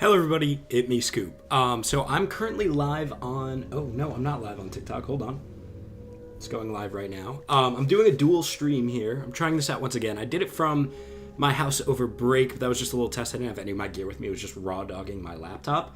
Hello everybody, it me Scoop. So I'm currently live on, oh no, I'm not live on TikTok, hold on. It's going live right now. I'm doing a dual stream here. I'm trying this out once again. I did it from my house over break, but that was just a little test. I didn't have any of my gear with me. It was just raw dogging my laptop.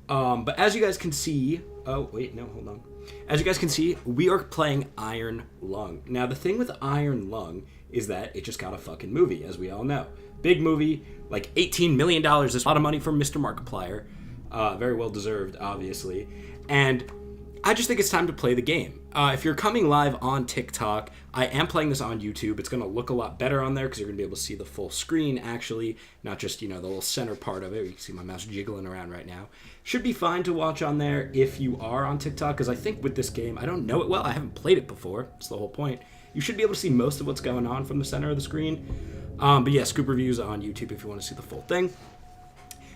But as you guys can see, oh wait, no, hold on. As you guys can see, we are playing Iron Lung. Now the thing with Iron Lung is that it just got a fucking movie, as we all know. Big movie, like $18 million. That's a lot of money for Mr. Markiplier. Very well deserved, obviously. And I just think it's time to play the game. If you're coming live on TikTok, I am playing this on YouTube. It's going to look a lot better on there because you're going to be able to see the full screen, actually, not just, the little center part of it. You can see my mouse jiggling around right now. Should be fine to watch on there if you are on TikTok, because I think with this game, I don't know it well. I haven't played it before. That's the whole point. You should be able to see most of what's going on from the center of the screen. But yeah, Scoop Reviews on YouTube if you want to see the full thing.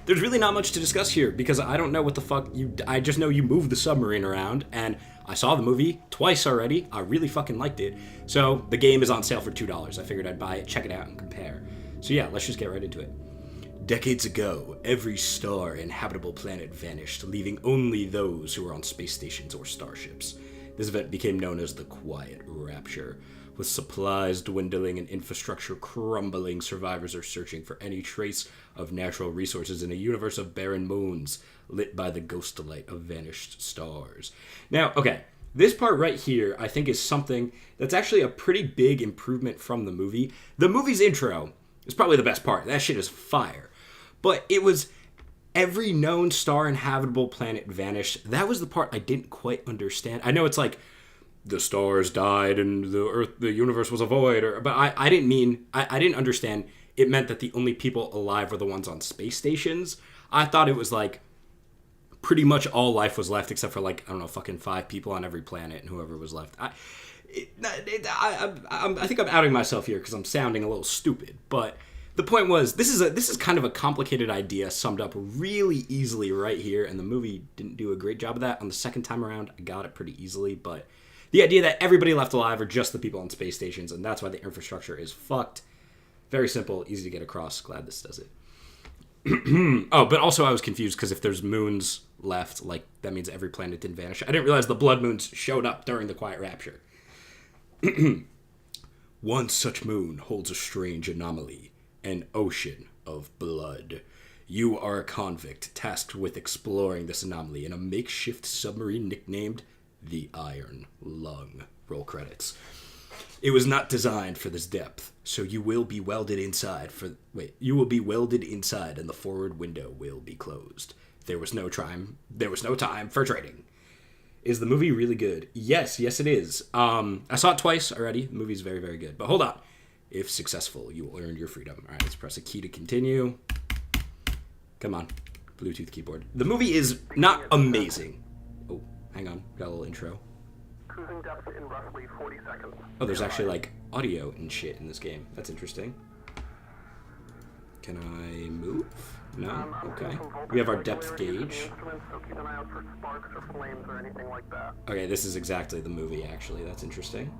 There's really not much to discuss here because I don't know what the fuck I just know you moved the submarine around, and I saw the movie twice already. I really fucking liked it. So the game is on sale for $2. I figured I'd buy it, check it out, and compare. So yeah, let's just get right into it. Decades ago, every star and habitable planet vanished, leaving only those who were on space stations or starships. This event became known as the Quiet Rapture. With supplies dwindling and infrastructure crumbling, survivors are searching for any trace of natural resources in a universe of barren moons lit by the ghost light of vanished stars. Now, okay, this part right here I think is something that's actually a pretty big improvement from the movie. The movie's intro is probably the best part. That shit is fire. But it was every known star and habitable planet vanished. That was the part I didn't quite understand. I know it's like the stars died and the universe was a void, but I didn't understand it meant that the only people alive were the ones on space stations. I thought it was like pretty much all life was left except for like, I don't know, fucking 5 people on every planet and whoever was left. I think I'm outing myself here because I'm sounding a little stupid, but the point was, this is kind of a complicated idea summed up really easily right here, and the movie didn't do a great job of that. On the second time around, I got it pretty easily, but the idea that everybody left alive are just the people on space stations, and that's why the infrastructure is fucked. Very simple, easy to get across. Glad this does it. Oh, but also I was confused because if there's moons left, like, that means every planet didn't vanish. I didn't realize the blood moons showed up during the Quiet Rapture. One such moon holds a strange anomaly, an ocean of blood. You are a convict tasked with exploring this anomaly in a makeshift submarine nicknamed the Iron Lung. Roll credits. It was not designed for this depth, so you will be welded inside and the forward window will be closed. There was no time for trading. Is the movie really good? Yes it is. I saw it twice already. The movie's very, very good. But hold on. If successful, you will earn your freedom. All right, let's press a key to continue. Come on. Bluetooth keyboard. The movie is not amazing. Oh, hang on. Got a little intro. Cruising depth in roughly 40 seconds. Oh, there's actually, like, audio and shit in this game. That's interesting. Can I move? No? Okay. We have our depth gauge. Okay, this is exactly the movie, actually. That's interesting.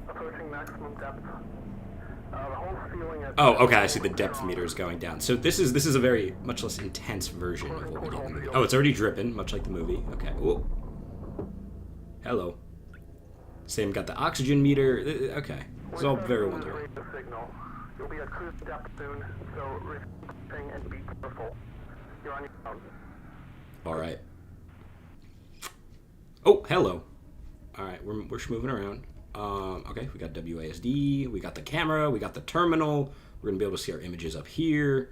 Approaching maximum depth. The whole ceiling at oh, okay, I see the depth meter is going down. So this is a very much less intense version of what we get in the movie. Oh, it's already dripping, much like the movie. Okay. Whoa. Hello. Same, got the oxygen meter. Okay. It's all very wonderful. You'll be at cruise depth soon, so refreshing and be careful. You're on your own. All right. Oh, hello. All right, we're moving around. Okay, we got WASD, we got the camera, we got the terminal. We're gonna be able to see our images up here.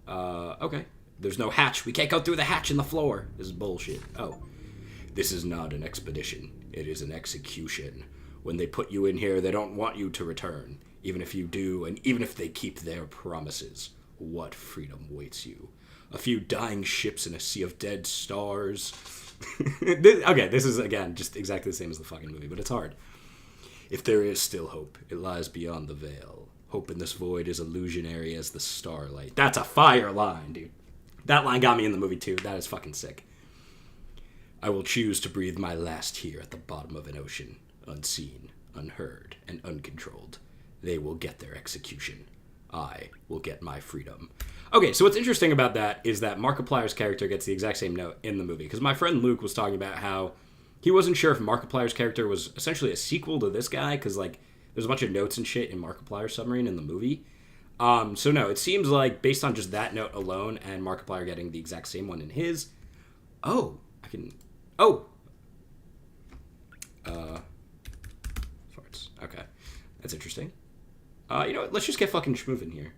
Okay. There's no hatch. We can't go through the hatch in the floor. This is bullshit. Oh. This is not an expedition. It is an execution. When they put you in here, they don't want you to return. Even if you do, and even if they keep their promises, what freedom waits you? A few dying ships in a sea of dead stars. Okay, this is, again, just exactly the same as the fucking movie, but it's hard. If there is still hope, it lies beyond the veil. Hope in this void is illusionary as the starlight. That's a fire line, dude. That line got me in the movie, too. That is fucking sick. I will choose to breathe my last here at the bottom of an ocean, unseen, unheard, and uncontrolled. They will get their execution. I will get my freedom. Okay, so what's interesting about that is that Markiplier's character gets the exact same note in the movie. Because my friend Luke was talking about how he wasn't sure if Markiplier's character was essentially a sequel to this guy, because, like, there's a bunch of notes and shit in Markiplier's submarine in the movie. So no, it seems like, based on just that note alone, and Markiplier getting the exact same one in his... Oh, I can... Oh! Farts. Okay. That's interesting. You know what? Let's just get fucking schmoovin' here.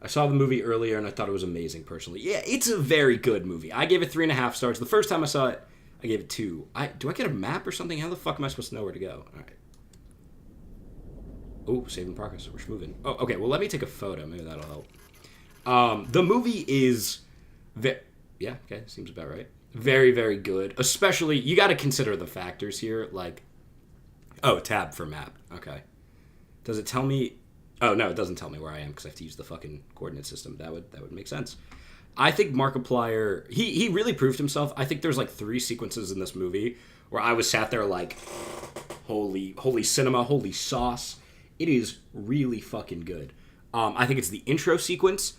I saw the movie earlier, and I thought it was amazing, personally. Yeah, it's a very good movie. I gave it 3.5 stars. The first time I saw it, I gave it 2. Do I get a map or something? How the fuck am I supposed to know where to go? All right. Oh, saving progress. We're schmoovin'. Oh, okay. Well, let me take a photo. Maybe that'll help. The movie is... Yeah, okay. Seems about right. Very, very good. Especially, you got to consider the factors here. Like... Oh, tab for map. Okay. Does it tell me... Oh, no, it doesn't tell me where I am because I have to use the fucking coordinate system. That would make sense. I think Markiplier, he really proved himself. I think there's like 3 sequences in this movie where I was sat there like, holy cinema, holy sauce. It is really fucking good. I think it's the intro sequence,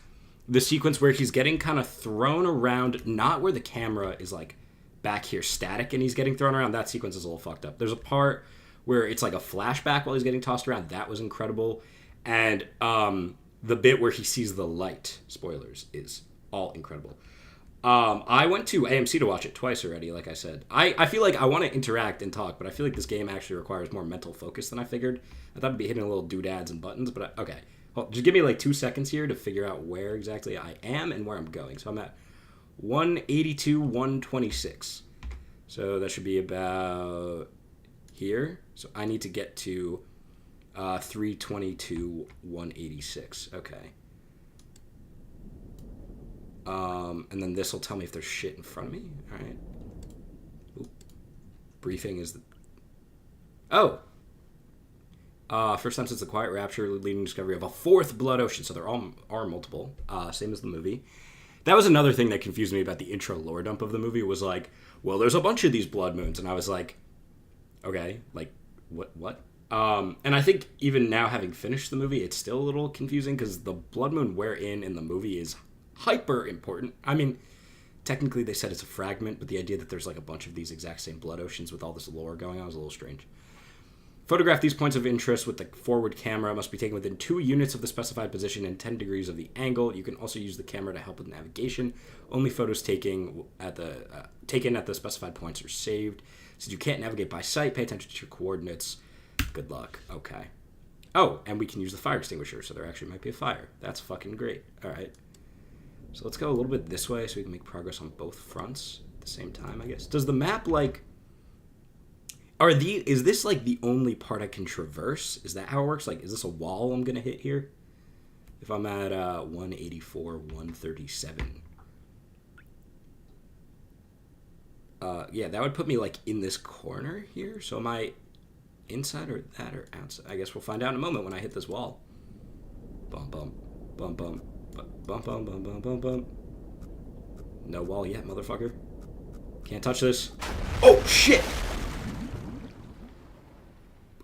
the sequence where he's getting kind of thrown around, not where the camera is like back here static and he's getting thrown around. That sequence is a little fucked up. There's a part where it's like a flashback while he's getting tossed around. That was incredible. And the bit where he sees the light, spoilers, is all incredible. I went to AMC to watch it twice already, like I said. I feel like I want to interact and talk, but I feel like this game actually requires more mental focus than I figured. I thought I'd be hitting little doodads and buttons, but okay. Well, just give me like 2 seconds here to figure out where exactly I am and where I'm going. So I'm at 182, 126. So that should be about here. So I need to get to 322, 186. Okay. And then this will tell me if there's shit in front of me. All right. Oop. Briefing is the... Oh! First time since the Quiet Rapture, leading discovery of a 4th blood ocean. So there are multiple. Same as the movie. That was another thing that confused me about the intro lore dump of the movie. Was like, well, there's a bunch of these blood moons. And I was like, okay, like, what? And I think even now, having finished the movie, it's still a little confusing because the blood moon we're in the movie is hyper important. I mean, technically they said it's a fragment, but the idea that there's like a bunch of these exact same blood oceans with all this lore going on is a little strange. Photograph these points of interest with the forward camera. Must be taken within 2 units of the specified position and 10 degrees of the angle. You can also use the camera to help with navigation. Only photos taken at the specified points are saved. Since you can't navigate by sight, pay attention to your coordinates. Good luck. Okay. Oh, and we can use the fire extinguisher, so there actually might be a fire. That's fucking great. All right. So let's go a little bit this way so we can make progress on both fronts at the same time, I guess. Does the map, like... Is this, like, the only part I can traverse? Is that how it works? Like, is this a wall I'm going to hit here? If I'm at 184, 137. Yeah, that would put me, like, in this corner here. So am I inside or that or outside? I guess we'll find out in a moment when I hit this wall. Bum, bum, bum, bum. Bum, bum, bum, bum, bum, bum. No wall yet, motherfucker. Can't touch this. Oh, shit!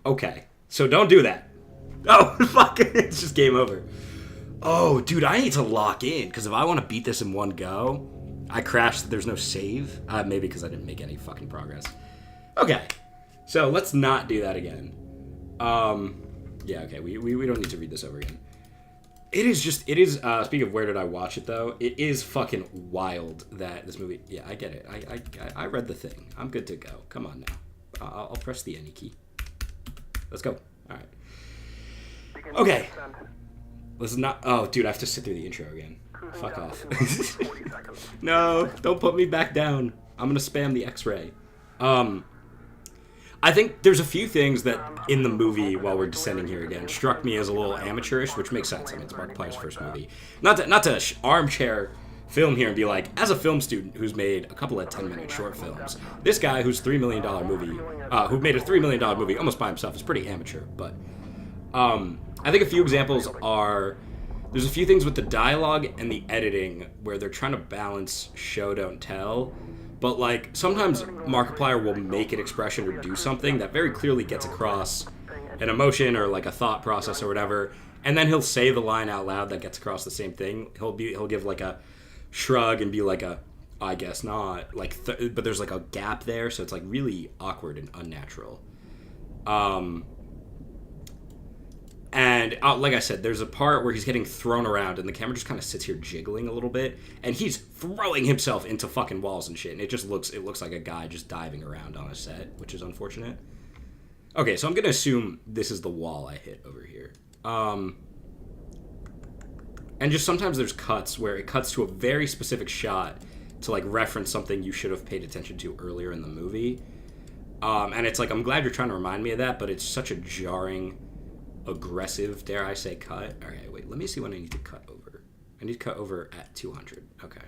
Okay, so don't do that. Oh, fuck, it's just game over. Oh, dude, I need to lock in, because if I want to beat this in one go, I crashed, there's no save. Maybe because I didn't make any fucking progress. Okay, so let's not do that again. Yeah, okay, we don't need to read this over again. It is, speaking of where did I watch it, though, it is fucking wild that this movie, yeah, I get it. I read the thing. I'm good to go. Come on now. I'll press the any key. Let's go. All right. Okay. This is not, oh, dude, I have to sit through the intro again. Fuck off. No, don't put me back down. I'm going to spam the X-ray. I think there's a few things that in the movie, while we're descending here again, struck me as a little amateurish, which makes sense. I mean, it's Markiplier's first movie. Not to armchair film here and be like, as a film student who's made a couple of 10-minute short films, this guy who's $3 million movie, who made a $3 million movie almost by himself is pretty amateur. But I think a few examples are, there's a few things with the dialogue and the editing where they're trying to balance show, don't tell. But, like, sometimes Markiplier will make an expression or do something that very clearly gets across an emotion or, like, a thought process or whatever, and then he'll say the line out loud that gets across the same thing. He'll give like a shrug and be like a, I guess not, like, but there's like a gap there, so it's like really awkward and unnatural. And like I said, there's a part where he's getting thrown around and the camera just kind of sits here jiggling a little bit, and he's throwing himself into fucking walls and shit, and it looks like a guy just diving around on a set, which is unfortunate. Okay, so I'm gonna assume this is the wall I hit over here. And just sometimes there's cuts where it cuts to a very specific shot to like reference something you should have paid attention to earlier in the movie. And it's like, I'm glad you're trying to remind me of that, but it's such a jarring, aggressive, dare I say, cut. Okay, wait, let me see when I need to cut over. I need to cut over at 200. Okay.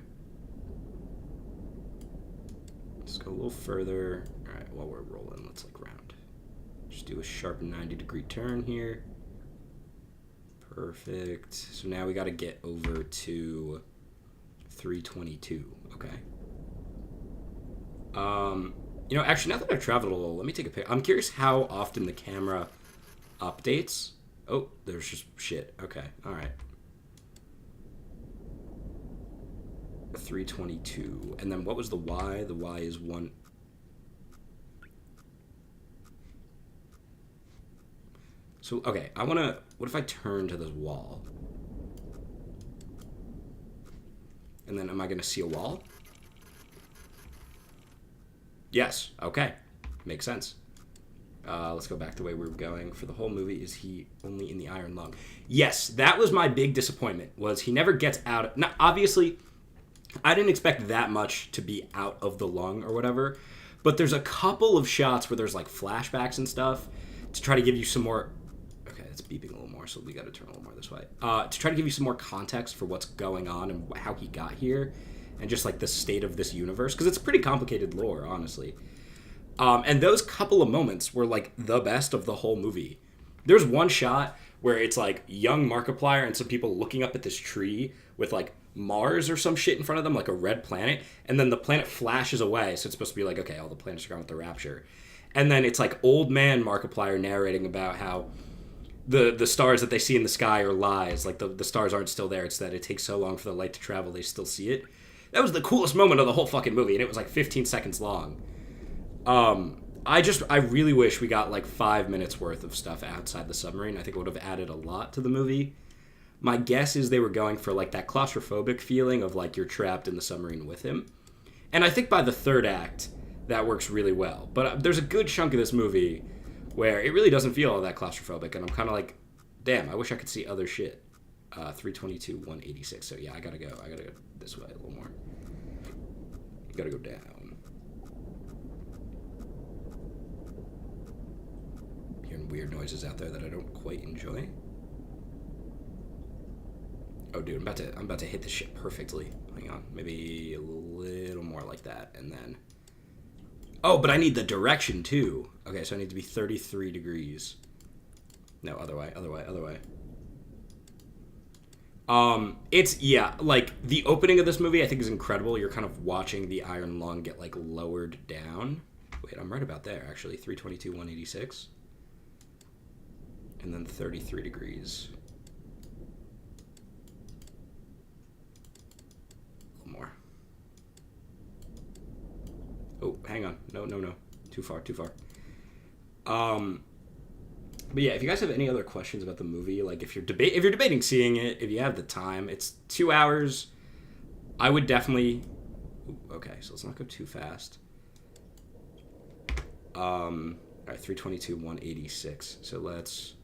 Let's go a little further. All right, while we're rolling, let's like round. Just do a sharp 90-degree turn here. Perfect. So now we got to get over to 322. Okay. You know, actually, now that I've traveled a little, let me take a picture. I'm curious how often the camera updates. Oh, there's just shit. Okay, all right. 322. And then what was the Y? The Y is 1. So, okay, I want to... What if I turn to this wall? And then am I going to see a wall? Yes. Okay. Makes sense. Let's go back the way we were going. For the whole movie, is he only in the iron lung? Yes, that was my big disappointment, was he never gets out. Now, obviously, I didn't expect that much to be out of the lung or whatever, but there's a couple of shots where there's like flashbacks and stuff to try to give you some more... Okay, it's beeping a little more, so we got to turn a little more this way. To try to give you some more context for what's going on and how he got here, and just like the state of this universe, because it's pretty complicated lore, honestly. And those couple of moments were like the best of the whole movie. There's one shot where it's like young Markiplier and some people looking up at this tree with like Mars or some shit in front of them, like a red planet, and then the planet flashes away, so it's supposed to be like, okay, all the planets are gone with the rapture. And then it's like old man Markiplier narrating about how the stars that they see in the sky are lies, like the stars aren't still there, it's that it takes so long for the light to travel, they still see it. That was the coolest moment of the whole fucking movie, and it was like 15 seconds long. I really wish we got like 5 minutes worth of stuff outside the submarine. I think it would have added a lot to the movie. My guess is they were going for like that claustrophobic feeling of like you're trapped in the submarine with him. And I think by the third act, that works really well. But there's a good chunk of this movie where it really doesn't feel all that claustrophobic, and I'm kind of like, damn, I wish I could see other shit. 322, 186. So yeah, I gotta go this way a little more. Gotta go down. Hearing weird noises out there that I don't quite enjoy. Oh, dude, I'm about to hit this shit perfectly. Hang on, maybe a little more like that, and then. Oh, but I need the direction too. Okay, so I need to be 33 degrees. No, other way. It's, yeah, like, the opening of this movie I think is incredible. You're kind of watching the iron lung get, like, lowered down. Wait, I'm right about there, actually. 322, 186. And then 33 degrees. A little more. Oh, hang on. No. Too far. But yeah, if you guys have any other questions about the movie, like if you're debating seeing it, if you have the time, it's 2 hours. I would definitely. Okay, so let's not go too fast. All right, 322, 186. So let's.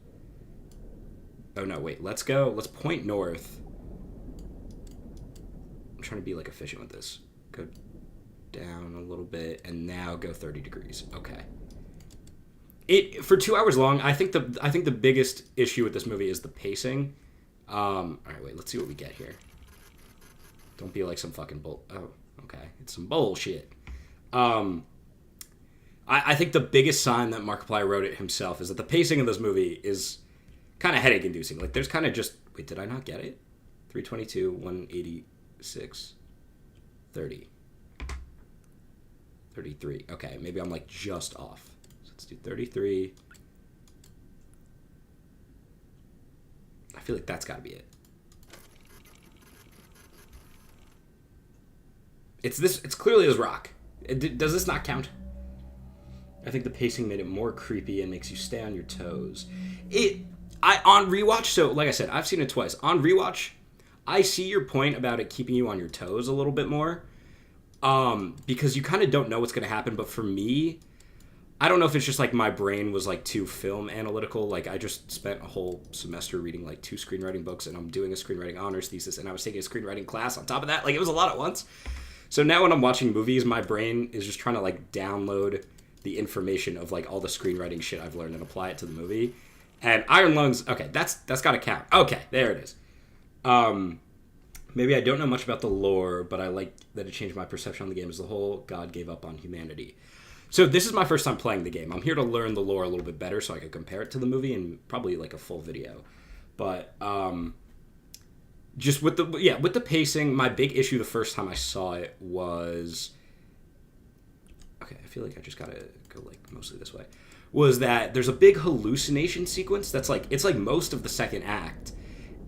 Oh no, wait. Let's point north. I'm trying to be like efficient with this. Go down a little bit, and now go 30 degrees. Okay. For 2 hours long, I think the biggest issue with this movie is the pacing. All right, wait, let's see what we get here. Don't be like some fucking bull. Oh, okay, it's some bullshit. I think the biggest sign that Markiplier wrote it himself is that the pacing of this movie is kind of headache-inducing. Like, there's kind of just... Wait, did I not get it? 322, 186, 30. 33. Okay, maybe I'm, like, just off. So let's do 33. I feel like that's got to be it. It's clearly his rock. Does this not count? I think the pacing made it more creepy and makes you stay on your toes. On rewatch, so like I said, I've seen it twice. On rewatch, I see your point about it keeping you on your toes a little bit more. Because you kind of don't know what's going to happen, but for me, I don't know if it's just like my brain was like too film analytical. Like I just spent a whole semester reading like 2 screenwriting books, and I'm doing a screenwriting honors thesis, and I was taking a screenwriting class on top of that. Like it was a lot at once. So now when I'm watching movies, my brain is just trying to like download the information of like all the screenwriting shit I've learned and apply it to the movie. And Iron Lungs, okay, that's got to count. Okay, there it is. Maybe I don't know much about the lore, but I like that it changed my perception on the game as a whole. God gave up on humanity. So this is my first time playing the game. I'm here to learn the lore a little bit better so I can compare it to the movie and probably like a full video. But just with the pacing, my big issue the first time I saw it was, okay, I feel like I just gotta go like mostly this way, was that there's a big hallucination sequence that's like, it's like most of the second act,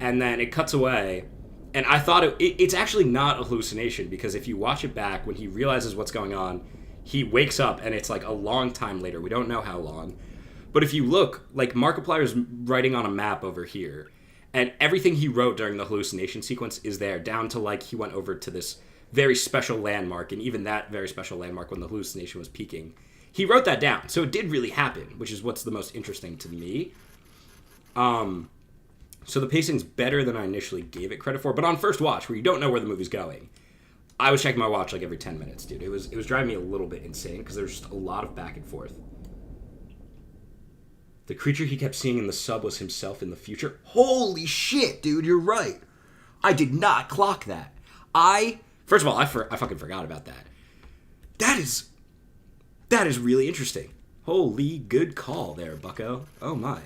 and then it cuts away, and I thought it's actually not a hallucination, because if you watch it back, when he realizes what's going on, he wakes up and it's like a long time later. We don't know how long, but if you look, like Markiplier's writing on a map over here, and everything he wrote during the hallucination sequence is there, down to like he went over to this very special landmark, and even that very special landmark when the hallucination was peaking, he wrote that down. So it did really happen, which is what's the most interesting to me. So the pacing's better than I initially gave it credit for, but on first watch, where you don't know where the movie's going, I was checking my watch like every 10 minutes, dude. It was driving me a little bit insane, because there's just a lot of back and forth. The creature he kept seeing in the sub was himself in the future. Holy shit, dude, you're right. I did not clock that. First of all, I fucking forgot about that. That is really interesting. Holy good call there, bucko. Oh my.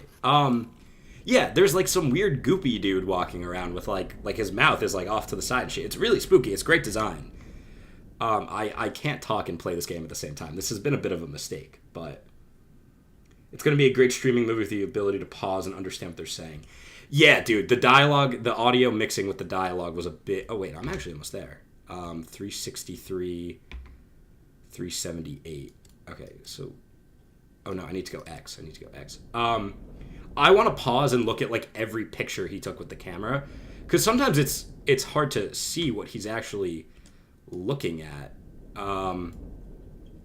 Yeah, there's like some weird goopy dude walking around with like his mouth is like off to the side and shit. It's really spooky. It's great design. I can't talk and play this game at the same time. This has been a bit of a mistake, but it's going to be a great streaming movie with the ability to pause and understand what they're saying. Yeah, dude, the dialogue, the audio mixing with the dialogue was a bit... Oh, wait, I'm actually almost there. 363, 378. Okay, so... Oh, no, I need to go X. I want to pause and look at, like, every picture he took with the camera, because sometimes it's hard to see what he's actually looking at.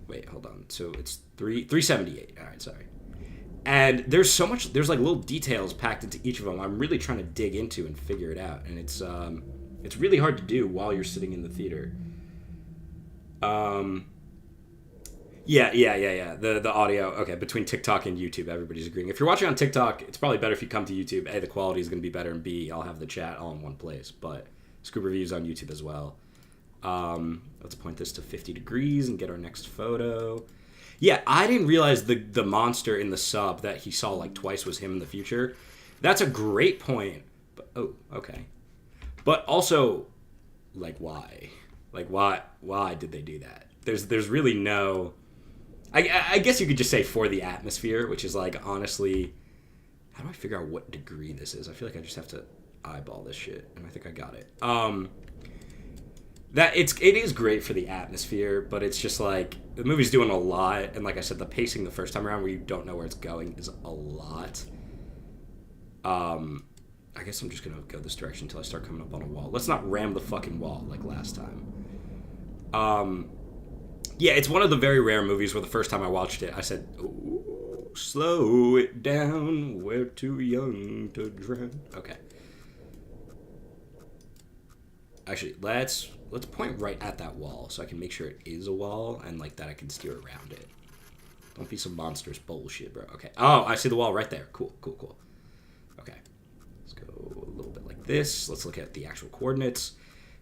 Wait, hold on. So it's 378. All right, sorry. And there's like little details packed into each of them. I'm really trying to dig into and figure it out, and it's really hard to do while you're sitting in the theater. Yeah. The audio, okay, between TikTok and YouTube, everybody's agreeing. If you're watching on TikTok, it's probably better if you come to YouTube. A, the quality is going to be better, and B, I'll have the chat all in one place. But Scoop Reviews on YouTube as well. Let's point this to 50 degrees and get our next photo. Yeah, I didn't realize the monster in the sub that he saw like twice was him in the future. That's a great point. But, oh, okay. But also, like, why? Like, why did they do that? There's really no... I guess you could just say for the atmosphere, which is like, honestly... How do I figure out what degree this is? I feel like I just have to eyeball this shit, and I think I got it. It is great for the atmosphere, but it's just like the movie's doing a lot, and like I said, the pacing the first time around where you don't know where it's going is a lot. I guess I'm just gonna go this direction until I start coming up on a wall. Let's not ram the fucking wall like last time. Yeah, it's one of the very rare movies where the first time I watched it, I said, "Ooh, slow it down, we're too young to drown." Okay. Actually, let's point right at that wall so I can make sure it is a wall and like that I can steer around it. Don't be some monstrous bullshit, bro. Okay. Oh, I see the wall right there. Cool. Okay. Let's go a little bit like this. Let's look at the actual coordinates.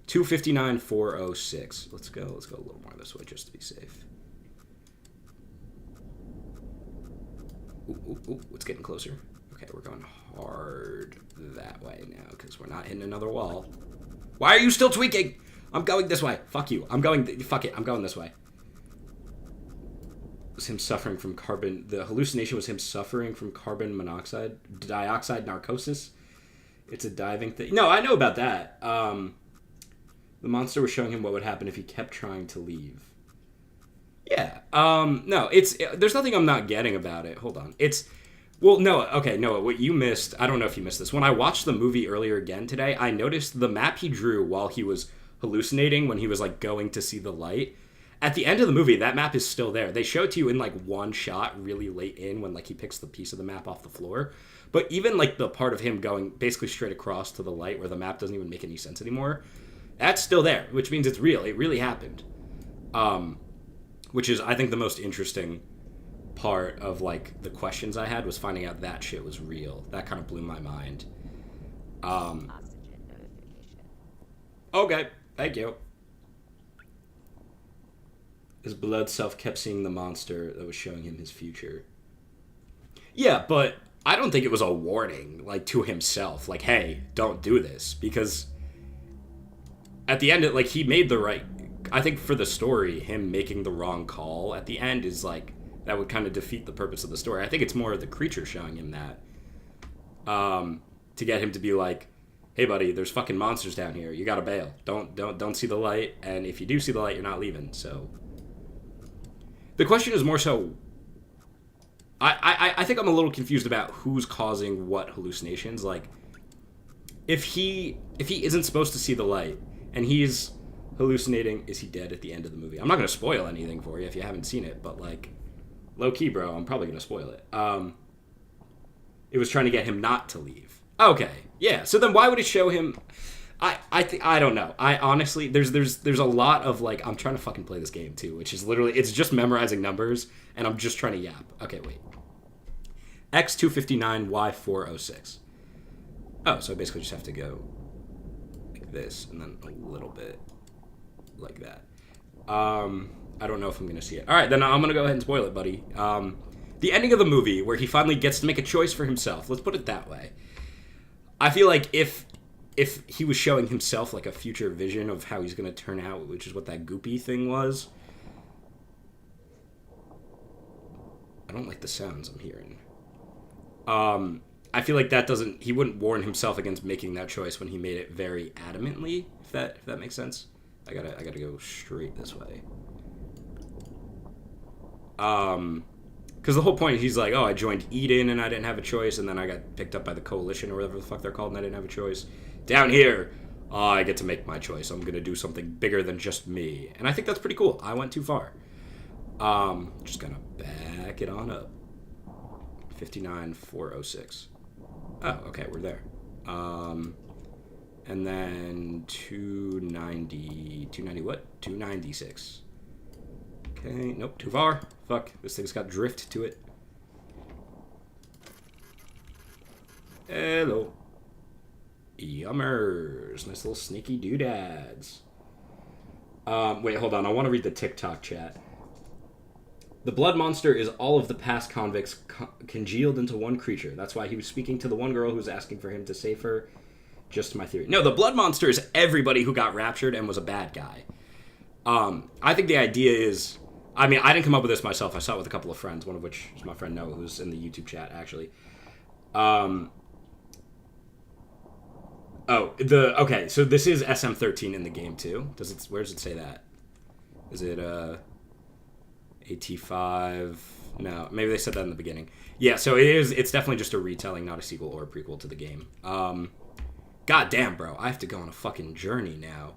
259, 406. Let's go a little more this way just to be safe. Ooh, it's getting closer. Okay, we're going hard that way now because we're not hitting another wall. Why are you still tweaking? I'm going this way. Fuck you. Fuck it. I'm going this way. It was him suffering from carbon. The hallucination was him suffering from carbon dioxide narcosis. It's a diving thing. No, I know about that. The monster was showing him what would happen if he kept trying to leave. Yeah. No, there's nothing I'm not getting about it. Hold on. Well, no, okay, no, what you missed, I don't know if you missed this. When I watched the movie earlier again today, I noticed the map he drew while he was hallucinating, when he was, like, going to see the light. At the end of the movie, that map is still there. They show it to you in, like, one shot really late in when, like, he picks the piece of the map off the floor. But even, like, the part of him going basically straight across to the light where the map doesn't even make any sense anymore, that's still there, which means it's real. It really happened. Which is, I think, the most interesting part of, like, the questions I had was finding out that shit was real. That kind of blew my mind. Okay, thank you. His blood self kept seeing the monster that was showing him his future. Yeah, but I don't think it was a warning, like, to himself. Like, hey, don't do this. Because at the end, like, he made the right... I think for the story, him making the wrong call at the end is, like, that would kind of defeat the purpose of the story. I think it's more the creature showing him that. To get him to be like, hey, buddy, there's fucking monsters down here. You gotta bail. Don't see the light. And if you do see the light, you're not leaving. So the question is more so... I think I'm a little confused about who's causing what hallucinations. Like, if he isn't supposed to see the light, and he's hallucinating, is he dead at the end of the movie? I'm not going to spoil anything for you if you haven't seen it, but, like, low-key, bro, I'm probably going to spoil it. It was trying to get him not to leave. Okay, yeah, so then why would it show him... I don't know. I honestly, there's a lot of, like, I'm trying to fucking play this game, too, which is literally, it's just memorizing numbers, and I'm just trying to yap. Okay, wait. X259, Y406. Oh, so I basically just have to go like this, and then a little bit like that. I don't know if I'm going to see it. All right, then I'm going to go ahead and spoil it, buddy. The ending of the movie, where he finally gets to make a choice for himself, let's put it that way. I feel like if he was showing himself, like, a future vision of how he's going to turn out, which is what that goopy thing was. I don't like the sounds I'm hearing. I feel like he wouldn't warn himself against making that choice when he made it very adamantly, if that makes sense. I gotta go straight this way. Because the whole point, he's like, oh, I joined Eden and I didn't have a choice, and then I got picked up by the Coalition or whatever the fuck they're called, and I didn't have a choice. Down here, I get to make my choice. I'm gonna do something bigger than just me. And I think that's pretty cool. I went too far. Just gonna back it on up. 59406. Oh, okay, we're there. And then 290 what? 296. Okay, nope, too far. Fuck, this thing's got drift to it. Hello. Yummers. Nice little sneaky doodads. Wait, hold on. I want to read the TikTok chat. The blood monster is all of the past convicts congealed into one creature. That's why he was speaking to the one girl who was asking for him to save her. Just my theory. No, the blood monster is everybody who got raptured and was a bad guy. I think the idea is... I mean, I didn't come up with this myself. I saw it with a couple of friends, one of which is my friend Noah, who's in the YouTube chat, actually. Okay, so this is SM13 in the game, too. Where does it say that? Is it, AT5? No, maybe they said that in the beginning. Yeah, so it's definitely just a retelling, not a sequel or a prequel to the game. God damn, bro, I have to go on a fucking journey now.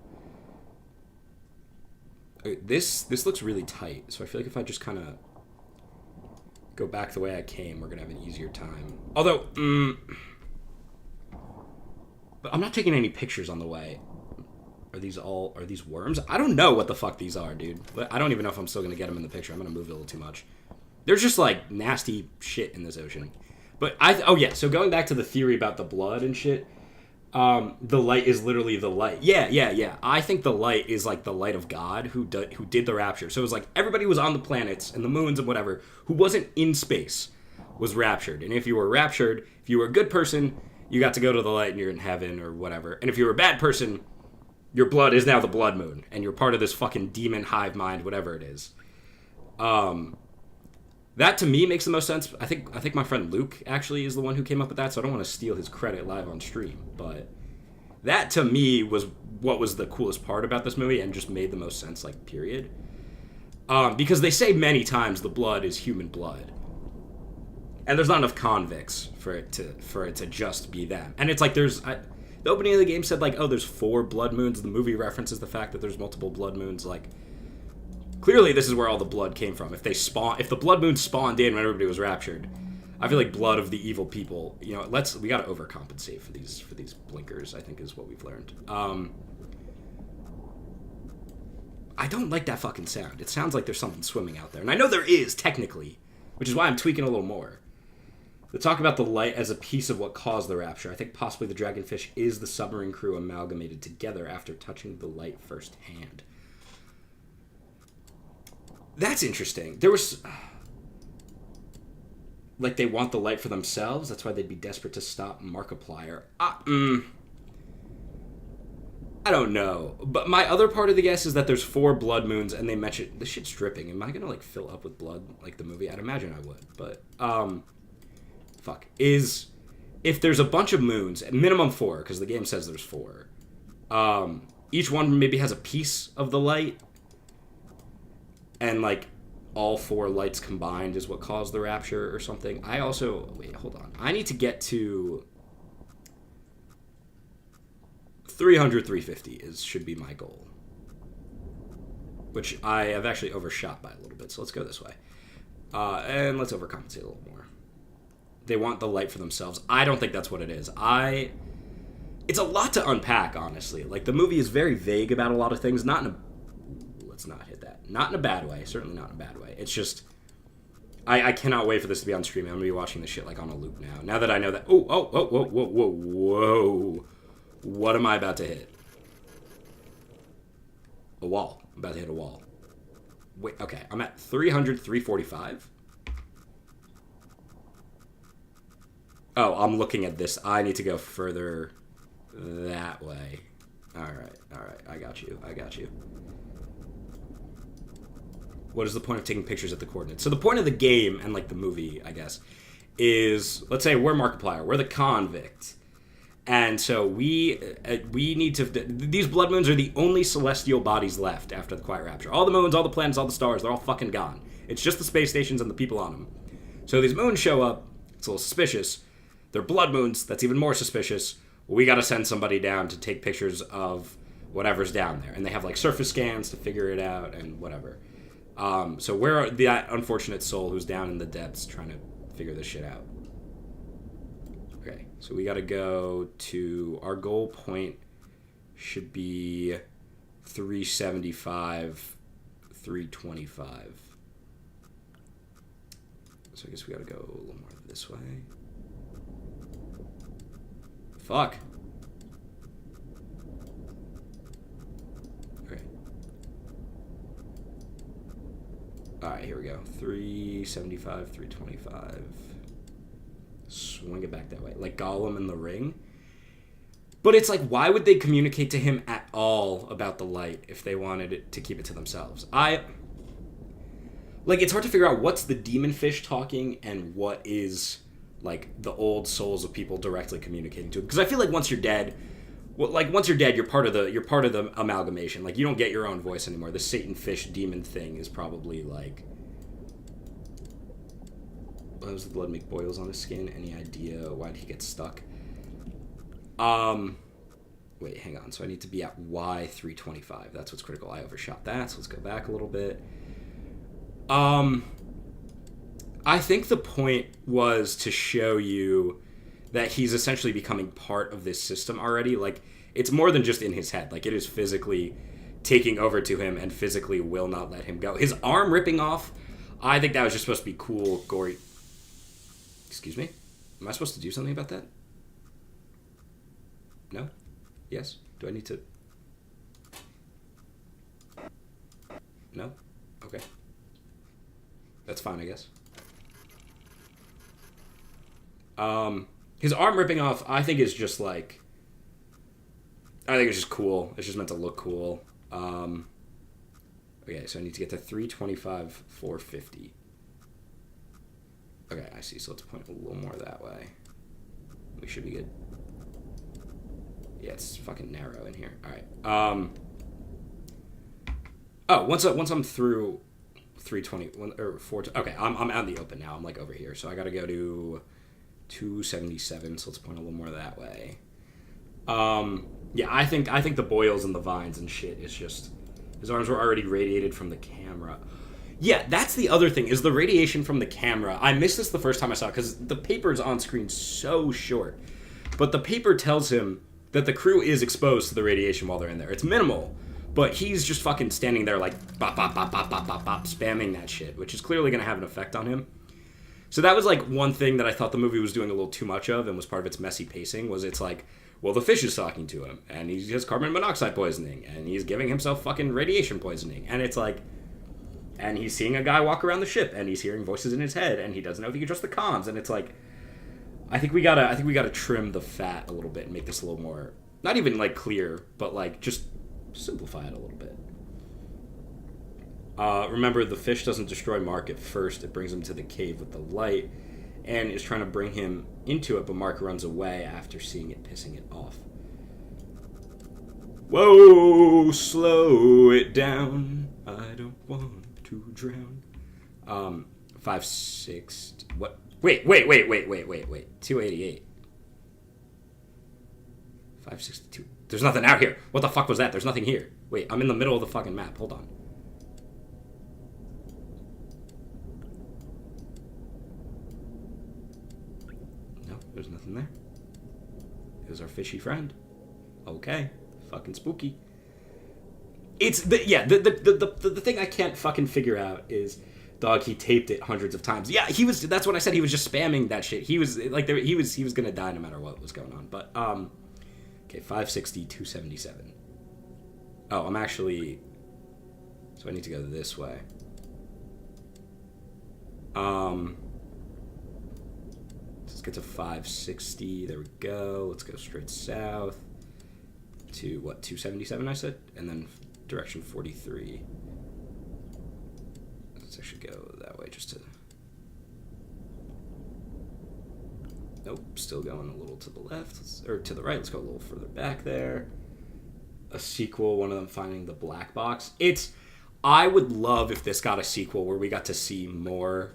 This looks really tight, so I feel like if I just kind of go back the way I came, we're going to have an easier time. Although, but I'm not taking any pictures on the way. Are these worms? I don't know what the fuck these are, dude. But I don't even know if I'm still going to get them in the picture. I'm going to move it a little too much. There's just, like, nasty shit in this ocean. But so going back to the theory about the blood and shit, the light is literally the light. Yeah. I think the light is, like, the light of God who did the rapture. So it was like everybody was on the planets and the moons and whatever who wasn't in space was raptured. And if you were raptured, if you were a good person, you got to go to the light and you're in heaven or whatever. And if you were a bad person, your blood is now the blood moon, and you're part of this fucking demon hive mind, whatever it is. That to me makes the most sense. I think my friend Luke actually is the one who came up with that, so I don't want to steal his credit live on stream. But that to me was what was the coolest part about this movie and just made the most sense, like, period. Because they say many times the blood is human blood. And there's not enough convicts for it to just be them. And it's like the opening of the game said, like, oh, there's 4 blood moons. The movie references the fact that there's multiple blood moons. Like, clearly this is where all the blood came from. If the blood moon spawned in when everybody was raptured, I feel like blood of the evil people, we got to overcompensate for these blinkers, I think is what we've learned. I don't like that fucking sound. It sounds like there's something swimming out there. And I know there is, technically, which is why I'm tweaking a little more. They talk about the light as a piece of what caused the rapture. I think possibly the dragonfish is the submarine crew amalgamated together after touching the light firsthand. That's interesting. There was... like, they want the light for themselves? That's why they'd be desperate to stop Markiplier. I don't know. But my other part of the guess is that there's 4 blood moons, and they mention... This shit's dripping. Am I gonna, like, fill up with blood like the movie? I'd imagine I would. But, if there's a bunch of moons, minimum 4, because the game says there's 4, each one maybe has a piece of the light, and, like, all 4 lights combined is what caused the rapture or something. I also... Wait, hold on. I need to get to... 300, 350 should be my goal. Which I have actually overshot by a little bit, so let's go this way. And let's overcompensate a little more. They want the light for themselves. I don't think that's what it is. It's a lot to unpack, honestly. Like, the movie is very vague about a lot of things. Not in a... Let's not hit that. Not in a bad way. Certainly not in a bad way. It's just... I cannot wait for this to be on stream. I'm going to be watching this shit, like, on a loop now. Now that I know that... Whoa. What am I about to hit? A wall. I'm about to hit a wall. Wait, okay. I'm at 300, 345. Oh, I'm looking at this. I need to go further that way. All right. I got you. What is the point of taking pictures at the coordinates? So the point of the game, and, like, the movie, I guess, is, let's say we're Markiplier. We're the convict. And so we need to... These blood moons are the only celestial bodies left after the Quiet Rapture. All the moons, all the planets, all the stars, they're all fucking gone. It's just the space stations and the people on them. So these moons show up. It's a little suspicious. They're blood moons. That's even more suspicious. We got to send somebody down to take pictures of whatever's down there. And they have, like, surface scans to figure it out and whatever. So we're that unfortunate soul who's down in the depths trying to figure this shit out. Okay, so we got to go to... Our goal point should be 375, 325. So I guess we got to go a little more this way. Fuck. Okay. Alright, here we go. 375, 325. Swing it back that way. Like Gollum in the Ring. But it's like, why would they communicate to him at all about the light if they wanted it to keep it to themselves? Like, it's hard to figure out what's the demon fish talking and what is, like, the old souls of people directly communicating to him. Because I feel like once you're dead, you're part of the amalgamation. Like, you don't get your own voice anymore. The Satan fish demon thing is probably like... Why does the blood make boils on his skin? Any idea why did he get stuck? Wait, hang on. So I need to be at Y325. That's what's critical. I overshot that, so let's go back a little bit. I think the point was to show you that he's essentially becoming part of this system already. Like, it's more than just in his head. Like, it is physically taking over to him and physically will not let him go. His arm ripping off, I think that was just supposed to be cool, gory. Excuse me? Am I supposed to do something about that? No? Yes? Do I need to... No? Okay. That's fine, I guess. His arm ripping off, I think is just like... I think it's just cool. It's just meant to look cool. Okay, so I need to get to 325, 450. Okay, I see. So let's point a little more that way. We should be good. Yeah, it's fucking narrow in here. All right. Oh, once I'm through 320 or 4. Okay, I'm out in the open now. I'm like over here, so I got to go to 277. So let's point a little more that way. Yeah, I think the boils and the vines and shit is just his arms were already radiated from the camera. Yeah, that's the other thing is the radiation from the camera. I missed this the first time I saw it because the paper's on screen so short, but the paper tells him that the crew is exposed to the radiation while they're in there. It's minimal, but he's just fucking standing there like bop bop bop bop bop bop bop spamming that shit, which is clearly gonna have an effect on him. So that was like one thing that I thought the movie was doing a little too much of and was part of its messy pacing was it's like, well, the fish is talking to him and he has carbon monoxide poisoning and he's giving himself fucking radiation poisoning. And it's like, and he's seeing a guy walk around the ship and he's hearing voices in his head and he doesn't know if he can trust the comms. And it's like, I think we gotta trim the fat a little bit and make this a little more, not even like clear, but like just simplify it a little bit. Remember, the fish doesn't destroy Mark at first. It brings him to the cave with the light and is trying to bring him into it, but Mark runs away after seeing it pissing it off. Whoa, slow it down. I don't want to drown. 560. What? Wait. 288. 562. There's nothing out here. What the fuck was that? There's nothing here. Wait, I'm in the middle of the fucking map. Hold on. No, there's nothing there. There's our fishy friend. Okay. Fucking spooky. It's the thing I can't fucking figure out is, dog, he taped it hundreds of times. Yeah, that's what I said. He was just spamming that shit. He was like, he was gonna die no matter what was going on. But okay, 560, 277. Oh, I'm actually, so I need to go this way. Let's get to 560. There we go. Let's go straight south to what, 277 I said, and then direction 43. Let's actually go that way just to. Nope, still going a little to the left, or to the right. Let's go a little further back there. A sequel, one of them finding the black box. I would love if this got a sequel where we got to see more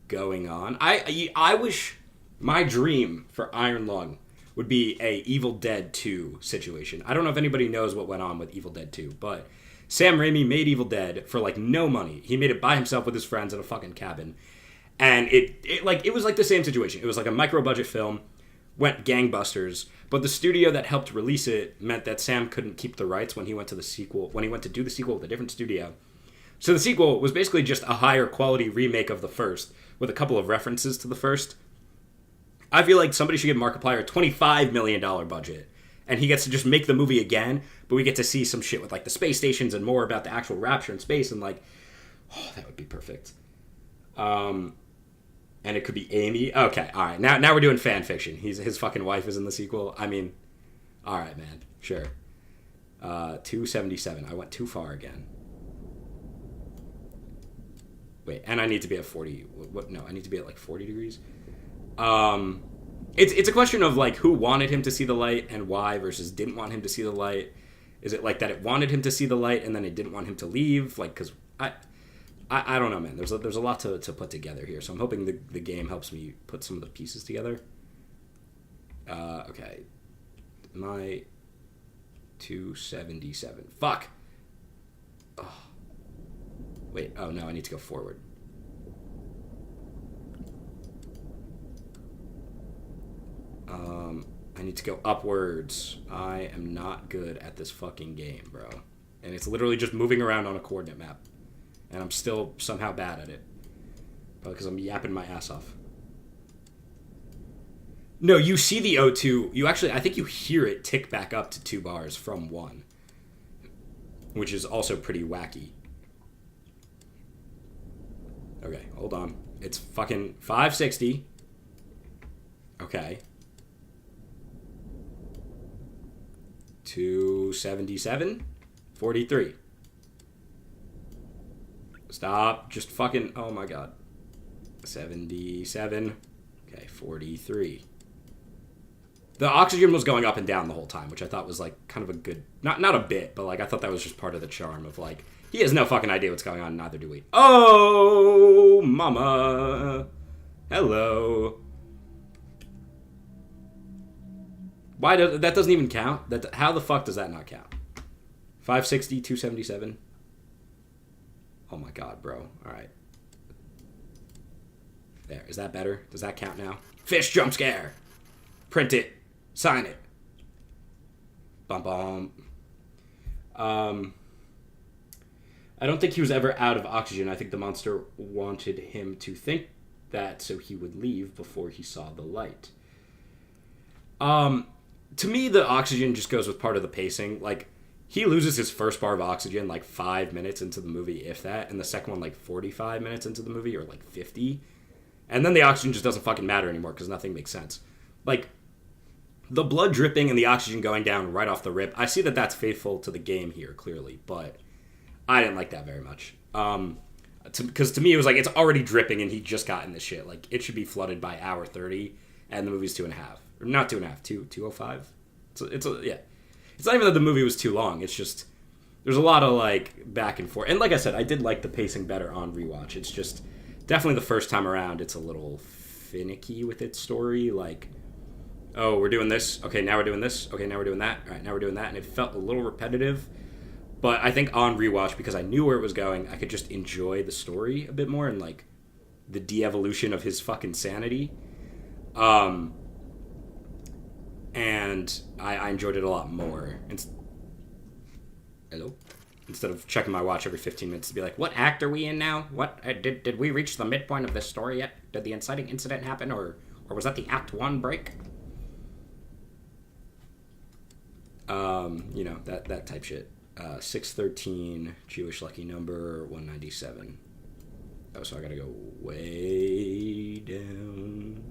going on. I wish, my dream for Iron Lung would be a Evil Dead 2 situation. I don't know if anybody knows what went on with Evil Dead 2, but Sam Raimi made Evil Dead for like no money. He made it by himself with his friends in a fucking cabin. And it was like the same situation. It was like a micro-budget film, went gangbusters, but the studio that helped release it meant that Sam couldn't keep the rights when he went to do the sequel with a different studio. So the sequel was basically just a higher quality remake of the first, with a couple of references to the first. I feel like somebody should give Markiplier a $25 million budget, and he gets to just make the movie again, but we get to see some shit with like the space stations and more about the actual rapture in space, and like, oh, that would be perfect. And it could be Amy. Okay, all right. Now we're doing fan fiction. His fucking wife is in the sequel. I mean, all right, man. Sure. 277. I went too far again. Wait, and I need to be at 40. What? No, I need to be at like 40 degrees. It's a question of like who wanted him to see the light and why versus didn't want him to see the light. Is it like that it wanted him to see the light and then it didn't want him to leave? Like, because I don't know, man. There's a lot to put together here, so I'm hoping the game helps me put some of the pieces together. Okay. My 277. Fuck. Oh. Wait. Oh no, I need to go forward. I need to go upwards. I am not good at this fucking game, bro. And it's literally just moving around on a coordinate map. And I'm still somehow bad at it. Probably because I'm yapping my ass off. No, you see the O2. You actually, I think you hear it tick back up to 2 bars from 1. Which is also pretty wacky. Okay, hold on. It's fucking 560. Okay. 277. 43. Stop. Just fucking... Oh, my God. 77. Okay, 43. The oxygen was going up and down the whole time, which I thought was, like, kind of a good... Not a bit, but, like, I thought that was just part of the charm of, like, he has no fucking idea what's going on, neither do we. Oh, mama. Hello. Why does... That doesn't even count? How the fuck does that not count? 560, 277. Oh, my God, bro. All right. There. Is that better? Does that count now? Fish jump scare. Print it. Sign it. Bum bum. I don't think he was ever out of oxygen. I think the monster wanted him to think that so he would leave before he saw the light. To me, the oxygen just goes with part of the pacing. Like, he loses his first bar of oxygen like 5 minutes into the movie, if that, and the second one like 45 minutes into the movie, or like 50. And then the oxygen just doesn't fucking matter anymore because nothing makes sense. Like, the blood dripping and the oxygen going down right off the rip, I see that that's faithful to the game here, clearly, but I didn't like that very much. Because to me, it was like, it's already dripping and he just got in this shit. Like, it should be flooded by hour 30, and the movie's 2.5. Or not 2.5, 2:05? Yeah. It's not even that the movie was too long, it's just, there's a lot of, like, back and forth. And like I said, I did like the pacing better on rewatch. It's just, definitely the first time around, it's a little finicky with its story, like, oh, we're doing this. Okay, now we're doing this. Okay, now we're doing that. All right, now we're doing that. And it felt a little repetitive. But I think on rewatch, because I knew where it was going, I could just enjoy the story a bit more and, like, the de-evolution of his fucking sanity. And I enjoyed it a lot more. Hello? Instead of checking my watch every 15 minutes to be like, what act are we in now? What did we reach the midpoint of this story yet? Did the inciting incident happen, or was that the Act 1 break? You know, that type shit. 613, Jewish lucky number, 197. Oh, so I gotta go way down.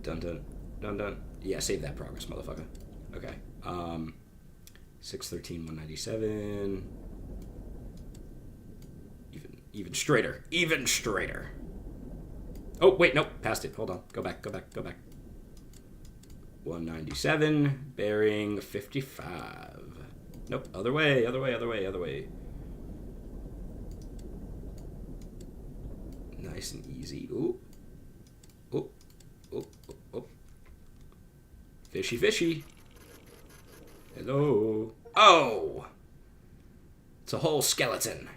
Dun dun dun dun. Yeah, save that progress, motherfucker. Okay. 613, 197. Even straighter. Even straighter. Oh, wait, nope. Passed it. Hold on. Go back. 197, bearing 55. Nope, other way. Nice and easy. Ooh. Fishy. Hello. Oh! It's a whole skeleton.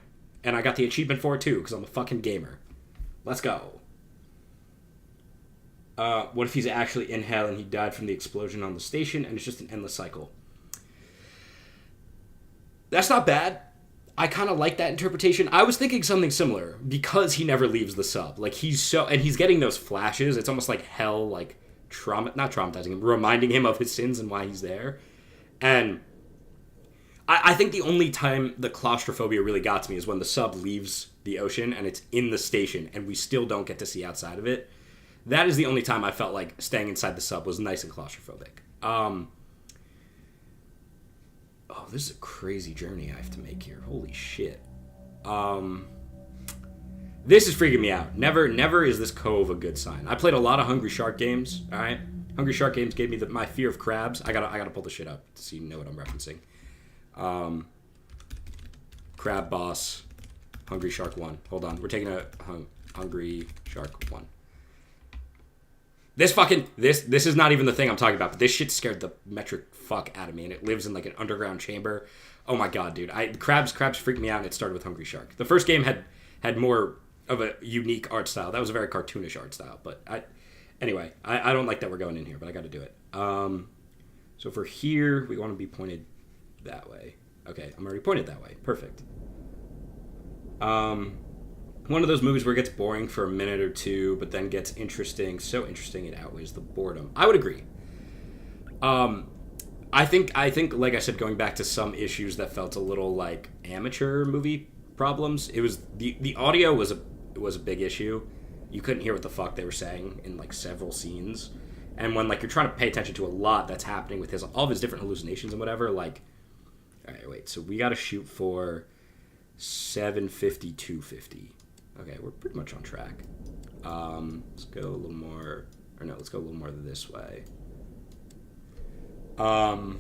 And I got the achievement for it too, because I'm a fucking gamer. Let's go. What if he's actually in hell and he died from the explosion on the station and it's just an endless cycle? That's not bad. I kind of like that interpretation. I was thinking something similar because he never leaves the sub. Like, he's getting those flashes. It's almost like hell, like, not traumatizing him, reminding him of his sins and why he's there. And I think the only time the claustrophobia really got to me is when the sub leaves the ocean and it's in the station and we still don't get to see outside of it. That is the only time I felt like staying inside the sub was nice and claustrophobic. Oh, this is a crazy journey I have to make here. Holy shit. This is freaking me out. Never is this cove a good sign. I played a lot of Hungry Shark games, alright? Hungry Shark games gave me my fear of crabs. I gotta pull this shit up so you know what I'm referencing. Crab Boss, Hungry Shark 1. Hold on, we're taking a Hungry Shark 1. This is not even the thing I'm talking about, but this shit scared the metric fuck out of me, and it lives in like an underground chamber. Oh my god, dude. Crabs freaked me out, and it started with Hungry Shark. The first game had more of a unique art style. That was a very cartoonish art style, but I don't like that we're going in here, but I gotta do it. So for here, we want to be pointed that way. Okay, I'm already pointed that way. Perfect. One of those movies where it gets boring for a minute or two, but then gets interesting. So interesting it outweighs the boredom. I would agree. I think, like I said, going back to some issues that felt a little like amateur movie problems. It was the audio was a big issue. You couldn't hear what the fuck they were saying in like several scenes, and when like you're trying to pay attention to a lot that's happening with all of his different hallucinations and whatever. Like, all right, wait. So we got to shoot for 750, 250. Okay, we're pretty much on track. Let's go a little more, or no, let's go a little more this way. And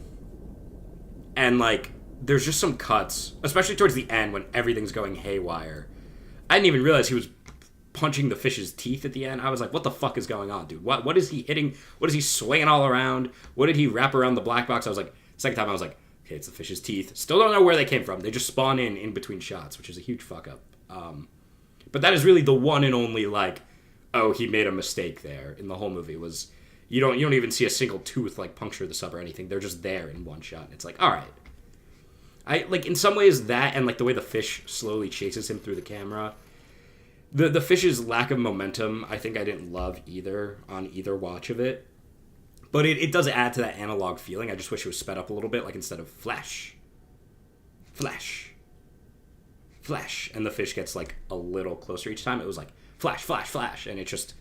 like, there's just some cuts, especially towards the end when everything's going haywire. I didn't even realize he was punching the fish's teeth at the end. I was like, what the fuck is going on, dude? What is he hitting? What is he swinging all around? What did he wrap around the black box? I was like, second time I was like, okay, it's the fish's teeth. Still don't know where they came from. They just spawn in between shots, which is a huge fuck up. But that is really the one and only, like, oh, he made a mistake there in the whole movie. Was you don't even see a single tooth like puncture the sub or anything. They're just there in one shot. And it's like, all right. I like, in some ways, that and like the way the fish slowly chases him through the camera. The fish's lack of momentum, I think I didn't love either on either watch of it. But it does add to that analog feeling. I just wish it was sped up a little bit, like instead of flash, flash, flash, and the fish gets like a little closer each time. It was like flash, flash, flash, and it just,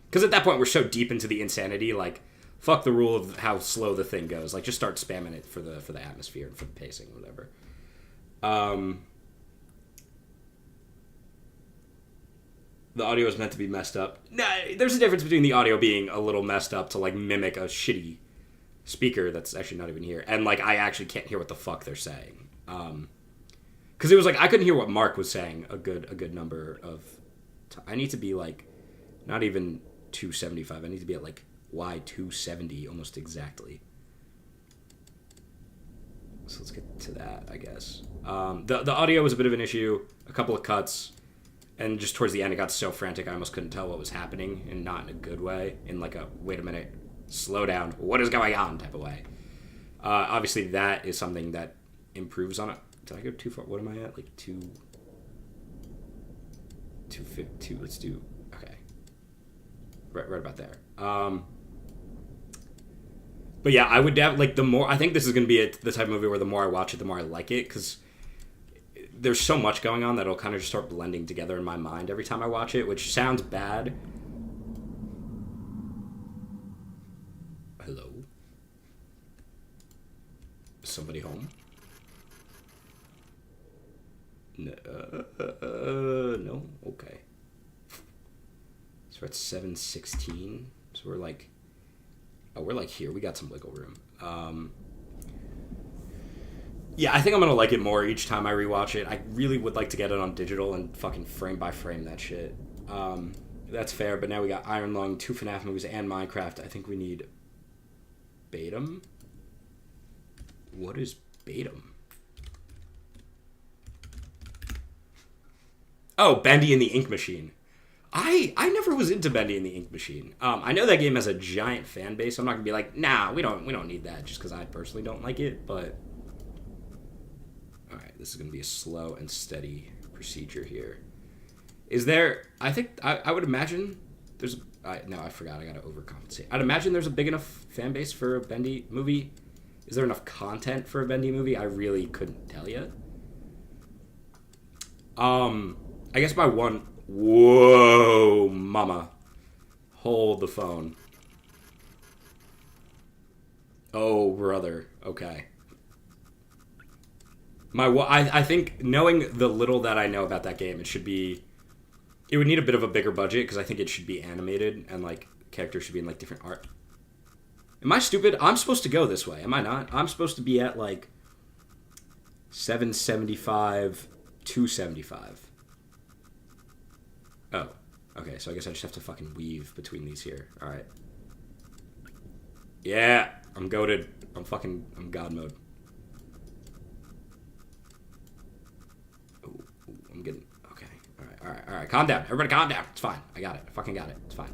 because at that point we're so deep into the insanity, like fuck the rule of how slow the thing goes. Like just start spamming it for the atmosphere and for the pacing, or whatever. The audio is meant to be messed up. Nah, there's a difference between the audio being a little messed up to like mimic a shitty speaker that's actually not even here, and like I actually can't hear what the fuck they're saying. Because it was like I couldn't hear what Mark was saying a good number of. I need to be like, not even 275. I need to be at like Y270 almost exactly. So let's get to that, I guess. The audio was a bit of an issue. A couple of cuts. And just towards the end, it got so frantic, I almost couldn't tell what was happening, and not in a good way, in like a, wait a minute, slow down, what is going on type of way. Obviously, that is something that improves on it. Did I go too far? What am I at? Like 252, let's do, okay. Right about there. But yeah, I would have, like, the more, I think this is going to be the type of movie where the more I watch it, the more I like it, because there's so much going on that it'll kind of just start blending together in my mind every time I watch it, which sounds bad. Hello? Is somebody home? No. No? Okay. So we're at 7:16. So we're like... Oh, we're like here. We got some wiggle room. Yeah, I think I'm going to like it more each time I rewatch it. I really would like to get it on digital and fucking frame by frame that shit. That's fair, but now we got Iron Lung, 2 FNAF movies, and Minecraft. I think we need Batum. What is Batum? Oh, Bendy and the Ink Machine. I never was into Bendy and the Ink Machine. I know that game has a giant fan base. So I'm not going to be like, nah, we don't need that just because I personally don't like it, but... Alright, this is going to be a slow and steady procedure here. Is there... I think... I would imagine there's... no, I forgot. I got to overcompensate. I'd imagine there's a big enough fan base for a Bendy movie. Is there enough content for a Bendy movie? I really couldn't tell you. I guess my one... Whoa, mama. Hold the phone. Oh, brother. Okay. I think knowing the little that I know about that game, it would need a bit of a bigger budget because I think it should be animated and like characters should be in like different art. Am I stupid? I'm supposed to go this way, am I not? I'm supposed to be at like 775, 275. Oh, okay, so I guess I just have to fucking weave between these here. Alright. Yeah, I'm goated. I'm God mode. I'm getting... Okay. Alright. Calm down. Everybody calm down. It's fine. I got it. I fucking got it. It's fine.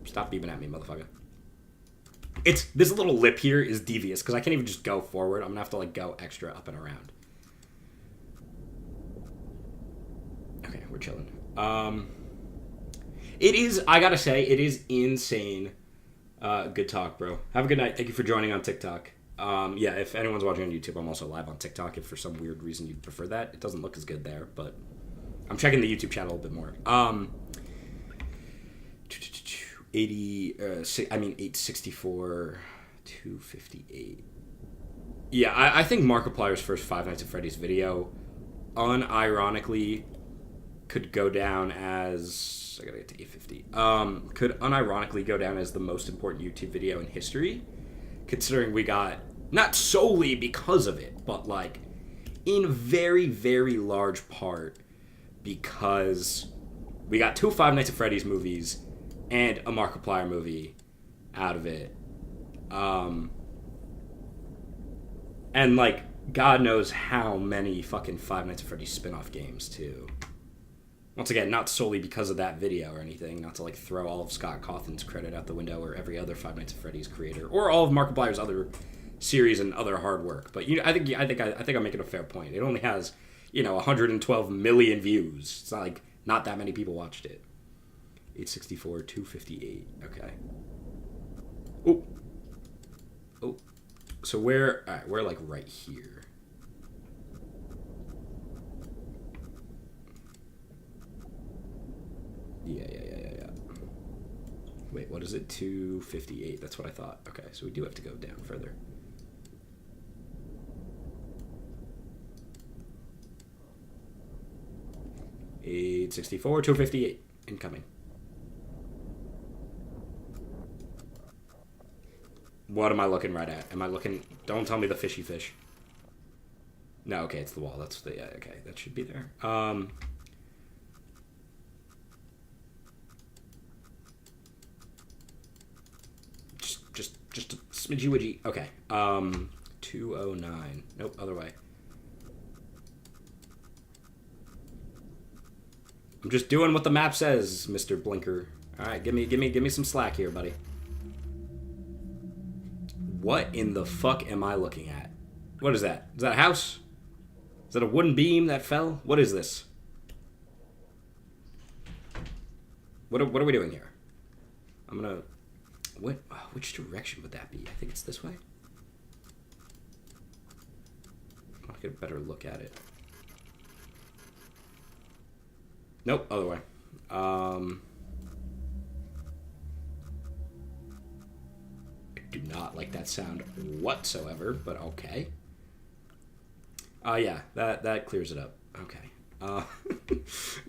Stop beeping at me, motherfucker. This little lip here is devious, because I can't even just go forward. I'm gonna have to, like, go extra up and around. Okay, we're chilling. It is... I gotta say, it is insane. Good talk, bro. Have a good night. Thank you for joining on TikTok. Yeah, if anyone's watching on YouTube, I'm also live on TikTok. If for some weird reason you prefer that, it doesn't look as good there, but I'm checking the YouTube channel a bit more. 864, 258. Yeah, I think Markiplier's first Five Nights at Freddy's video unironically could go down as... I gotta get to 850. Could unironically go down as the most important YouTube video in history, considering we got, not solely because of it, but like in very, very large part because we got 2 Five Nights at Freddy's movies and a Markiplier movie out of it. And like, God knows how many fucking Five Nights at Freddy's spin-off games, too. Once again, not solely because of that video or anything, not to like throw all of Scott Cawthon's credit out the window or every other Five Nights at Freddy's creator or all of Markiplier's other series and other hard work. But I think I'm making a fair point. It only has 112 million views. It's not like not that many people watched it. 864, 258. Okay. Oh. So we're like right here. Yeah. Wait, what is it? 258. That's what I thought. Okay, so we do have to go down further. $864, 258. Incoming. What am I looking right at? Am I looking... Don't tell me the fishy fish. No, okay, it's the wall. That's the... Yeah, okay, that should be there. Just a smidgy widgy. Okay. 209. Nope, other way. I'm just doing what the map says, Mr. Blinker. All right, give me some slack here, buddy. What in the fuck am I looking at? What is that? Is that a house? Is that a wooden beam that fell? What is this? What are we doing here? I'm gonna... Which direction would that be? I think it's this way. I'll get a better look at it. Nope, other way. I do not like that sound whatsoever, but okay. Yeah, that clears it up. Okay.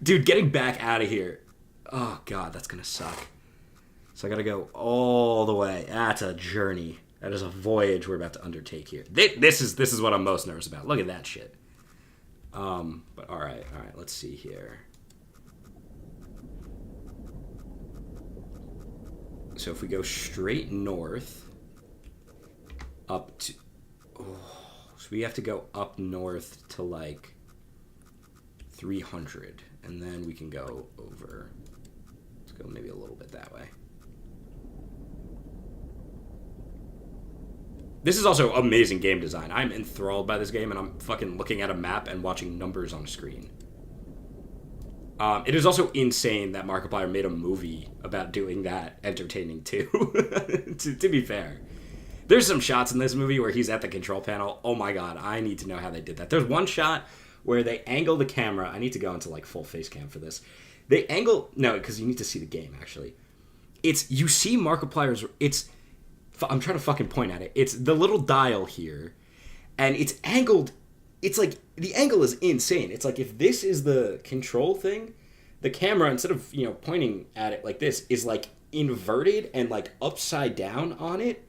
Dude, getting back out of here. Oh, God, that's gonna suck. So I gotta go all the way. That's a journey. That is a voyage we're about to undertake here. This is what I'm most nervous about. Look at that shit. But all right, let's see here. So if we go straight north, up to... so we have to go up north to, like, 300. And then we can go over. Let's go maybe a little bit that way. This is also amazing game design. I'm enthralled by this game, and I'm fucking looking at a map and watching numbers on a screen. It is also insane that Markiplier made a movie about doing that entertaining, too. to be fair. There's some shots in this movie where he's at the control panel. Oh my god, I need to know how they did that. There's one shot where they angle the camera. I need to go into, like, full face cam for this. They angle... No, because you need to see the game, actually. You see Markiplier's... I'm trying to fucking point at it. It's the little dial here, and it's angled. It's like, the angle is insane. It's like, if this is the control thing, the camera, instead of, pointing at it like this, is like inverted and like upside down on it.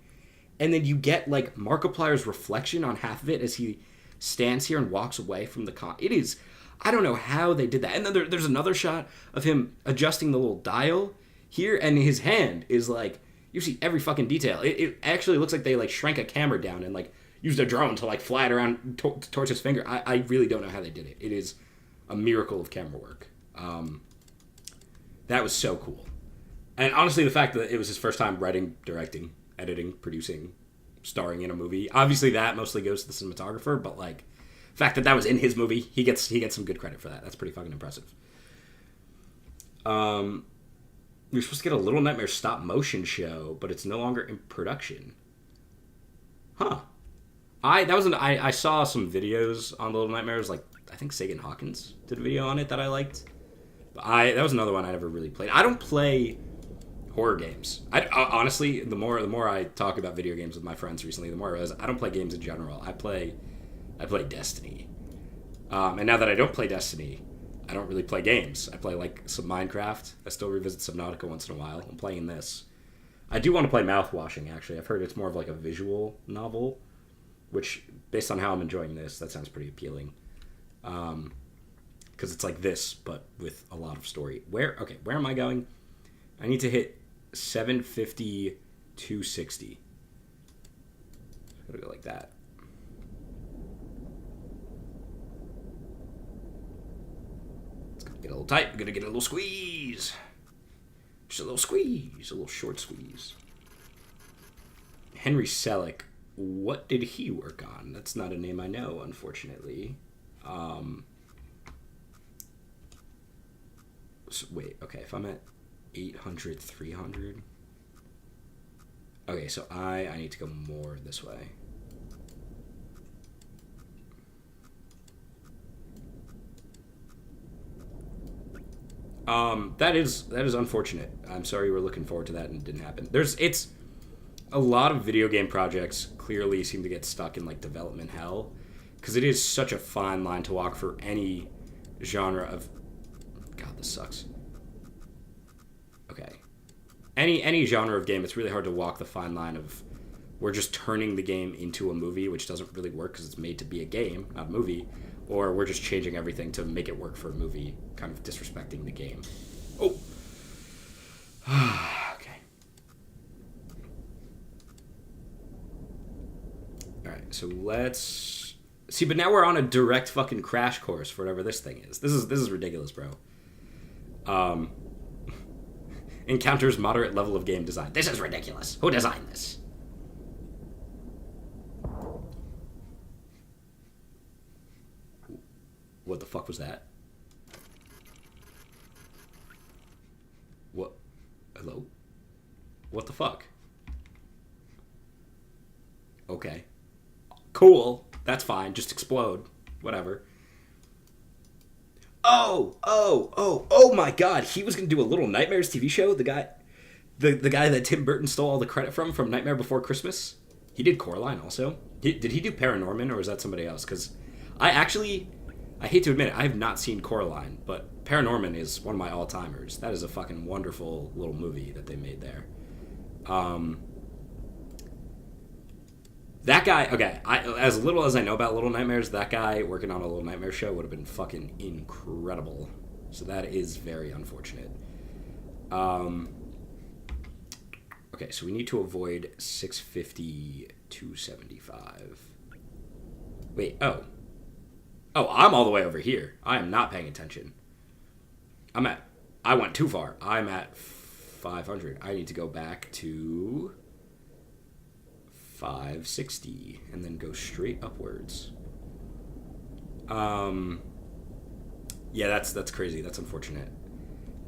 And then you get like Markiplier's reflection on half of it as he stands here and walks away from the It is, I don't know how they did that. And then there's another shot of him adjusting the little dial here, and his hand is like, you see every fucking detail. It actually looks like they like shrank a camera down and like used a drone to like fly it around towards his finger. I really don't know how they did it. It is a miracle of camera work. That was so cool. And honestly, the fact that it was his first time writing, directing, editing, producing, starring in a movie. Obviously that mostly goes to the cinematographer, but like the fact that was in his movie, he gets some good credit for that. That's pretty fucking impressive. You're supposed to get a Little Nightmares stop motion show, but it's no longer in production. Huh. I saw some videos on Little Nightmares, like I think Sagan Hawkins did a video on it that I liked. But that was another one I never really played. I don't play horror games. Honestly, the more I talk about video games with my friends recently, the more I realize I don't play games in general. I play Destiny. And now that I don't play Destiny, I don't really play games. I play like some Minecraft. I still revisit Subnautica once in a while. I'm playing this. I do want to play Mouthwashing, actually. I've heard it's more of like a visual novel, which, based on how I'm enjoying this, that sounds pretty appealing. Because it's like this, but with a lot of story. Where am I going? I need to hit 750, 260. I'm gonna go like that. It's gonna get a little tight. I'm gonna get a little squeeze. Just a little squeeze, a little short squeeze. Henry Selick, what did he work on? That's not a name I know, unfortunately. So wait, okay, if I'm at 800, 300. Okay, so I need to go more this way. That is unfortunate. I'm sorry you were looking forward to that and it didn't happen. It's a lot of video game projects clearly seem to get stuck in like development hell because it is such a fine line to walk for any genre of. God, this sucks. Okay, any genre of game, it's really hard to walk the fine line of we're just turning the game into a movie, which doesn't really work because it's made to be a game, not a movie, or we're just changing everything to make it work for a movie, kind of disrespecting the game. Oh. Okay. Alright, so let's see, but now we're on a direct fucking crash course for whatever this thing is. This is ridiculous, bro. Encounters moderate level of game design. This is ridiculous. Who designed this? What the fuck was that? What? Hello? What the fuck? Okay. Cool. That's fine. Just explode. Whatever. Oh my god. He was going to do a Little Nightmares TV show? The guy that Tim Burton stole all the credit from Nightmare Before Christmas? He did Coraline also. Did he do Paranorman or was that somebody else? Because I hate to admit it, I have not seen Coraline, but Paranorman is one of my all-timers. That is a fucking wonderful little movie that they made there. That guy, okay, as little as I know about Little Nightmares, that guy working on a Little Nightmare show would have been fucking incredible. So that is very unfortunate. Okay, so we need to avoid 650, 275. Wait, oh, I'm all the way over here. I am not paying attention. I went too far. I'm at 500. I need to go back to 560 and then go straight upwards. Yeah, that's crazy. That's unfortunate.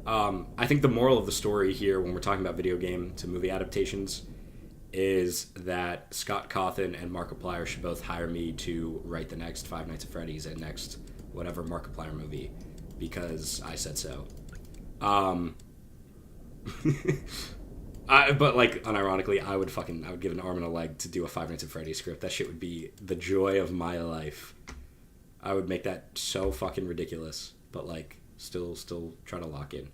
I think the moral of the story here when we're talking about video game to movie adaptations is that Scott Cawthon and Markiplier should both hire me to write the next Five Nights at Freddy's and next whatever Markiplier movie because I said so. But like unironically, I would give an arm and a leg to do a Five Nights at Freddy's script. That shit would be the joy of my life. I would make that so fucking ridiculous, but like still try to lock in.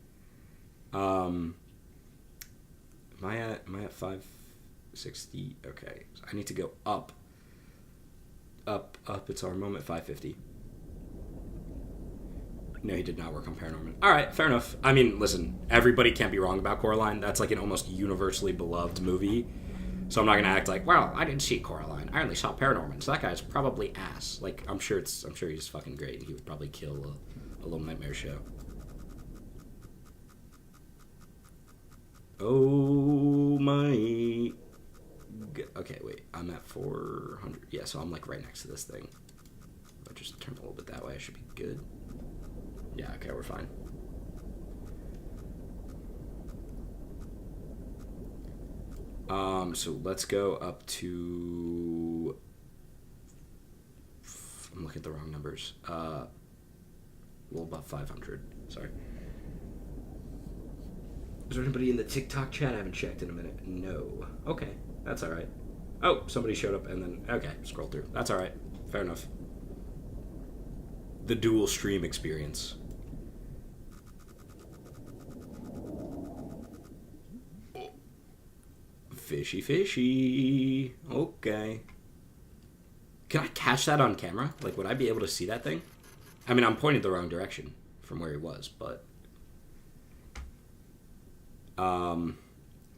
Am I at 560? Okay, so I need to go up. It's our moment. 550. No, he did not work on Paranorman. All right, fair enough. I mean, listen, everybody can't be wrong about Coraline. That's like an almost universally beloved movie. So I'm not gonna act like, well, I didn't see Coraline. I only saw Paranorman. So that guy's probably ass. Like, I'm sure he's fucking great. He would probably kill a Little Nightmare show. Oh my. Okay, wait. I'm at 400. Yeah, so I'm like right next to this thing. I'll just turn a little bit that way. I should be good. Yeah, okay, we're fine. So let's go up to. I'm looking at the wrong numbers. A little above 500. Sorry. Is there anybody in the TikTok chat? I haven't checked in a minute. No. Okay, that's all right. Oh, somebody showed up and then okay, scroll through. That's all right. Fair enough. the dual stream experience. Fishy, fishy. Okay. Can I catch that on camera? Like, would I be able to see that thing? I mean, I'm pointing the wrong direction from where he was, but...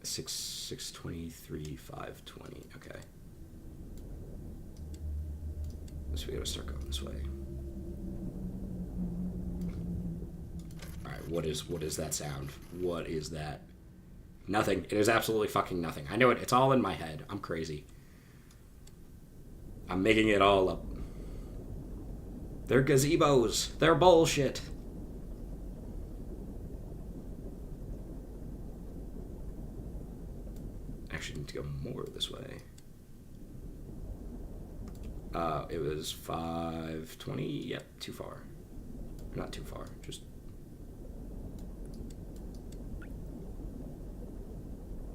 623, 520. Okay. So we gotta start going this way. Alright, what is that sound? What is that? Nothing. It is absolutely fucking nothing. I know it. It's all in my head. I'm crazy. I'm making it all up. They're gazebos. They're bullshit. Actually, need to go more this way. It was 520. Yep, too far. Not too far. Just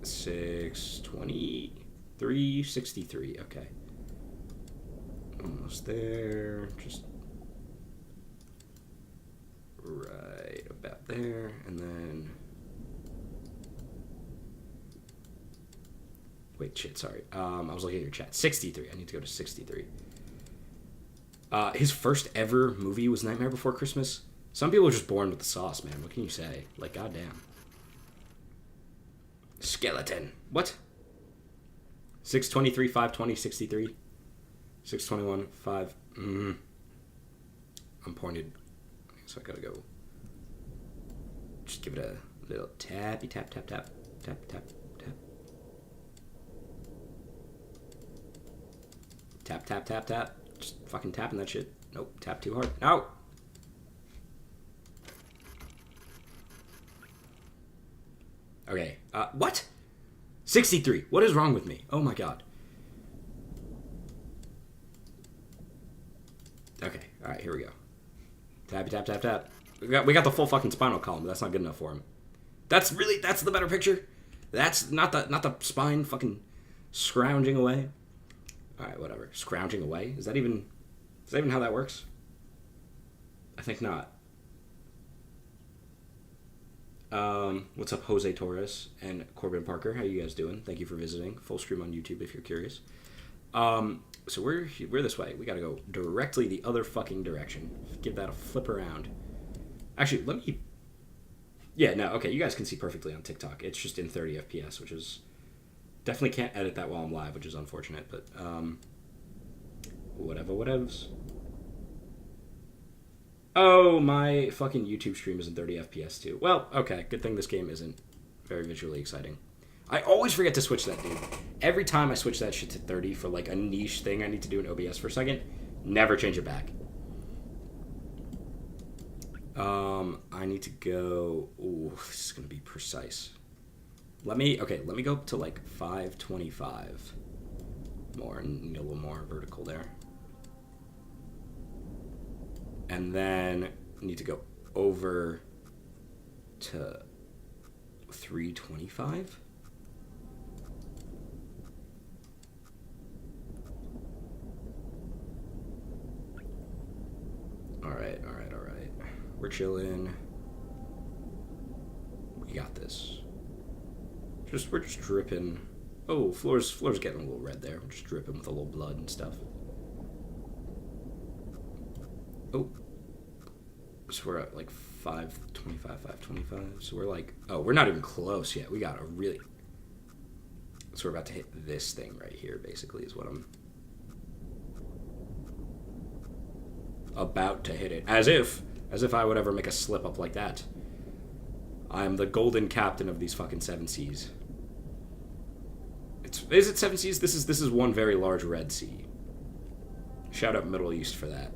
623, 63. Okay. Almost there. Just right about there, and then. Wait, shit, sorry. I was looking at your chat. 63. I need to go to 63. His first ever movie was Nightmare Before Christmas. Some people are just born with the sauce, man. What can you say? Like, goddamn. Skeleton. What? 623, 520, 63. 621, 5. I'm pointed. So I gotta go. Just give it a little tappy tap, tap, tap. Tap, tap, tap. Tap, tap, tap, tap. Just fucking tapping that shit. Nope, tap too hard. No! Okay, what? 63. What is wrong with me? Oh my god. Okay, alright, here we go. Tappy, tap, tap, tap. We got the full fucking spinal column, but that's not good enough for him. That's the better picture? That's not the spine fucking scrounging away? Alright, whatever. Scrounging away? Is that even how that works? I think not. What's up, Jose Torres and Corbin Parker? How you guys doing? Thank you for visiting. Full stream on YouTube if you're curious. So we're this way. We gotta go directly the other fucking direction. Give that a flip around. Actually, let me... Yeah, no, okay, you guys can see perfectly on TikTok. It's just in 30 FPS, which is... Definitely can't edit that while I'm live, which is unfortunate, but, whatevs. Oh, my fucking YouTube stream is in 30 FPS, too. Well, okay, good thing this game isn't very visually exciting. I always forget to switch that, dude. Every time I switch that shit to 30 for, like, a niche thing I need to do in OBS for a second, never change it back. I need to go... Ooh, this is gonna be precise. Let me go up to like 525 more and need a little more vertical there. And then I need to go over to 325. All right. We're chilling. We got this. We're just dripping. Oh, floor's getting a little red there. We're just dripping with a little blood and stuff. Oh. So we're at like 525, 525. So we're like, oh, we're not even close yet. We got a really... So we're about to hit this thing right here, basically, is what I'm... about to hit it. As if I would ever make a slip up like that. I am the golden captain of these fucking 7 seas. Is it 7 seas? This is one very large red sea. Shout out Middle East for that.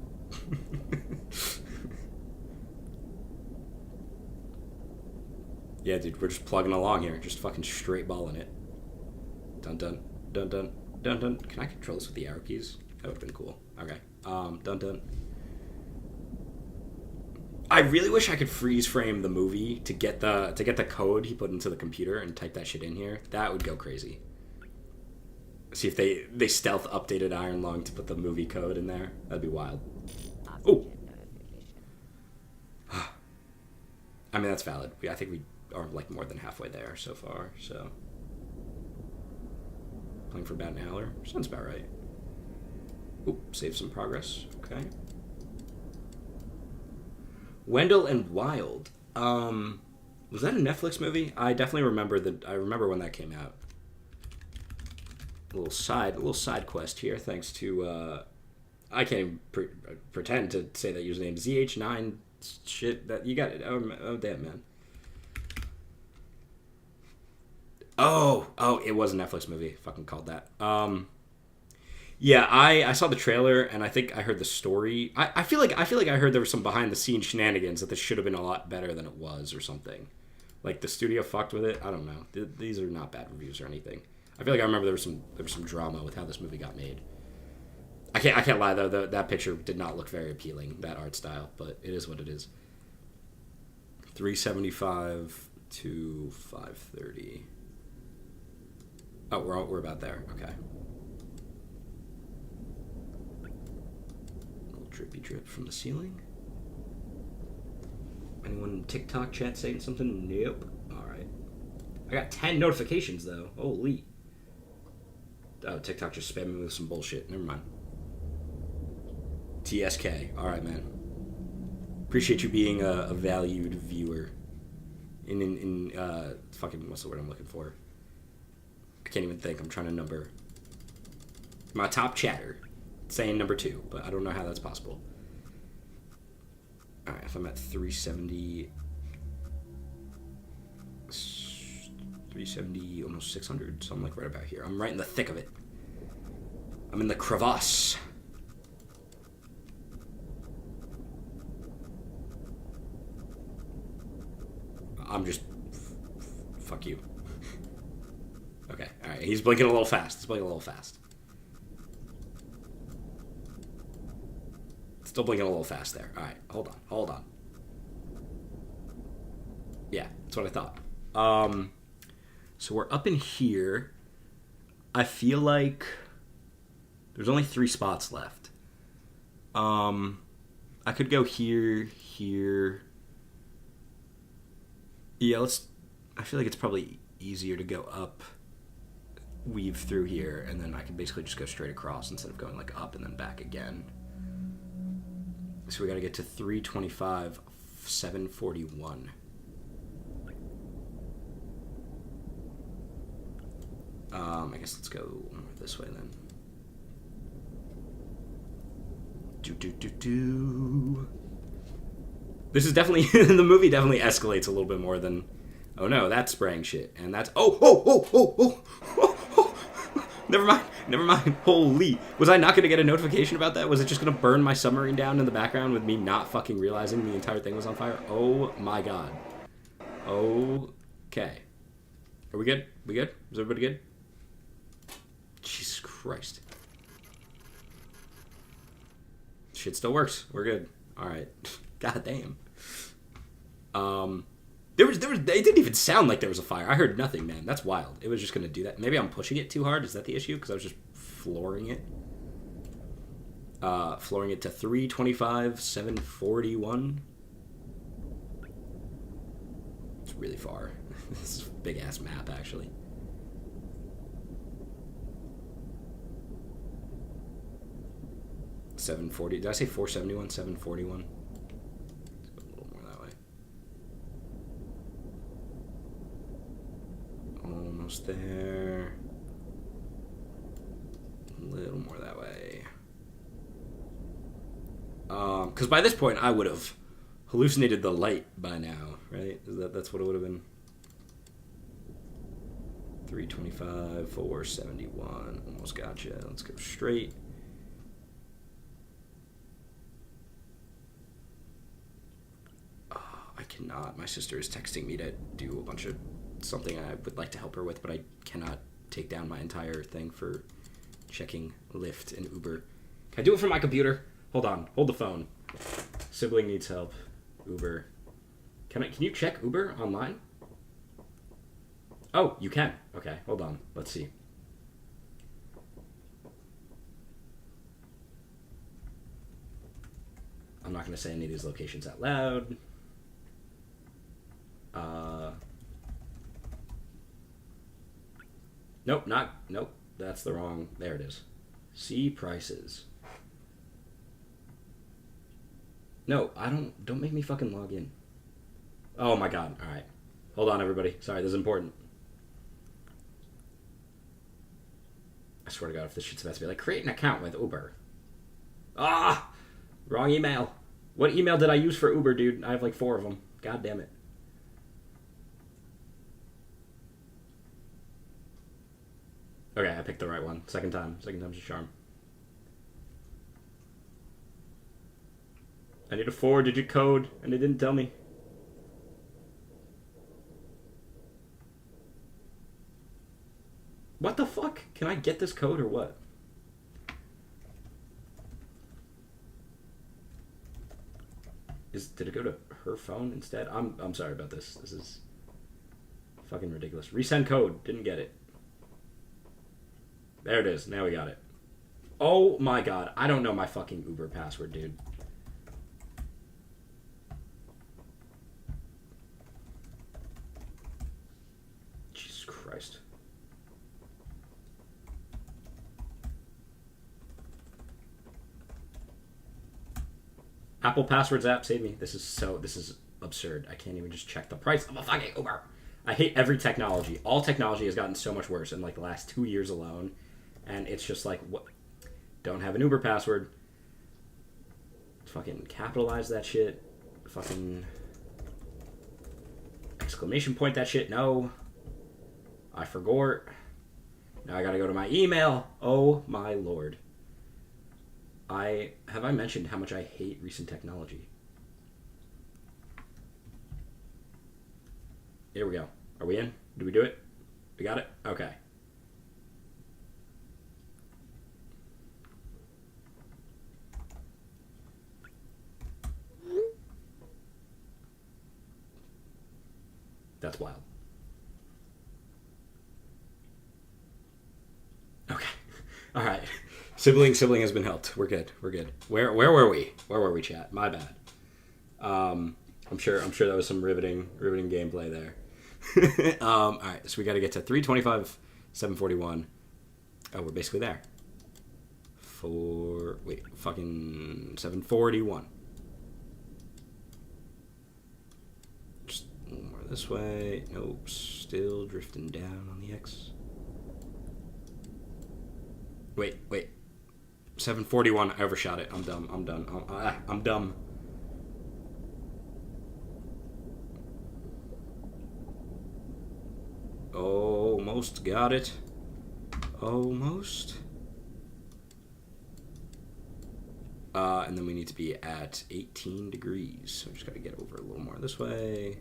Yeah, dude, we're just plugging along here, just fucking straight balling it. Dun dun dun dun dun dun. Can I control this with the arrow keys? That would have been cool. Okay. Dun dun. I really wish I could freeze frame the movie to get the code he put into the computer and type that shit in here. That would go crazy. See if they stealth updated Iron Lung to put the movie code in there. That'd be wild. Oh, I mean, that's valid. I think we are like more than halfway there so far. So playing for about an hour sounds about right. Oop, save some progress. Okay. Wendell and Wild. Was that a Netflix movie? I definitely remember that. I remember when that came out. A little side quest here, thanks to I can't even pretend to say that username. ZH9 shit. That you got it. Oh damn, man. Oh, it was a Netflix movie. Fucking called that. Yeah, I saw the trailer and I think I heard the story. I feel like I heard there was some behind the scenes shenanigans that this should have been a lot better than it was or something. Like the studio fucked with it. I don't know. These are not bad reviews or anything. I feel like I remember there was some drama with how this movie got made. I can't lie though. That picture did not look very appealing. That art style, but it is what it is. 375 to 530. Oh, we're about there. Okay. Drippy drip from the ceiling. Anyone in TikTok chat saying something? Nope. Alright. I got 10 notifications though. Holy. Oh, TikTok just spammed me with some bullshit. Never mind. TSK. Alright, man. Appreciate you being a valued viewer. In fucking, what's the word I'm looking for? I can't even think. I'm trying to number. My top chatter. Saying number 2, but I don't know how that's possible. Alright, if I'm at 370, almost 600, so I'm like right about here. I'm right in the thick of it. I'm in the crevasse. I'm just... fuck you. Okay, alright, he's blinking a little fast. Still blinking a little fast there. All right, hold on. Yeah, that's what I thought. So we're up in here. I feel like there's only 3 spots left. I could go here. Yeah, I feel like it's probably easier to go up, weave through here, and then I can basically just go straight across instead of going like up and then back again. So we gotta get to 325, 741. I guess let's go this way then. This is definitely, the movie definitely escalates a little bit more than, oh no, that's spraying shit, and that's, oh. Never mind. Holy. Was I not going to get a notification about that? Was it just going to burn my submarine down in the background with me not fucking realizing the entire thing was on fire? Oh my god. Okay. Are we good? Is everybody good? Jesus Christ. Shit still works. We're good. Alright. God damn. It didn't even sound like there was a fire. I heard nothing, man. That's wild. It was just going to do that. Maybe I'm pushing it too hard. Is that the issue? Because I was just flooring it. Flooring it to 325, 741. It's really far. This is a big-ass map, actually. $740. Did I say 471? 741? Almost there. A little more that way. Because by this point, I would have hallucinated the light by now, right? That's what it would have been. 325, 471. Almost gotcha. Let's go straight. I cannot. My sister is texting me to do a bunch of something I would like to help her with, but I cannot take down my entire thing for checking Lyft and Uber. Can I do it from my computer? Hold on. Hold the phone. Sibling needs help. Uber. Can you check Uber online? Oh, you can. Okay, hold on. Let's see. I'm not going to say any of these locations out loud. Nope, nope. That's the wrong. There it is. See prices. No, don't make me fucking log in. Oh my god. All right. Hold on, everybody. Sorry, this is important. I swear to God, if this shit's supposed to be like, create an account with Uber. Ah! Wrong email. What email did I use for Uber, dude? I have like 4 of them. God damn it. Okay, I picked the right one. Second time. Second time's a charm. I need a 4-digit code, and they didn't tell me. What the fuck? Can I get this code or what? Did it go to her phone instead? I'm sorry about this. This is fucking ridiculous. Resend code. Didn't get it. There it is. Now we got it. Oh my god. I don't know my fucking Uber password, dude. Jesus Christ. Apple Passwords app, save me. This is absurd. I can't even just check the price of a fucking Uber. I hate every technology. All technology has gotten so much worse in like the last 2 years alone. And it's just like, what? Don't have an Uber password. Fucking capitalize that shit. Fucking exclamation point that shit. No. I forgot. Now I gotta go to my email. Oh my lord. Have I mentioned how much I hate recent technology? Here we go. Are we in? Do we do it? We got it? Okay. That's wild. Okay. All right. Sibling has been helped. We're good. Where were we? Where were we, chat? My bad. I'm sure that was some riveting gameplay there. All right, so we got to get to 325, 741. Oh, we're basically there. Fucking 741. Just more this way. Nope, still drifting down on the X. Wait. 741. I overshot it. I'm dumb. I'm dumb. Almost got it. Almost. And then we need to be at 18 degrees. So I just got to get over a little more this way.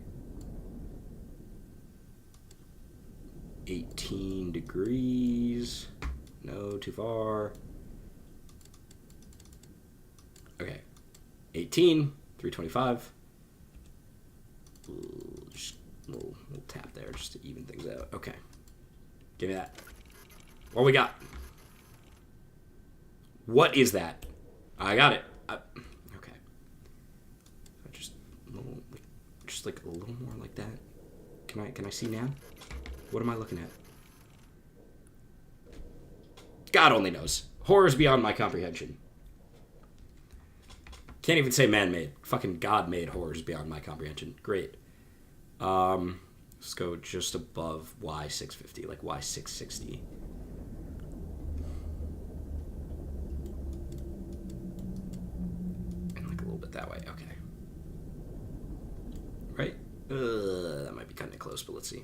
18 degrees. No, too far. Okay. 18, 325. Just a little tap there just to even things out. Okay. Give me that. What we got? What is that? I got it. Okay. Just like a little more like that. Can I see now? What am I looking at? God only knows. Horrors beyond my comprehension. Can't even say man-made. Fucking God-made horrors beyond my comprehension. Great. Let's go just above Y650, like Y660. And like a little bit that way. Okay. Right? That might be kind of close, but let's see.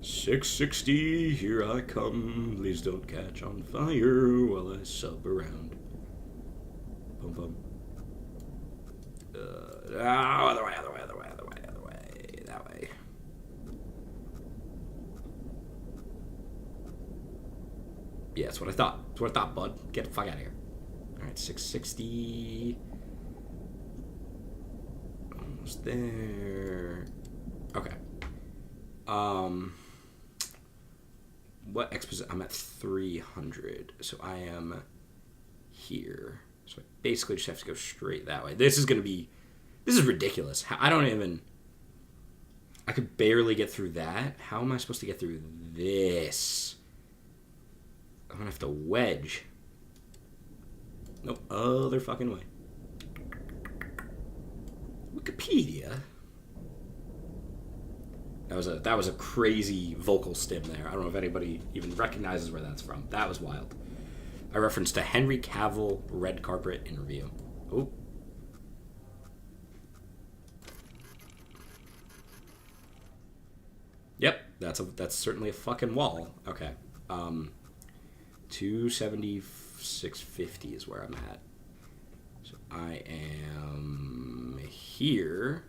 660, here I come. Please don't catch on fire while I sub around. Boom, boom. Other way. That way. Yeah, that's what I thought. That's what I thought, bud. Get the fuck out of here. Alright, 660. Almost there. Okay. What exposition? I'm at 300, so I am here. So I basically just have to go straight that way. This is going to be This is ridiculous. I don't even... I could barely get through that. How am I supposed to get through this? I'm gonna have to wedge. No other fucking way. Wikipedia. That was a crazy vocal stim there. I don't know if anybody even recognizes where that's from. That was wild. I referenced a Henry Cavill red carpet interview. Oh. Yep, that's certainly a fucking wall. Okay. 276.50 is where I'm at. So I am here.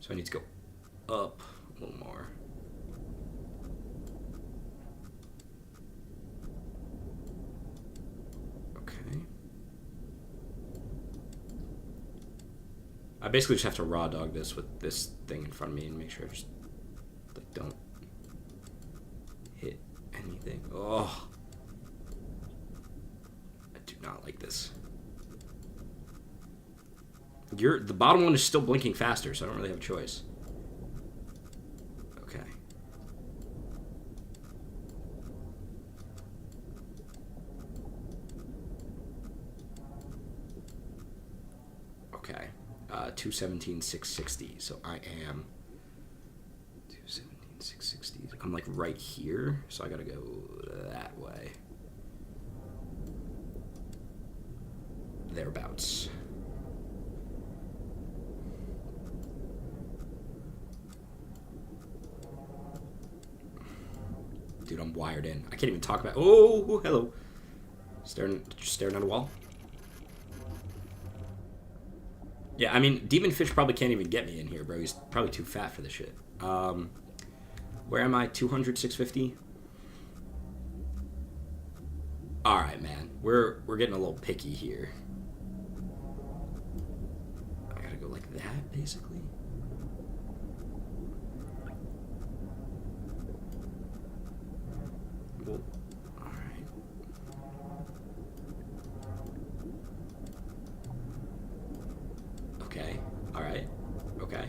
So I need to go up a little more. Okay. I basically just have to raw dog this with this thing in front of me and make sure I just like don't hit anything. Oh. I do not like this. The bottom one is still blinking faster, so I don't really have a choice. Okay. Okay. 217,660. So I am 217,660. I'm like right here, so I gotta go that way. Thereabouts. Dude, I'm wired in. I can't even talk about... Oh, hello. Just staring at a wall. Yeah, I mean, Demon Fish probably can't even get me in here, bro. He's probably too fat for this shit. Where am I? 200, 650? Alright, man. We're getting a little picky here. I gotta go like that, basically. Well, alright. Okay. Alright. Okay.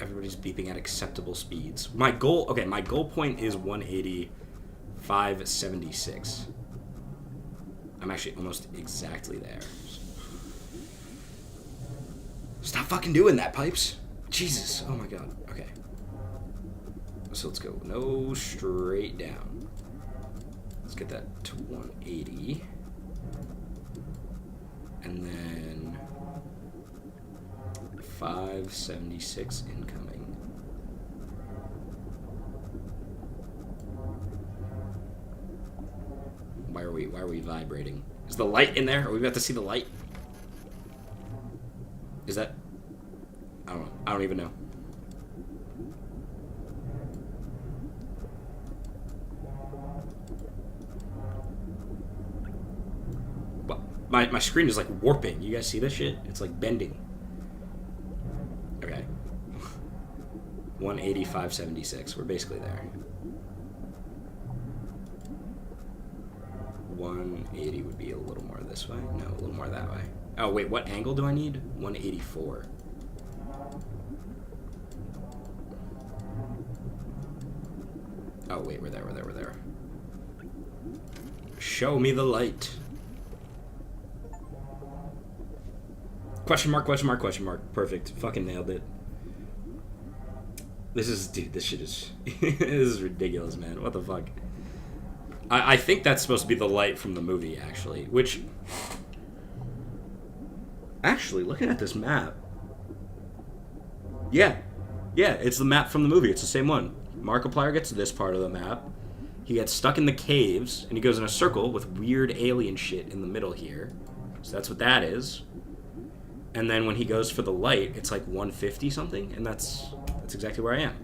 Everybody's beeping at acceptable speeds. My goal point is 180.576. I'm actually almost exactly there. Stop fucking doing that, Pipes. Jesus. Oh my god. Okay. So let's go. No, straight down. Let's get that to 180. And then 576 incoming. Why are we vibrating? Is the light in there? Are we about to see the light? Is that... I don't know. I don't even know. My screen is like warping. You guys see this shit? It's like bending. Okay. 180.576. We're basically there. 180 would be a little more this way. No, a little more that way. Oh, wait. What angle do I need? 184. Oh, wait. We're there. Show me the light. Question mark, question mark, question mark. Perfect. Fucking nailed it. This shit is... this is ridiculous, man. What the fuck? I think that's supposed to be the light from the movie, actually. Which... Actually, looking at this map... Yeah. Yeah, it's the map from the movie. It's the same one. Markiplier gets to this part of the map. He gets stuck in the caves, and he goes in a circle with weird alien shit in the middle here. So that's what that is. And then when he goes for the light, it's like 150 something, and that's exactly where I am.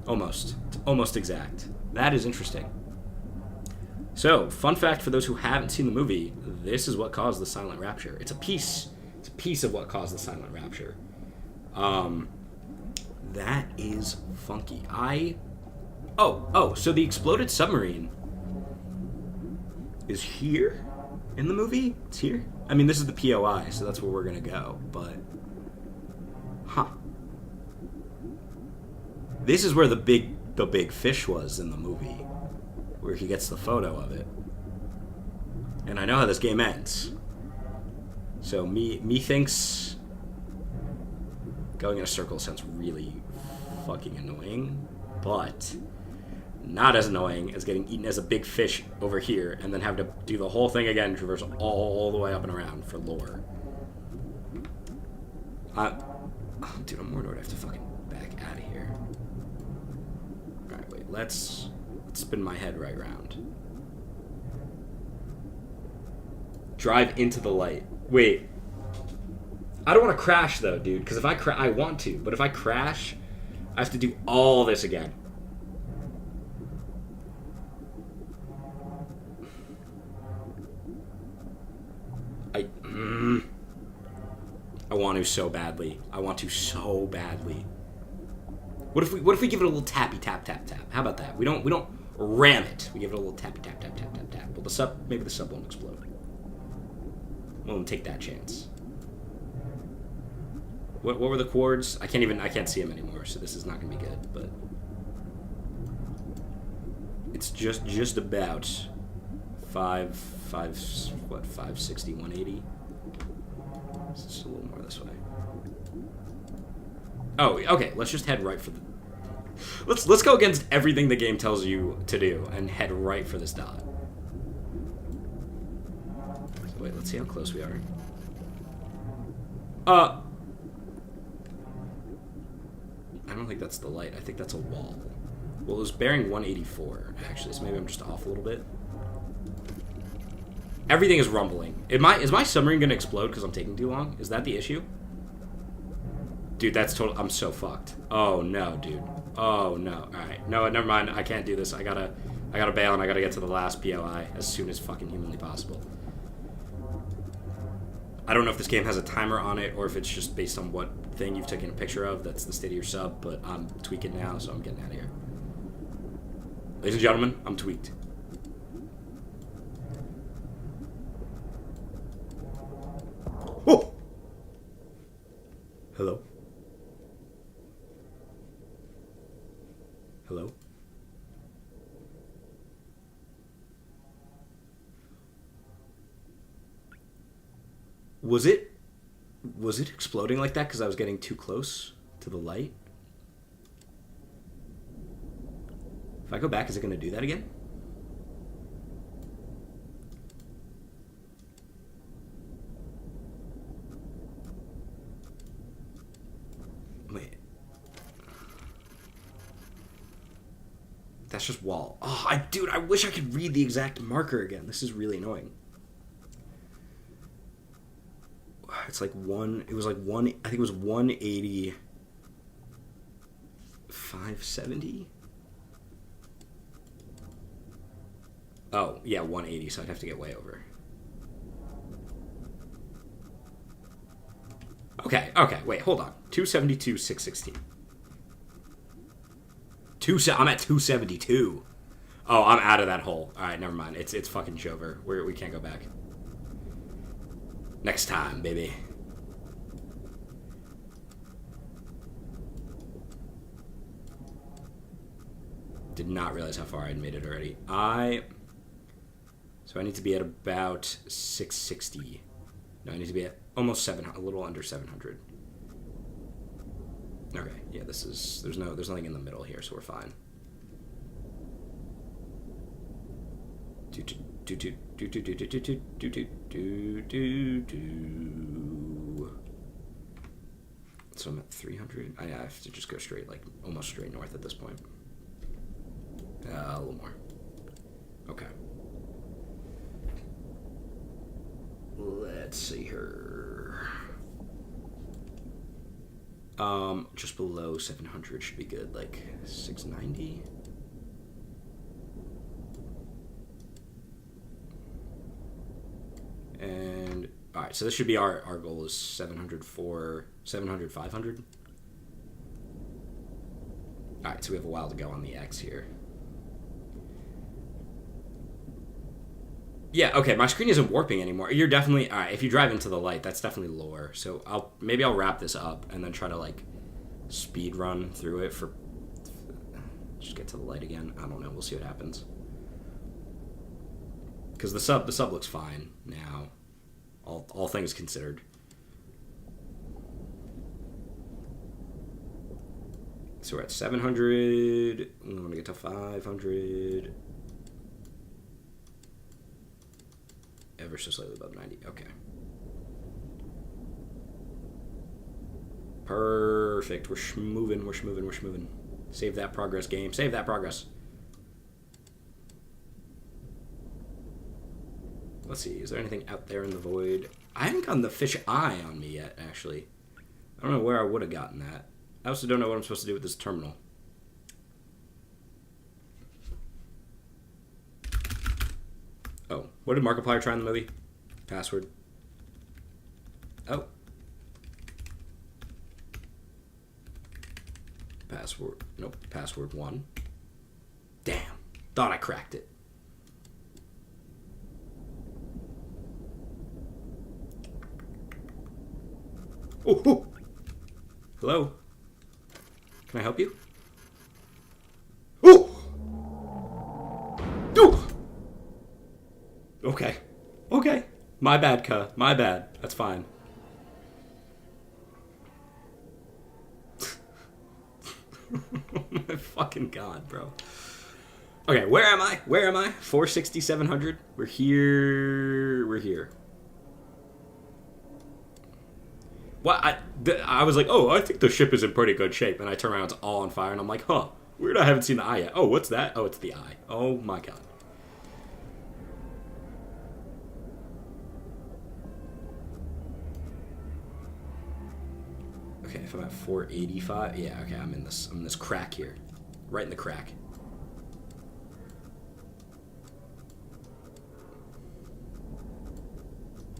Almost. It's almost exact. That is interesting. So, fun fact for those who haven't seen the movie, this is what caused the silent rapture. It's a piece of what caused the silent rapture. That is funky. So the exploded submarine is here in the movie? It's here? I mean, this is the POI, so that's where we're gonna go, but... Huh. This is where the big fish was in the movie, where he gets the photo of it. And I know how this game ends. So me thinks going in a circle sounds really fucking annoying, but not as annoying as getting eaten as a big fish over here and then have to do the whole thing again, traverse all the way up and around for lore. Dude, I'm more annoyed I have to fucking back out of here. Alright, wait, let's spin my head right round. Drive into the light. Wait. I don't want to crash, though, dude, because if I want to, but if I crash, I have to do all this again. I want to so badly. I want to so badly. What if we give it a little tappy tap tap tap? How about that? We don't ram it. We give it a little tappy tap tap tap tap tap. Well, maybe the sub won't explode. We'll take that chance. What were the chords? I can't see them anymore, so this is not gonna be good. But it's just about 560, 180. It's just a little more this way. Oh, okay. Let's just head right for the. Let's go against everything the game tells you to do and head right for this dot. So wait, let's see how close we are. I don't think that's the light. I think that's a wall. Well, it was bearing 184 actually, so maybe I'm just off a little bit. Everything is rumbling. Is my submarine gonna explode because I'm taking too long? Is that the issue? Dude, that's total. I'm so fucked. Oh no, dude. Oh no. All right. No, never mind. I can't do this. I gotta bail and I gotta get to the last POI as soon as fucking humanly possible. I don't know if this game has a timer on it or if it's just based on what thing you've taken a picture of. That's the state of your sub, but I'm tweaking now, so I'm getting out of here. Ladies and gentlemen, I'm tweaked. Oh! Hello? Hello? Was it exploding like that because I was getting too close to the light? If I go back, is it going to do that again? Wait. That's just wall. Oh, dude, I wish I could read the exact marker again. This is really annoying. It's like it was like I think it was 180, 570? Oh, yeah, 180, so I'd have to get way over. Okay, wait, hold on. 272, 616. I'm at 272. Oh, I'm out of that hole. Alright, never mind. It's fucking over. We can't go back. Next time, baby. Did not realize how far I'd made it already. So I need to be at about 660. No, I need to be at almost 700, a little under 700. Okay, yeah, there's nothing in the middle here, so we're fine. So I'm at 300. I have to just go straight, like almost straight north at this point. A little more. Okay. Let's see here. Just below 700 should be good, like 690. And all right, so this should be our goal is 700, 500. All right, so we have a while to go on the X here. Yeah, okay, my screen isn't warping anymore. You're definitely... Alright, if you drive into the light, that's definitely lore. So maybe I'll wrap this up and then try to, like, speed run through it for... Just get to the light again. I don't know. We'll see what happens. Because the sub looks fine now. All things considered. So we're at 700. We want to get to 500. Ever so slightly above 90. Okay. Perfect. We're schmoving. We're schmoving. We're schmoving. Save that progress, game. Save that progress. Let's see. Is there anything out there in the void? I haven't gotten the fish eye on me yet, actually. I don't know where I would have gotten that. I also don't know what I'm supposed to do with this terminal. Oh, what did Markiplier try in the movie? Password. Oh. Password. Nope. Password 1. Damn. Thought I cracked it. Oh, oh. Hello? Can I help you? Oh! Oh! Okay. Okay. My bad, cuh. My bad. That's fine. Oh my fucking god, bro. Okay, where am I? Where am I? 460, 700? We're here. We're here. Well, I was like, oh, I think the ship is in pretty good shape. And I turn around, it's all on fire. And I'm like, huh, weird, I haven't seen the eye yet. Oh, what's that? Oh, it's the eye. Oh my god. Okay, if I'm at 485, yeah, okay, I'm in this crack here. Right in the crack.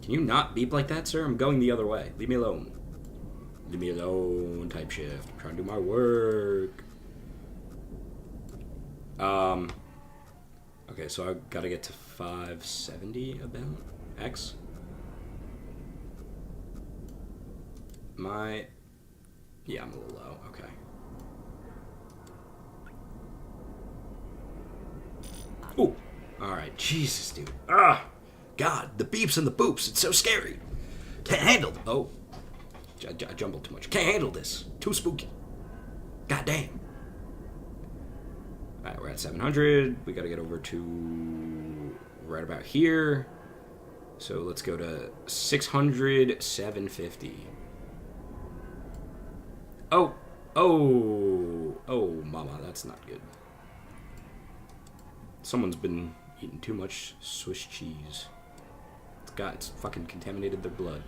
Can you not beep like that, sir? I'm going the other way. Leave me alone. Leave me alone, type shift. I'm trying to do my work. Okay, so I gotta get to 570 about X. Yeah, I'm a little low. Okay. Ooh. Alright, Jesus, dude. Ah! God, the beeps and the boops. It's so scary. Can't handle it. Oh. I jumbled too much. Can't handle this. Too spooky. God damn. Alright, we're at 700. We gotta get over to right about here. So let's go to 600, 750. Oh. Oh. Oh, mama. That's not good. Someone's been eating too much Swiss cheese. It's fucking contaminated their blood.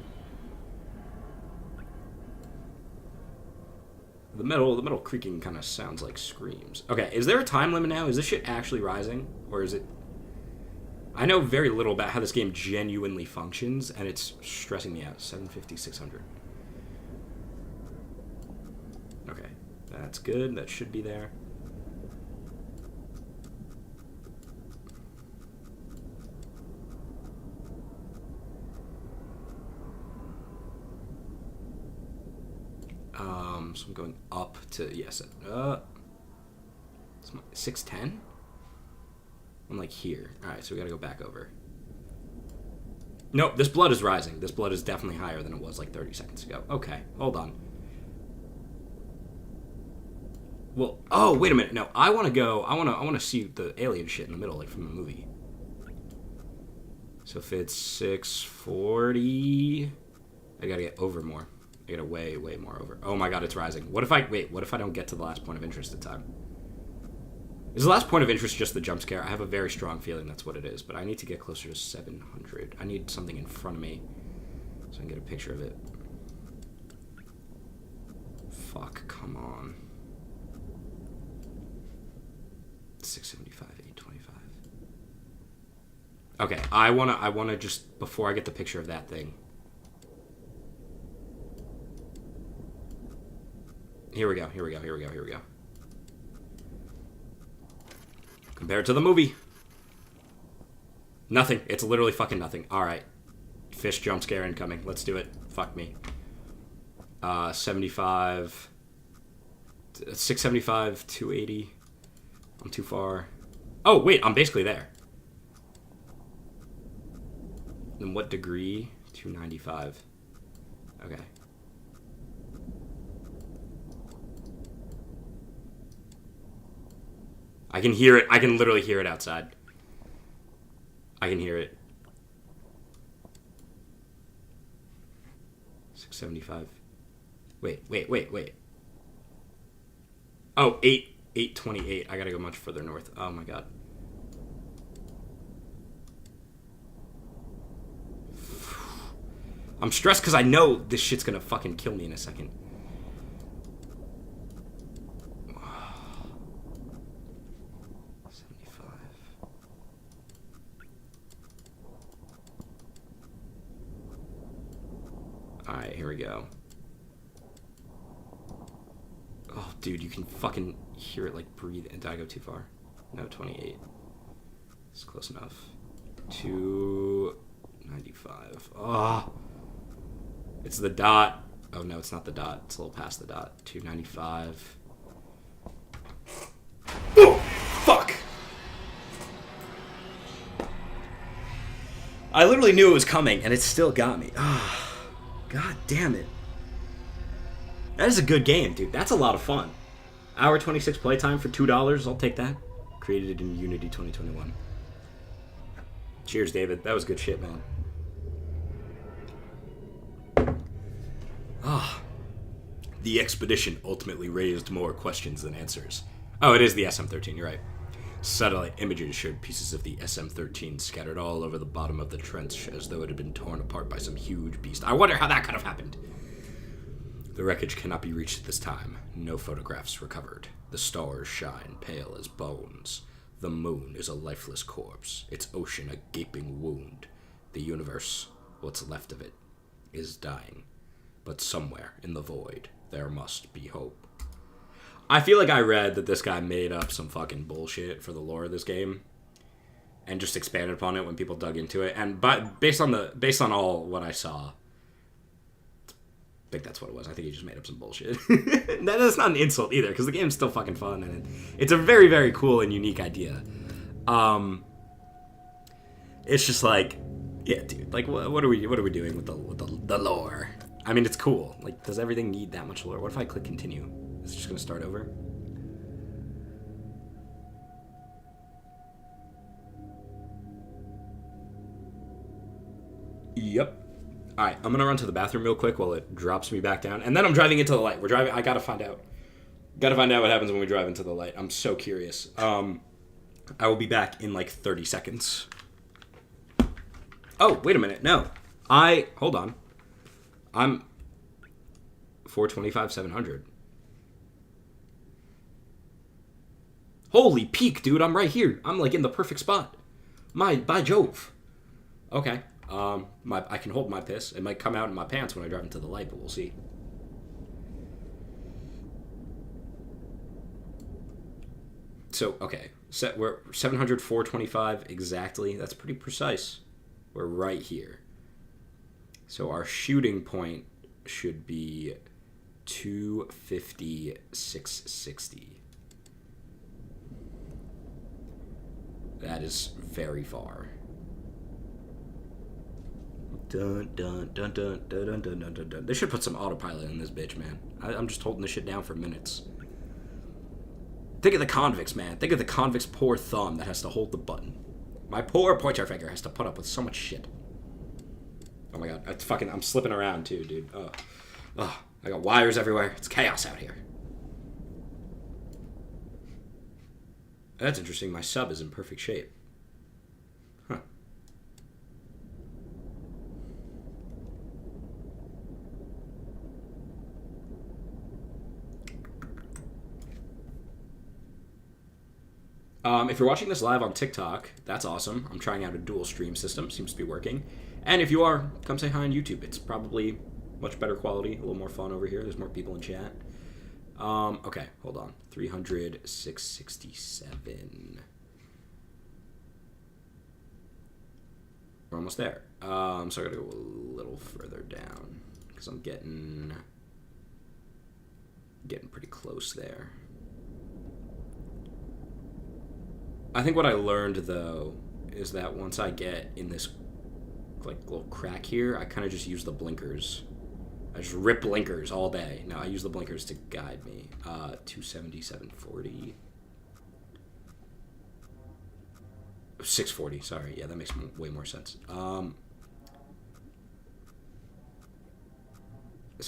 The metal creaking kind of sounds like screams. Okay, is there a time limit now? Is this shit actually rising? Or is it... I know very little about how this game genuinely functions, and it's stressing me out. 750, 600. Okay, that's good. That should be there. So I'm going up to, yes, it's 610? I'm like here. Alright, so we gotta go back over. Nope, this blood is rising. This blood is definitely higher than it was like 30 seconds ago. Okay, hold on. Well, oh, wait a minute. No, I want to see the alien shit in the middle, like from the movie. So if it's 640, I gotta get over more. I gotta way more over. Oh my god, it's rising. What if I don't get to the last point of interest in time? Is the last point of interest just the jump scare? I have a very strong feeling that's what it is, but I need to get closer to 700. I need something in front of me so I can get a picture of it. Fuck, come on. 675, 825. Okay, I wanna just, before I get the picture of that thing. Here we go. Compared to the movie. Nothing. It's literally fucking nothing. Alright. Fish jump scare incoming. Let's do it. Fuck me. 75... 675, 280. I'm too far. Oh, wait, I'm basically there. In what degree? 295. Okay. I can hear it. I can literally hear it outside. I can hear it. 675. Wait. Oh, 828. I gotta go much further north. Oh my god. I'm stressed because I know this shit's gonna fucking kill me in a second. Alright, here we go. Oh, dude, you can fucking hear it, like, breathe. Did I go too far? No, 28. It's close enough. 295. Oh. It's the dot. Oh, no, it's not the dot. It's a little past the dot. 295. Oh, fuck! I literally knew it was coming, and it still got me. Ah. God damn it. That is a good game, dude. That's a lot of fun. Hour 26 playtime for $2. I'll take that. Created in Unity 2021. Cheers, David. That was good shit, man. Ah. The expedition ultimately raised more questions than answers. Oh, it is the SM-13. You're right. Satellite images showed pieces of the SM-13 scattered all over the bottom of the trench as though it had been torn apart by some huge beast. I wonder how that could have happened. The wreckage cannot be reached at this time. No photographs recovered. The stars shine pale as bones. The moon is a lifeless corpse, its ocean a gaping wound. The universe, what's left of it, is dying. But somewhere in the void, there must be hope. I feel like I read that this guy made up some fucking bullshit for the lore of this game and just expanded upon it when people dug into it. And based on all what I saw, I think that's what it was. I think he just made up some bullshit. That's not an insult either, because the game's still fucking fun and it's a very, very cool and unique idea. It's just like, yeah, dude. Like, what are we doing with the lore? I mean, it's cool. Like, does everything need that much lore? What if I click continue? Is it just gonna start over? Yep. Alright, I'm gonna run to the bathroom real quick while it drops me back down. And then I'm driving into the light. I gotta find out. Gotta find out what happens when we drive into the light. I'm so curious. I will be back in like 30 seconds. Oh, wait a minute. No. Hold on. I'm 425, 700. Holy peak, dude, I'm right here. I'm like in the perfect spot. By Jove. Okay. I can hold my piss. It might come out in my pants when I drive into the light, but we'll see. So, okay. We're 700, 425 exactly. That's pretty precise. We're right here. So our shooting point should be 250, 660. That is very far. Dun, dun, dun, dun, dun, dun, dun, dun, dun. They should put some autopilot in this bitch, man. I'm just holding this shit down for minutes. Think of the convicts, man. Think of the convict's poor thumb that has to hold the button. My poor pointer finger has to put up with so much shit. Oh my god, I'm slipping around too, dude. Oh, I got wires everywhere. It's chaos out here. That's interesting. My sub is in perfect shape. Huh. If you're watching this live on TikTok, that's awesome. I'm trying out a dual stream system. Seems to be working. And if you are, come say hi on YouTube. It's probably much better quality, a little more fun over here. There's more people in chat. Okay, hold on. 300, 667. we're almost there. So I gotta go a little further down because I'm getting pretty close there. I think what I learned though is that once I get in this like little crack here, I kind of just use the blinkers. I just rip blinkers all day. No, I use the blinkers to guide me. 270, 740. 640, sorry. Yeah, that makes way more sense. So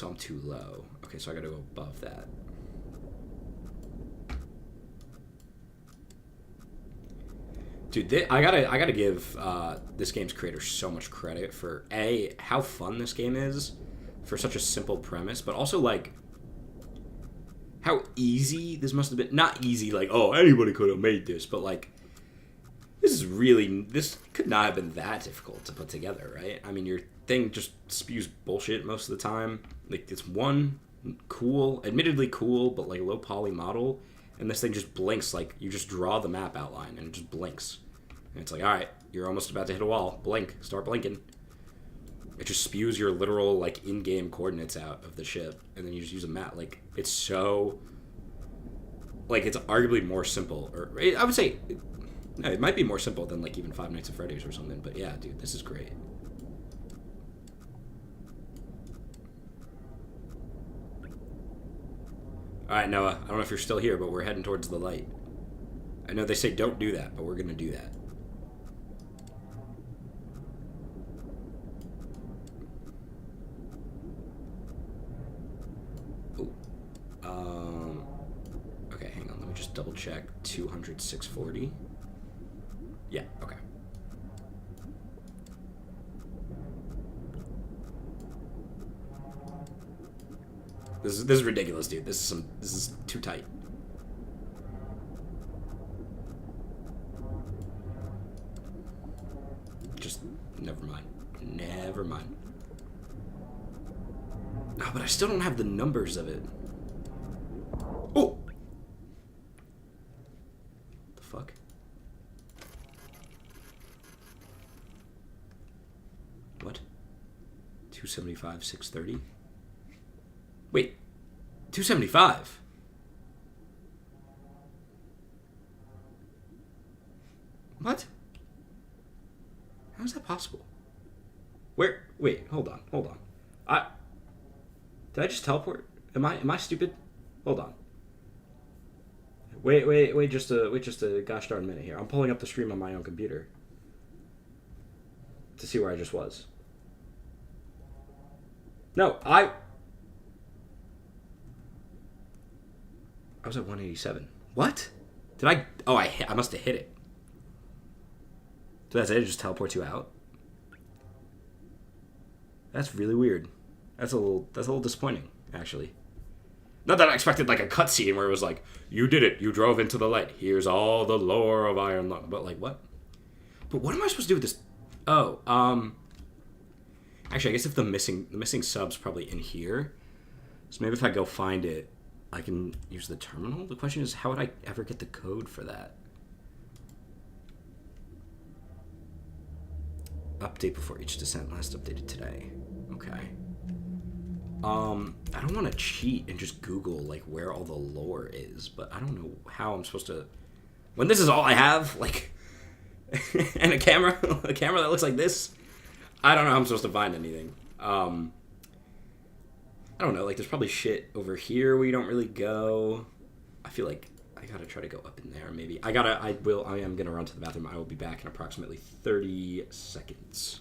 I'm too low. Okay, so I gotta go above that. Dude, I gotta give this game's creator so much credit for how fun this game is for such a simple premise, but also like how easy this must have been. Not easy, like anybody could have made this, but like this could not have been that difficult to put together, right? I mean, your thing just spews bullshit most of the time. Like it's one cool, admittedly cool, but like low poly model. And this thing just blinks, like, you just draw the map outline, and it just blinks. And it's like, alright, you're almost about to hit a wall. Blink. Start blinking. It just spews your literal, like, in-game coordinates out of the ship, and then you just use a map. Like, it's so... Like, it's arguably more simple. Or I would say... No, it might be more simple than, like, even Five Nights at Freddy's or something. But yeah, dude, this is great. Alright, Noah, I don't know if you're still here, but we're heading towards the light. I know they say don't do that, but we're gonna do that. Oh. Okay, hang on, let me just double check. 200, 640. Yeah, okay. This is ridiculous, dude. This is too tight. Just never mind. Never mind. Oh, but I still don't have the numbers of it. Oh! The fuck? What? 275, 630? Wait, 275? What? How is that possible? Where? Wait, hold on. Did I just teleport? Am I stupid? Hold on. Wait just a gosh darn minute here. I'm pulling up the stream on my own computer to see where I just was. No, I was at 187. What? Did I? Oh, I must have hit it. So that's it? It just teleports you out? That's really weird. That's a little disappointing, actually. Not that I expected like a cutscene where it was like, you did it, you drove into the light. Here's all the lore of Iron Lung. But like, what? But what am I supposed to do with this? Oh, actually, I guess if the missing sub's probably in here. So maybe if I go find it, I can use the terminal. The question is, how would I ever get the code for that? Update before each descent. Last updated today. Okay. I don't want to cheat and just Google like where all the lore is, but I don't know how I'm supposed to. When this is all I have, like, and a camera that looks like this, I don't know how I'm supposed to find anything. I don't know, like, there's probably shit over here where you don't really go. I feel like I gotta try to go up in there, maybe. I am gonna run to the bathroom. I will be back in approximately 30 seconds.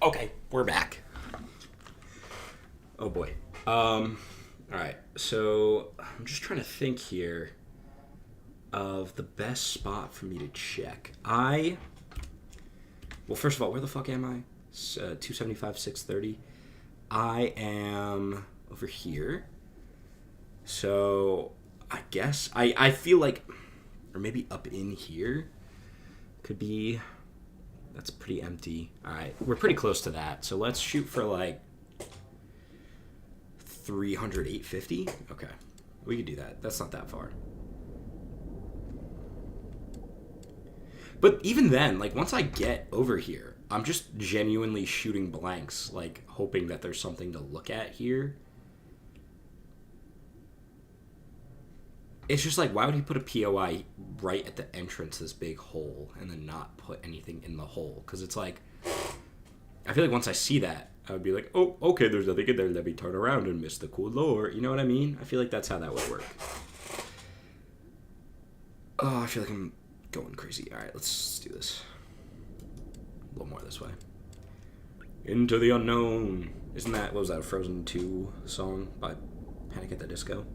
Okay, we're back. Oh boy. Alright, so I'm just trying to think here of the best spot for me to check. Well, first of all, where the fuck am I? 275, 630. I am over here. So I guess I feel like, or maybe up in here could be. That's pretty empty. All right, we're pretty close to that. So let's shoot for like 300, 850. Okay, we could do that. That's not that far. But even then, like once I get over here, I'm just genuinely shooting blanks, like hoping that there's something to look at here. It's just like, why would he put a POI right at the entrance to this big hole and then not put anything in the hole? Because it's like, I feel like once I see that, I would be like, oh, okay, there's nothing in there. Let me turn around and miss the cool lore. You know what I mean? I feel like that's how that would work. Oh, I feel like I'm going crazy. All right, let's do this. A little more this way. Into the Unknown. Isn't that, what was that, a Frozen 2 song by Panic at the Disco?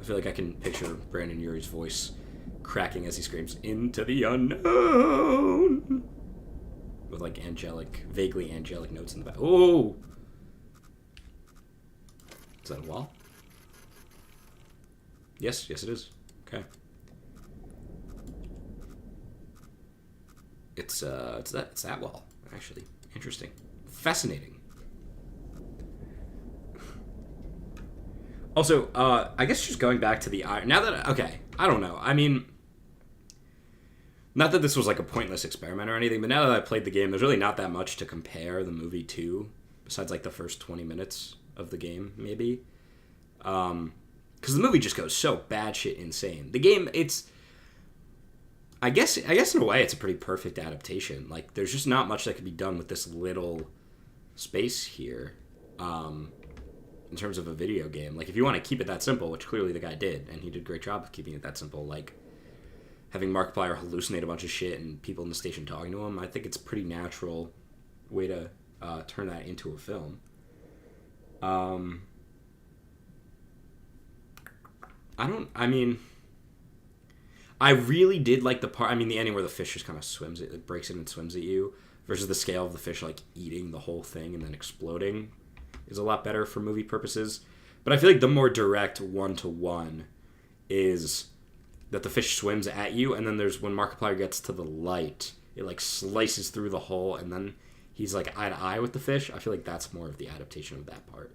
I feel like I can picture Brandon Urie's voice cracking as he screams, "Into the unknown!" With like angelic, vaguely angelic notes in the back. Oh! Is that a wall? Yes, yes it is. Okay. It's that wall, actually. Interesting. Fascinating. Also, I guess just going back to the iron. Now that okay, I don't know. I mean, not that this was like a pointless experiment or anything, but now that I played the game, there's really not that much to compare the movie to, besides like the first 20 minutes of the game, maybe. Because the movie just goes so batshit insane. The game, I guess in a way, it's a pretty perfect adaptation. Like, there's just not much that could be done with this little space here. In terms of a video game, like if you want to keep it that simple, which clearly the guy did, and he did a great job of keeping it that simple, like having Markiplier hallucinate a bunch of shit and people in the station talking to him, I think it's a pretty natural way to turn that into a film. I really did like the part, the ending where the fish just kind of swims, it breaks in and swims at you, versus the scale of the fish like eating the whole thing and then exploding is a lot better for movie purposes. But I feel like the more direct one-to-one is that the fish swims at you, and then there's when Markiplier gets to the light, it like slices through the hole, and then he's like eye to eye with the fish. I feel like that's more of the adaptation of that part.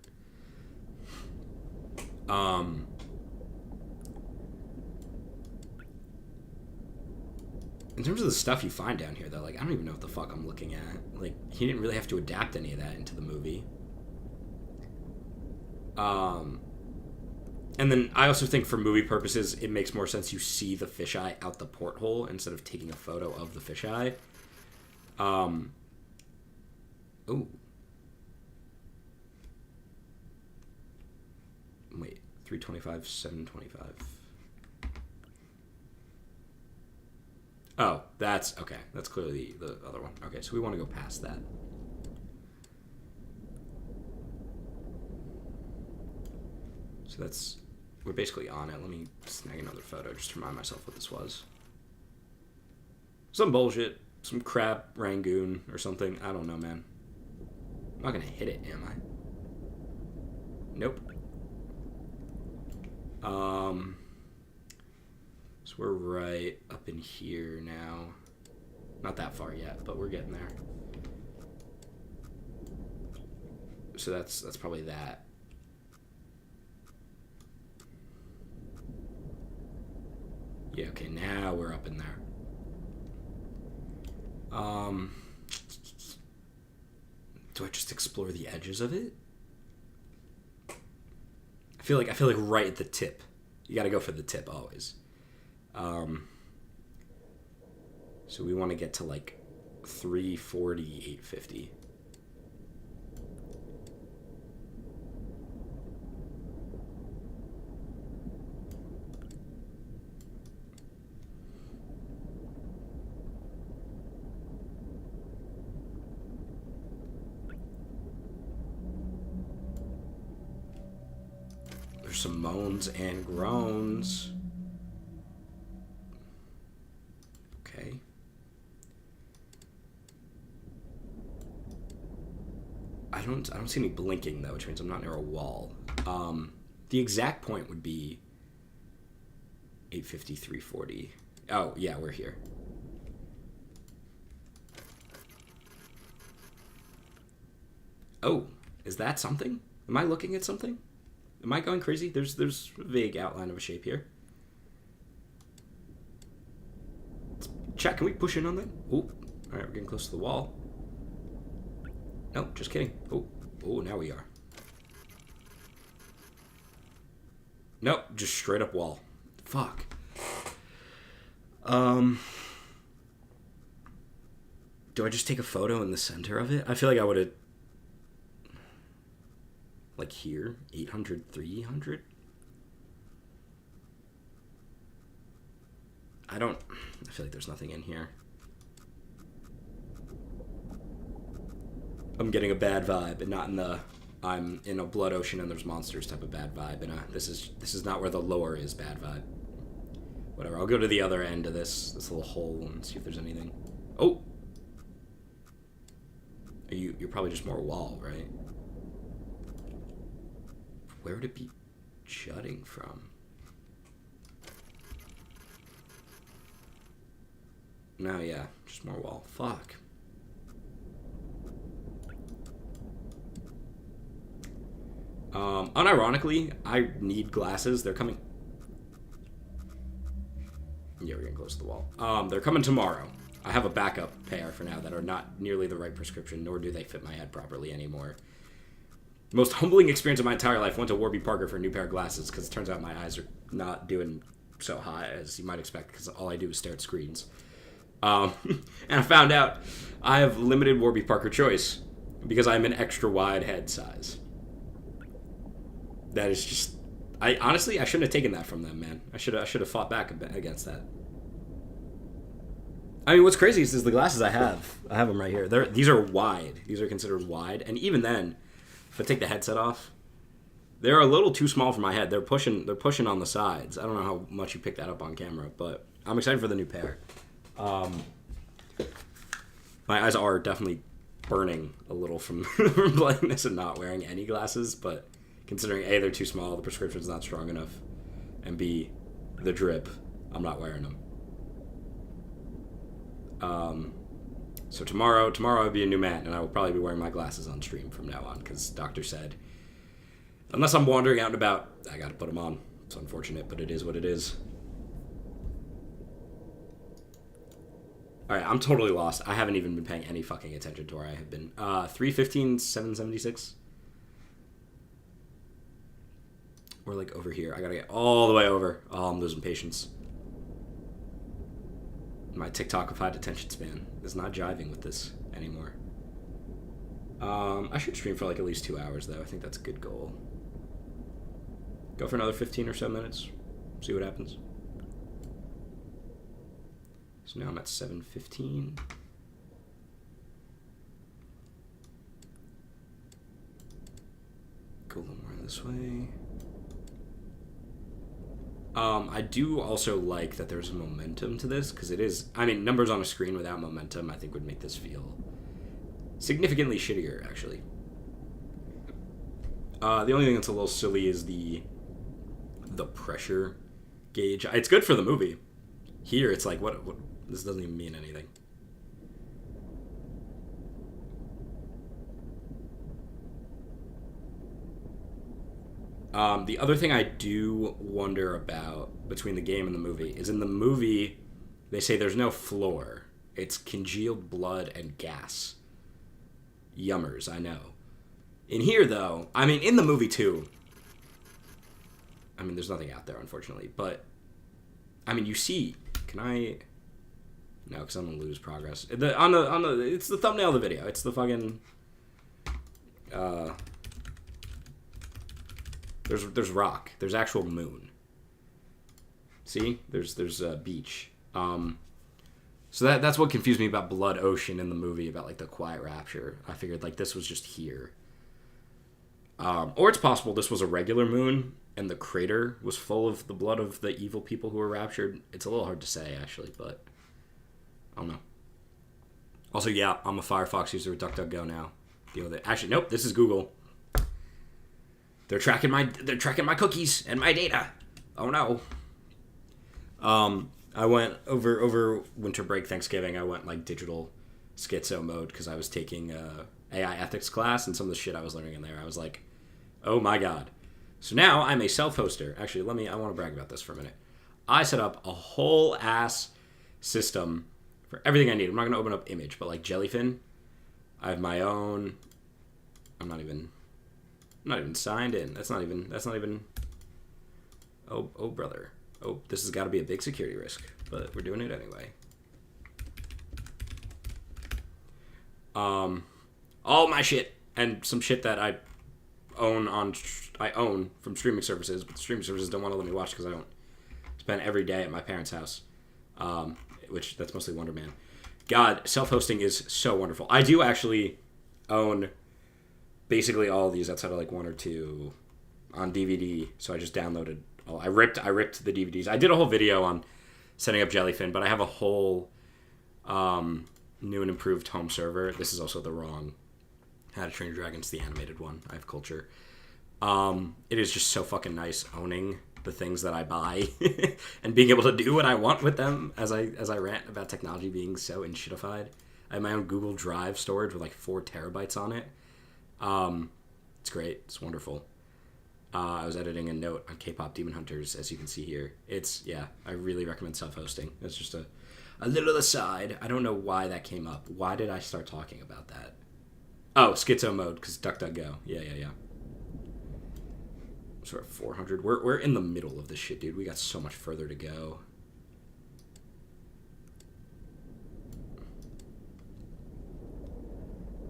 In terms of the stuff you find down here, though, like I don't even know what the fuck I'm looking at. Like he didn't really have to adapt any of that into the movie. And then I also think for movie purposes, it makes more sense you see the fisheye out the porthole instead of taking a photo of the fisheye. Ooh. Wait, 325, 725. Oh, that's, okay. That's clearly the other one. Okay, so we want to go past that. So we're basically on it. Let me snag another photo just to remind myself what this was. Some bullshit. Some crab Rangoon or something. I don't know, man. I'm not going to hit it, am I? Nope. So we're right up in here now. Not that far yet, but we're getting there. So that's probably that. Yeah, okay, now we're up in there. Do I just explore the edges of it? I feel like right at the tip. You gotta go for the tip always. So we want to get to like 340, 850. There's some moans and groans. Okay. I don't see any blinking though, which means I'm not near a wall. The exact point would be 8:53:40. Oh yeah, we're here. Oh, is that something? Am I looking at something? Am I going crazy? There's a vague outline of a shape here. Chat, can we push in on that? Oh, alright, we're getting close to the wall. No, just kidding. Oh, now we are. Nope, just straight up wall. Fuck. Do I just take a photo in the center of it? I feel like I would have... Like here? 800, 300? I feel like there's nothing in here. I'm getting a bad vibe, and not in the I'm in a blood ocean and there's monsters type of bad vibe, and this is not where the lore is bad vibe. Whatever, I'll go to the other end of this little hole and see if there's anything. Oh! You're probably just more wall, right? Where would it be jutting from? No, yeah, just more wall. Fuck. Unironically, I need glasses. They're coming. Yeah, we're getting close to the wall. They're coming tomorrow. I have a backup pair for now that are not nearly the right prescription, nor do they fit my head properly anymore. Most humbling experience of my entire life. Went to Warby Parker for a new pair of glasses because it turns out my eyes are not doing so high as you might expect because all I do is stare at screens. And I found out I have limited Warby Parker choice because I'm an extra wide head size. That is just... Honestly, I shouldn't have taken that from them, man. I should have fought back against that. I mean, what's crazy is the glasses I have them right here. These are wide. These are considered wide. And even then, if I take the headset off, they're a little too small for my head. They're pushing on the sides. I don't know how much you picked that up on camera, but I'm excited for the new pair. My eyes are definitely burning a little from blindness and not wearing any glasses, but considering A, they're too small, the prescription's not strong enough, and B, the drip, I'm not wearing them. So tomorrow I'll be a new man, and I will probably be wearing my glasses on stream from now on, because doctor said, unless I'm wandering out and about, I gotta put them on. It's unfortunate, but it is what it is. Alright, I'm totally lost. I haven't even been paying any fucking attention to where I have been. 315, 776. We're like over here. I gotta get all the way over. Oh, I'm losing patience. My TikTok-ified attention span is not jiving with this anymore. I should stream for like at least 2 hours, though. I think that's a good goal. Go for another 15 or so minutes. See what happens. So now I'm at 7:15. Go a little more this way. I do also like that there's a momentum to this, because it is... I mean, numbers on a screen without momentum, I think, would make this feel significantly shittier, actually. The only thing that's a little silly is the pressure gauge. It's good for the movie. Here, it's like, what this doesn't even mean anything. The other thing I do wonder about between the game and the movie is in the movie, they say there's no floor. It's congealed blood and gas. Yummers, I know. In here, though, I mean, in the movie, too, I mean, there's nothing out there, unfortunately, but, I mean, you see, can I... No, because I'm going to lose progress. It's the thumbnail of the video. It's the fucking... There's rock. There's actual moon. See? There's a beach. So that's what confused me about Blood Ocean in the movie, about like the Quiet Rapture. I figured like this was just here. Or it's possible this was a regular moon and the crater was full of the blood of the evil people who were raptured. It's a little hard to say, actually, but I don't know. Also, yeah, I'm a Firefox user with DuckDuckGo now. Deal with it. Actually, nope, this is Google. They're tracking my cookies and my data. Oh no. I went over winter break, Thanksgiving. I went like digital schizo mode because I was taking AI ethics class, and some of the shit I was learning in there, I was like, oh my god. So now I'm a self-hoster. Actually, I want to brag about this for a minute. I set up a whole ass system for everything I need. I'm not going to open up image, but like Jellyfin, I have my own. I'm not even signed in. That's not even. Oh brother. Oh, this has got to be a big security risk, but we're doing it anyway. All my shit and some shit that I own from streaming services, but the streaming services don't want to let me watch because I don't spend every day at my parents' house, which that's mostly Wonder Man. God, self-hosting is so wonderful. I do actually own basically all of these outside of like one or two on DVD, so I just downloaded. I ripped the DVDs. I did a whole video on setting up Jellyfin, but I have a whole new and improved home server. This is also the wrong How to Train Your Dragon. It's the animated one. I have culture. It is just so fucking nice owning the things that I buy and being able to do what I want with them as I rant about technology being so shitified. I have my own Google Drive storage with like 4 terabytes on it. It's great. It's wonderful. I was editing a note on K-pop Demon Hunters, as you can see here. I really recommend self-hosting. It's just a little aside. I don't know why that came up. Why did I start talking about that? Oh, schizo mode, because DuckDuckGo. Yeah. So we're at 400. We're in the middle of this shit, dude. We got so much further to go.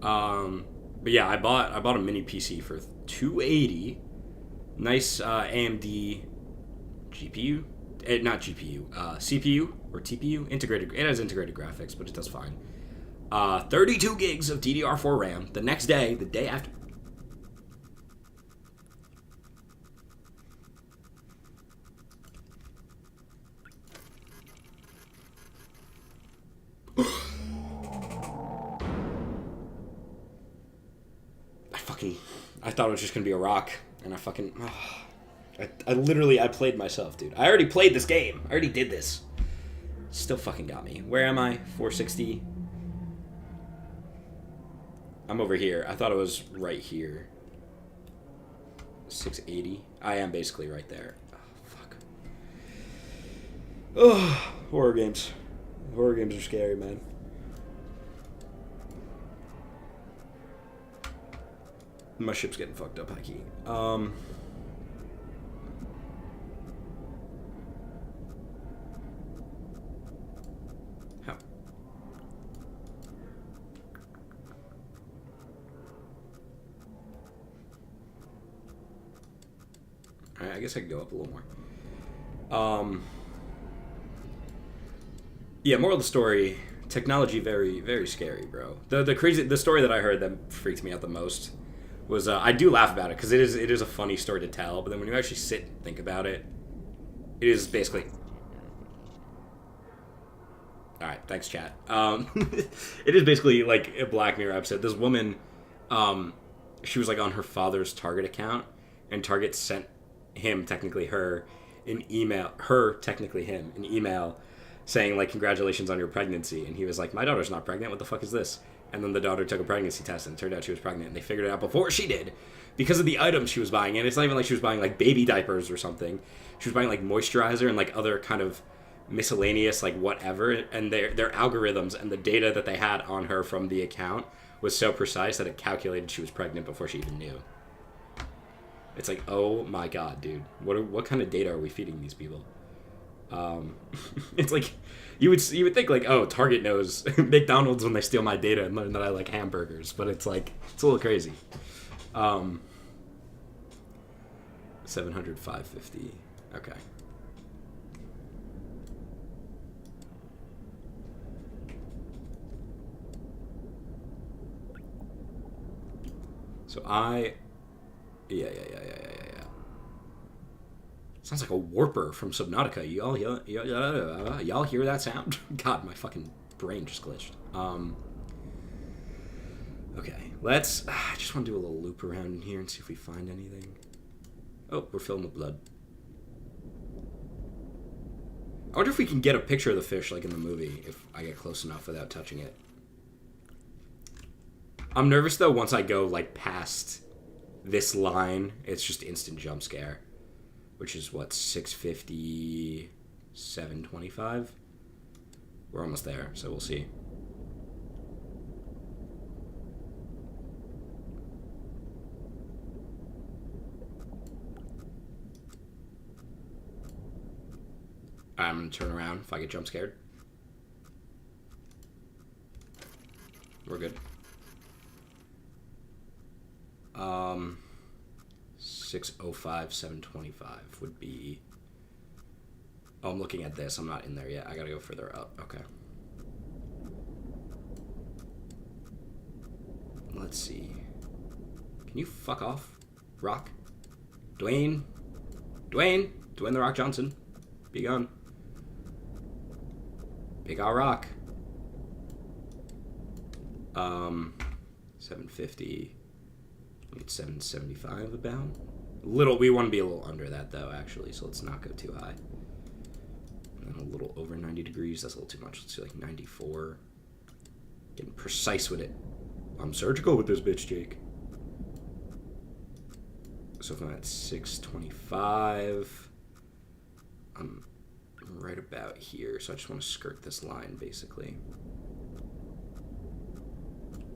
But yeah, I bought a mini PC for $280. Nice AMD GPU, not GPU, CPU or TPU integrated. It has integrated graphics, but it does fine. 32 gigs of DDR4 RAM. The next day, the day after. I thought it was just gonna be a rock, and I played myself, dude. I already played this game. I already did this. Still fucking got me. Where am I? 460. I'm over here. I thought it was right here. 680. I am basically right there. Oh, fuck. Oh, horror games. Horror games are scary, man. My ship's getting fucked up, high key. How? Alright, I guess I can go up a little more. Yeah, moral of the story, technology very, very scary, bro. The story that I heard that freaked me out the most was I do laugh about it because it is a funny story to tell, but then when you actually sit and think about it, it is basically. All right, thanks, chat. It is basically like a Black Mirror episode. This woman, she was like on her father's Target account, and Target sent him, technically her, an email. Her, technically him, an email saying like congratulations on your pregnancy, and he was like, my daughter's not pregnant. What the fuck is this? And then the daughter took a pregnancy test, and it turned out she was pregnant. And they figured it out before she did because of the items she was buying. And it's not even like she was buying, like, baby diapers or something. She was buying, like, moisturizer and, like, other kind of miscellaneous, like, whatever. And their algorithms and the data that they had on her from the account was so precise that it calculated she was pregnant before she even knew. It's like, oh, my God, dude. What kind of data are we feeding these people? It's like you would think like, oh, Target knows McDonald's when they steal my data and learn that I like hamburgers, but it's like it's a little crazy. 700, 550. Okay. So Yeah. Sounds like a warper from Subnautica. Y'all hear that sound? God, my fucking brain just glitched. Okay, let's... I just want to do a little loop around in here and see if we find anything. Oh, we're filling with blood. I wonder if we can get a picture of the fish like in the movie, if I get close enough without touching it. I'm nervous, though, once I go, like, past this line, it's just instant jump scare. Which is, what, 650, 725? We're almost there, so we'll see. I'm going to turn around if I get jump scared. We're good. 605, 725 would be... Oh, I'm looking at this. I'm not in there yet. I gotta go further up. Okay. Let's see. Can you fuck off, Rock? Dwayne The Rock Johnson. Be gone. Big R Rock. 750. Need 775 about. We want to be a little under that though, actually, so let's not go too high. And then a little over 90 degrees. That's a little too much. Let's do like 94. Getting precise with it. I'm surgical with this bitch, Jake. So if I'm at 625, I'm right about here. So I just want to skirt this line, basically.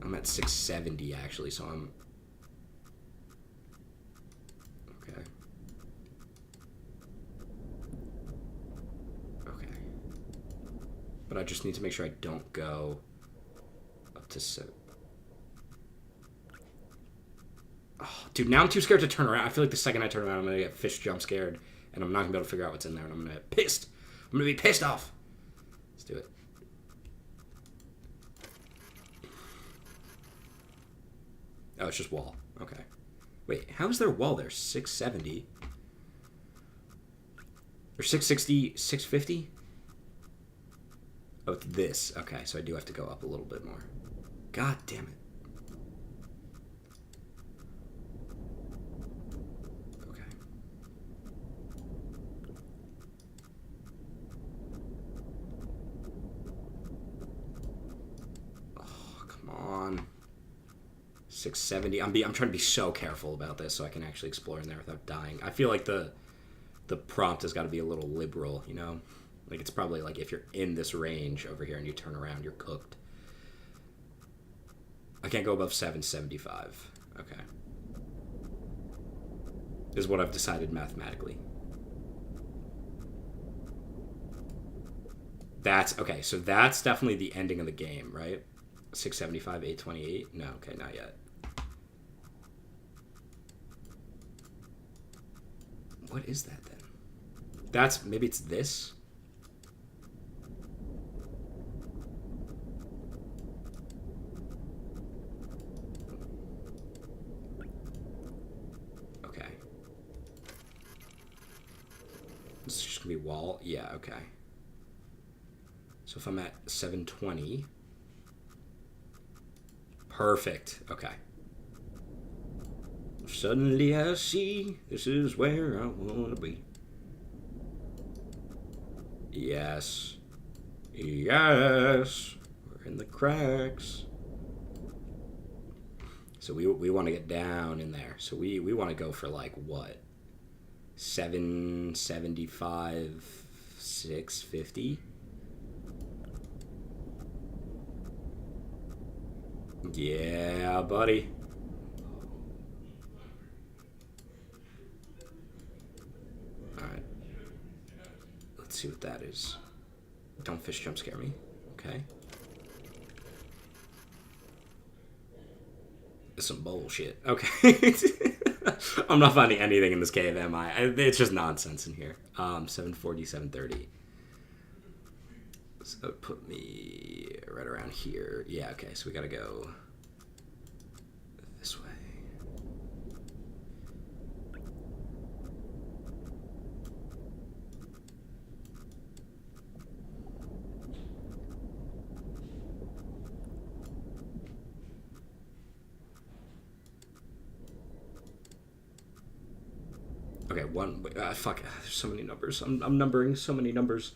I'm at 670, actually, so I'm... Okay. But I just need to make sure I don't go up to 7. Oh, dude, now I'm too scared to turn around. I feel like the second I turn around, I'm going to get fish jump scared, and I'm not going to be able to figure out what's in there, and I'm going to get pissed. I'm going to be pissed off. Let's do it. Oh, it's just wall. Okay. Wait, how is there a wall there? 670? Or 660, 650? Oh, it's this. Okay, so I do have to go up a little bit more. God damn it. Okay. Oh, come on. 670. I'm trying to be so careful about this so I can actually explore in there without dying. I feel like the prompt has got to be a little liberal, you know? Like, it's probably like if you're in this range over here and you turn around, you're cooked. I can't go above 775. Okay. Is what I've decided mathematically. That's, okay, so that's definitely the ending of the game, right? 675, 828? No, okay, not yet. What is that then? That's, maybe it's this? Okay. This is just gonna be wall? Yeah, okay. So if I'm at 720... Perfect. Okay. Suddenly I see this is where I want to be. Yes. Yes. We're in the cracks. So we want to get down in there. So we want to go for like what? 775, 650? Yeah, buddy. Alright. Let's see what that is. Don't fish jump scare me. Okay. It's some bullshit. Okay. I'm not finding anything in this cave, am I? It's just nonsense in here. 740, 730. So that would put me right around here. Yeah, okay, so we gotta go this way. Okay, one. Fuck. There's so many numbers. I'm numbering so many numbers.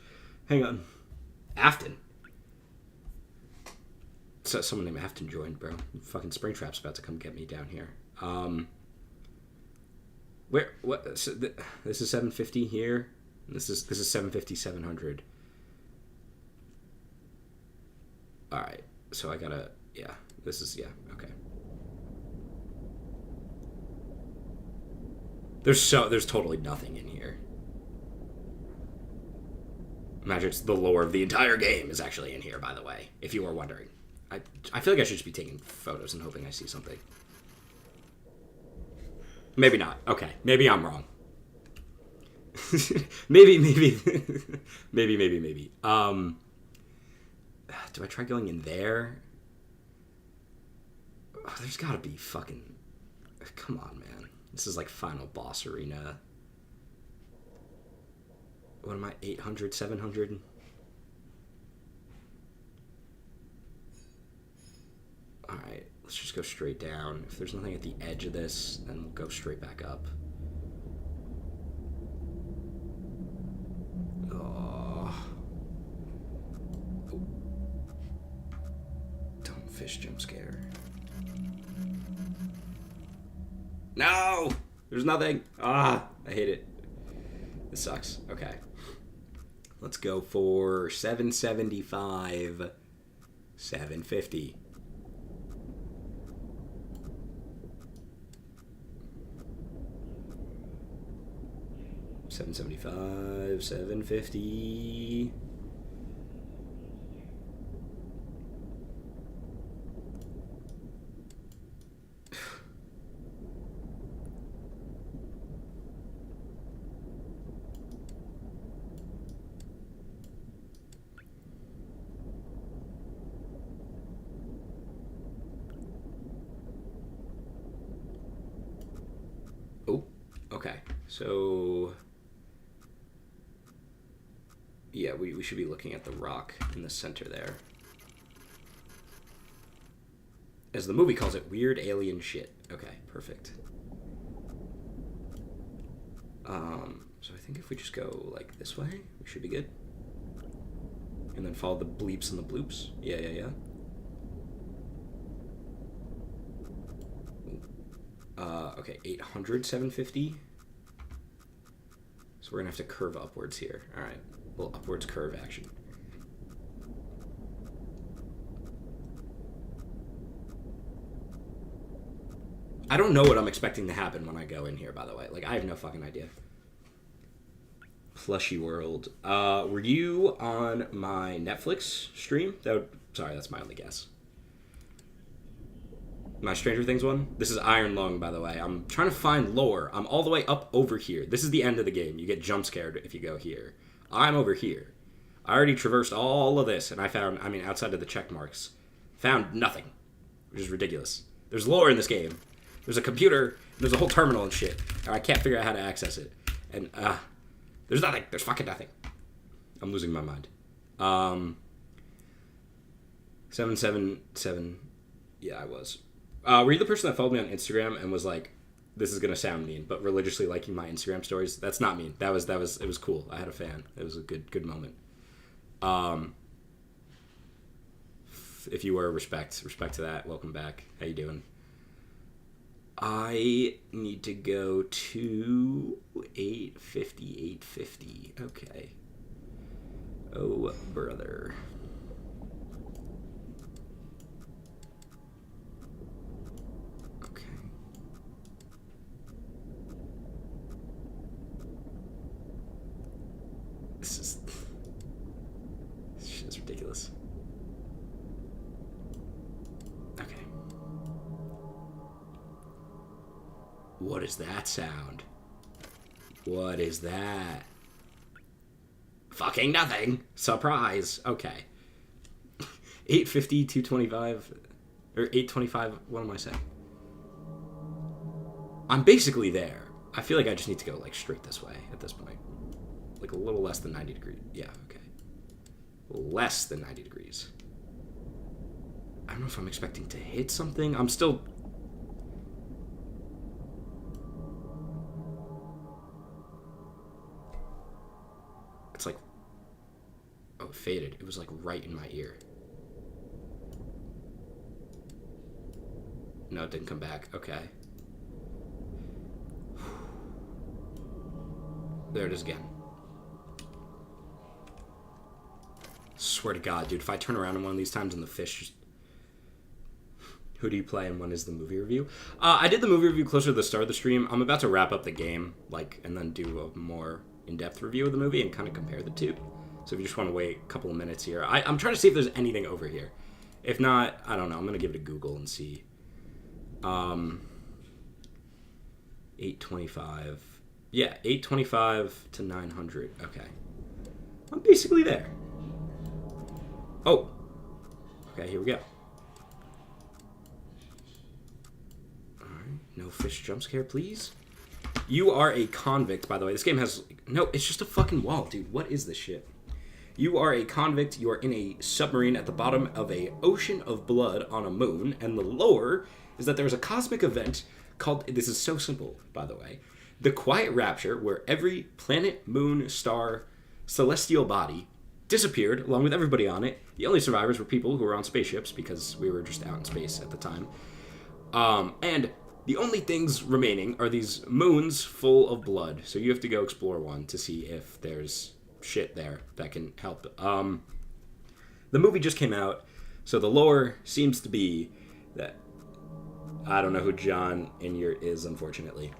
Hang on. Afton. So someone named Afton joined, bro. Fucking Springtrap's about to come get me down here. Where? What? So this is 750 here. This is 750, 700. All right. So I gotta. Yeah. This is okay. There's totally nothing in here. Imagine it's the lore of the entire game is actually in here, by the way, if you were wondering. I feel like I should just be taking photos and hoping I see something. Maybe not. Okay. Maybe I'm wrong. maybe. maybe. Do I try going in there? Oh, there's gotta be fucking... Come on, man. This is like final boss arena. What am I? 800, 700? Alright, let's just go straight down. If there's nothing at the edge of this, then we'll go straight back up. Oh. Dumb fish jump scare. No! There's nothing! Ah! I hate it. This sucks. Okay. Let's go for 775, 750. $775, $750. Oh, okay. So, yeah, we should be looking at the rock in the center there. As the movie calls it, weird alien shit. Okay, perfect. So I think if we just go like this way, we should be good. And then follow the bleeps and the bloops. Yeah. Okay, 800, 750. So we're gonna have to curve upwards here. All right, little upwards curve action. I don't know what I'm expecting to happen when I go in here, by the way. Like, I have no fucking idea. Plushy World. Were you on my Netflix stream? Sorry, that's my only guess. My Stranger Things one? This is Iron Lung, by the way. I'm trying to find lore. I'm all the way up over here. This is the end of the game. You get jump scared if you go here. I'm over here. I already traversed all of this, and I found, outside of the check marks, found nothing, which is ridiculous. There's lore in this game. There's a computer, there's a whole terminal and shit, and I can't figure out how to access it. And, there's nothing. There's fucking nothing. I'm losing my mind. 777. Yeah, I was. Were you the person that followed me on Instagram and was like, this is going to sound mean, but religiously liking my Instagram stories? That's not mean. It was cool. I had a fan. It was a good moment. If you were, respect to that. Welcome back. How you doing? I need to go to 850. Okay. Oh, brother. Okay. This shit's ridiculous. Okay. What is that sound? What is that? Fucking nothing. Surprise. Okay. 850, 225, or 825. What am I saying? I'm basically there. I feel like I just need to go like straight this way at this point. Like a little less than 90 degrees. Yeah, okay. Less than 90 degrees. I don't know if I'm expecting to hit something. I'm still... It's like... Oh, it faded. It was like right in my ear. No, it didn't come back. Okay. There it is again. Swear to God, dude, if I turn around in one of these times and the fish just... Who do you play and when is the movie review? I did the movie review closer to the start of the stream. I'm about to wrap up the game, like, and then do a more in-depth review of the movie and kind of compare the two. So if you just want to wait a couple of minutes here. I'm trying to see if there's anything over here. If not, I don't know. I'm going to give it a Google and see. 825. Yeah, 825 to 900. Okay. I'm basically there. Oh. Okay, here we go. Alright, no fish jump scare, please. You are a convict, by the way. This game has... No, it's just a fucking wall, dude. What is this shit? You are a convict. You are in a submarine at the bottom of a ocean of blood on a moon. And the lore is that there's a cosmic event called... This is so simple, by the way. The Quiet Rapture, where every planet, moon, star, celestial body disappeared along with everybody on it. The only survivors were people who were on spaceships because we were just out in space at the time. And the only things remaining are these moons full of blood. So you have to go explore one to see if there's shit there that can help. The movie just came out, so the lore seems to be that... I don't know who John Inyart is, unfortunately.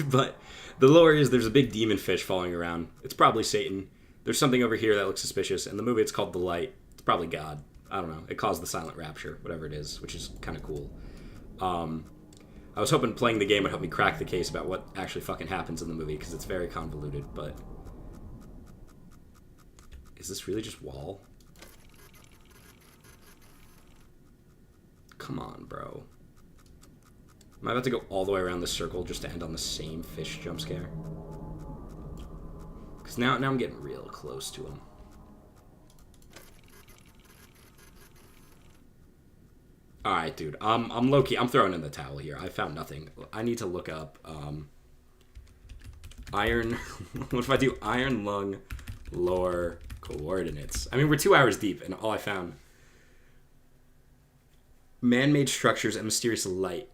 But the lore is there's a big demon fish following around. It's probably Satan. There's something over here that looks suspicious. In the movie, it's called The Light. It's probably God. I don't know. It caused the silent rapture, whatever it is, which is kind of cool. I was hoping playing the game would help me crack the case about what actually fucking happens in the movie, because it's very convoluted, but... Is this really just wall? Come on, bro. Am I about to go all the way around this circle just to end on the same fish jump scare? Because now I'm getting real close to him. Alright, dude. I'm low-key. I'm throwing in the towel here. I found nothing. I need to look up iron... What if I do iron lung lore coordinates? I mean, we're 2 hours deep, and all I found... Man-made structures and mysterious light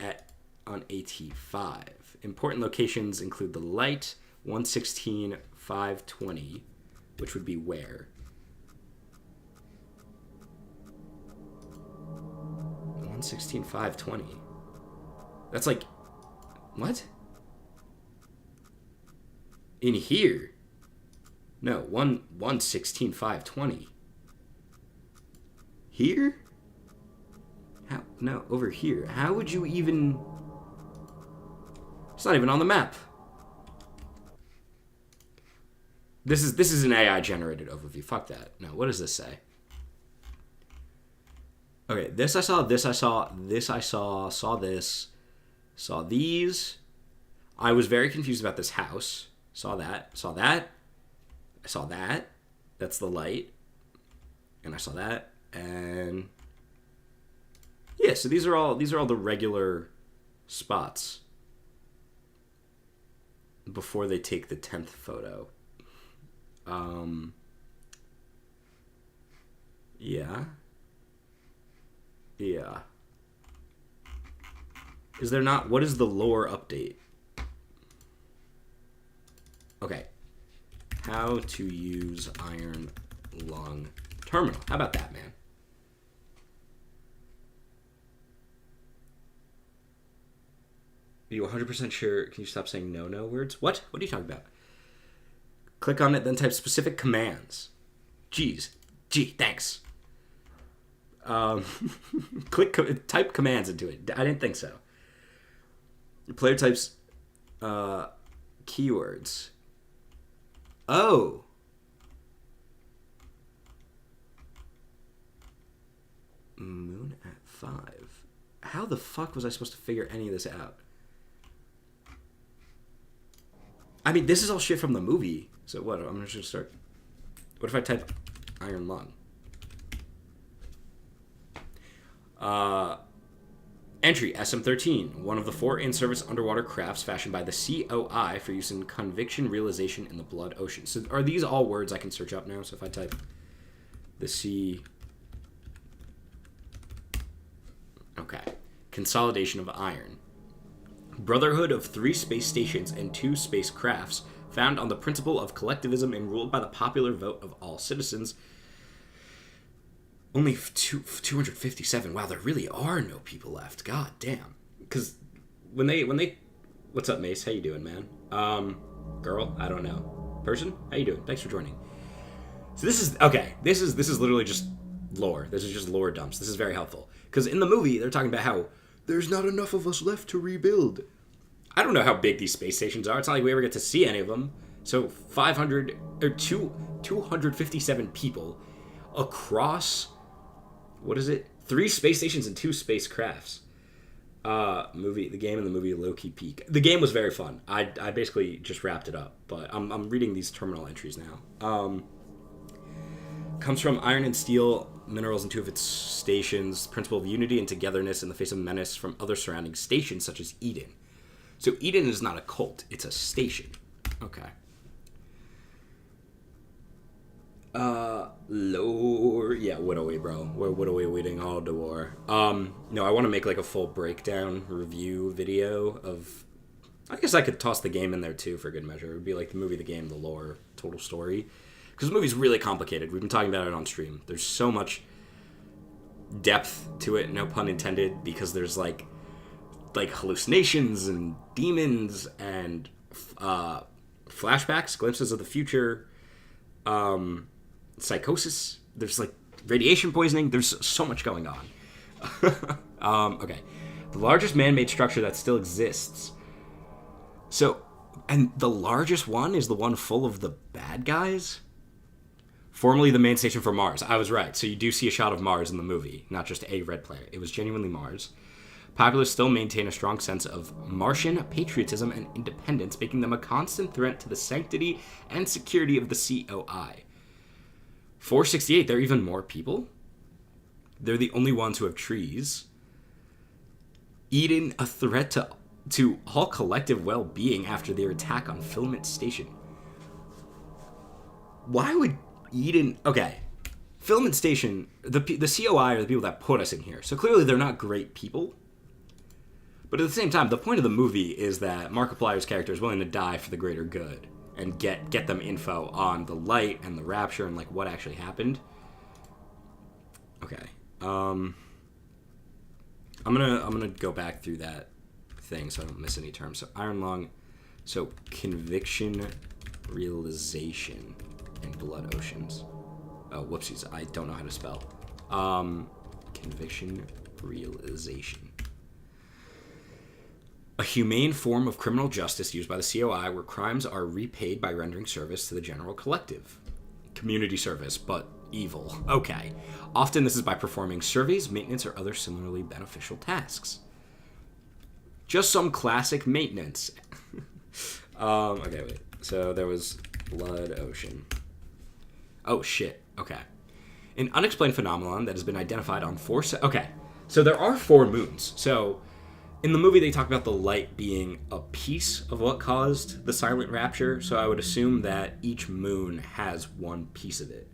on AT5. Important locations include the light, 116,520, which would be where? 116,520. That's like... What? In here? No, 116,520. Here? How? No, over here. How would you even... It's not even on the map. This is an AI generated overview. Fuck that. No, what does this say? Okay, this I saw, this I saw, this I saw this, saw these. I was very confused about this house. Saw that, saw that, I saw that. That's the light. And I saw that, and yeah, so these are all the regular spots before they take the 10th photo. Yeah. Yeah. Is there not... What is the lore update? Okay. How to use iron lung terminal. How about that, man? Are you 100% sure? Can you stop saying no words? What? What are you talking about? Click on it, then type specific commands. Jeez. Gee, thanks. Type commands into it. I didn't think so. The player types keywords. Oh. Moon at 5. How the fuck was I supposed to figure any of this out? I mean, this is all shit from the movie. So what? I'm just gonna start. What if I type iron lung? Entry SM-13, one of the 4 in-service underwater crafts fashioned by the COI for use in conviction realization in the blood ocean. So are these all words I can search up now? So if I type the C... Okay. Consolidation of Iron. Brotherhood of 3 space stations and 2 space crafts, found on the principle of collectivism and ruled by the popular vote of all citizens. Only 257. Wow, there really are no people left. God damn. Because when they... What's up, Mace? How you doing, man? Girl? I don't know. Person? How you doing? Thanks for joining. So this is... Okay, this is literally just lore. This is just lore dumps. This is very helpful. Because in the movie, they're talking about how there's not enough of us left to rebuild. I don't know how big these space stations are. It's not like we ever get to see any of them. So 257 people across... What is it? 3 space stations and 2 space crafts. The game and the movie low-key peak. The game was very fun. I basically just wrapped it up, but I'm reading these terminal entries now. Comes from iron and steel minerals in 2 of its stations. Principle of unity and togetherness in the face of menace from other surrounding stations, such as Eden. So Eden is not a cult; it's a station. Okay. Lore. Yeah, what are we, bro? What are we waiting all the war? No, I want to make like a full breakdown review video of... I guess I could toss the game in there too for good measure. It would be like the movie, the game, the lore, total story. Because the movie's really complicated. We've been talking about it on stream. There's so much depth to it, no pun intended, because there's like hallucinations and demons and flashbacks, glimpses of the future, psychosis. There's like radiation poisoning. There's so much going on. Okay. The largest man-made structure that still exists. So, and the largest one is the one full of the bad guys? Formerly the main station for Mars. I was right. So you do see a shot of Mars in the movie, not just a red planet. It was genuinely Mars. Populace still maintain a strong sense of Martian patriotism and independence, making them a constant threat to the sanctity and security of the COI. 468, there are even more people? They're the only ones who have trees. Eden, a threat to all collective well-being after their attack on Filament Station. Why would Eden... Okay. Filament Station, the COI are the people that put us in here. So clearly they're not great people. But at the same time, the point of the movie is that Markiplier's character is willing to die for the greater good. And get them info on the light and the rapture and like what actually happened. Okay. I'm gonna go back through that thing so I don't miss any terms. So Iron Lung, so conviction, realization, and blood oceans. Oh, whoopsies! I don't know how to spell. Conviction, realization. A humane form of criminal justice used by the COI where crimes are repaid by rendering service to the general collective. Community service, but evil. Okay. Often this is by performing surveys, maintenance, or other similarly beneficial tasks. Just some classic maintenance. Okay, wait. So there was blood ocean. Oh, shit. Okay. An unexplained phenomenon that has been identified on 4... Okay. So there are 4 moons. So... in the movie, they talk about the light being a piece of what caused the silent rapture, so I would assume that each moon has one piece of it.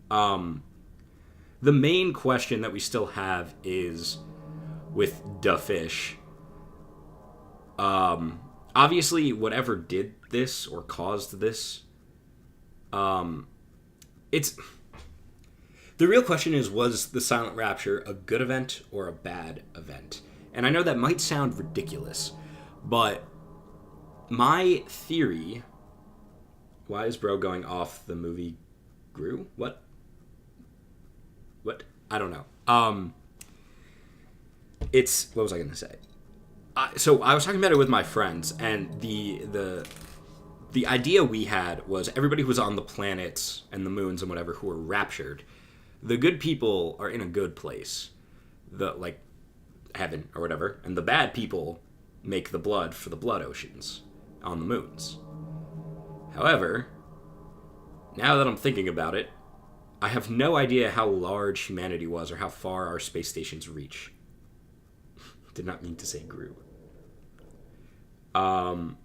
The main question that we still have is with the fish. Obviously, whatever did this or caused this, it's... The real question is, was the silent rapture a good event or a bad event? And I know that might sound ridiculous, but my theory... Why is bro going off the movie Gru? What? I don't know. It's... What was I going to say? So I was talking about it with my friends, and the idea we had was everybody who was on the planets and the moons and whatever who were raptured, the good people are in a good place. Like... heaven or whatever, and the bad people make the blood for the blood oceans on the moons. However, now that I'm thinking about it, I have no idea how large humanity was or how far our space stations reach. Did not mean to say grew. I'm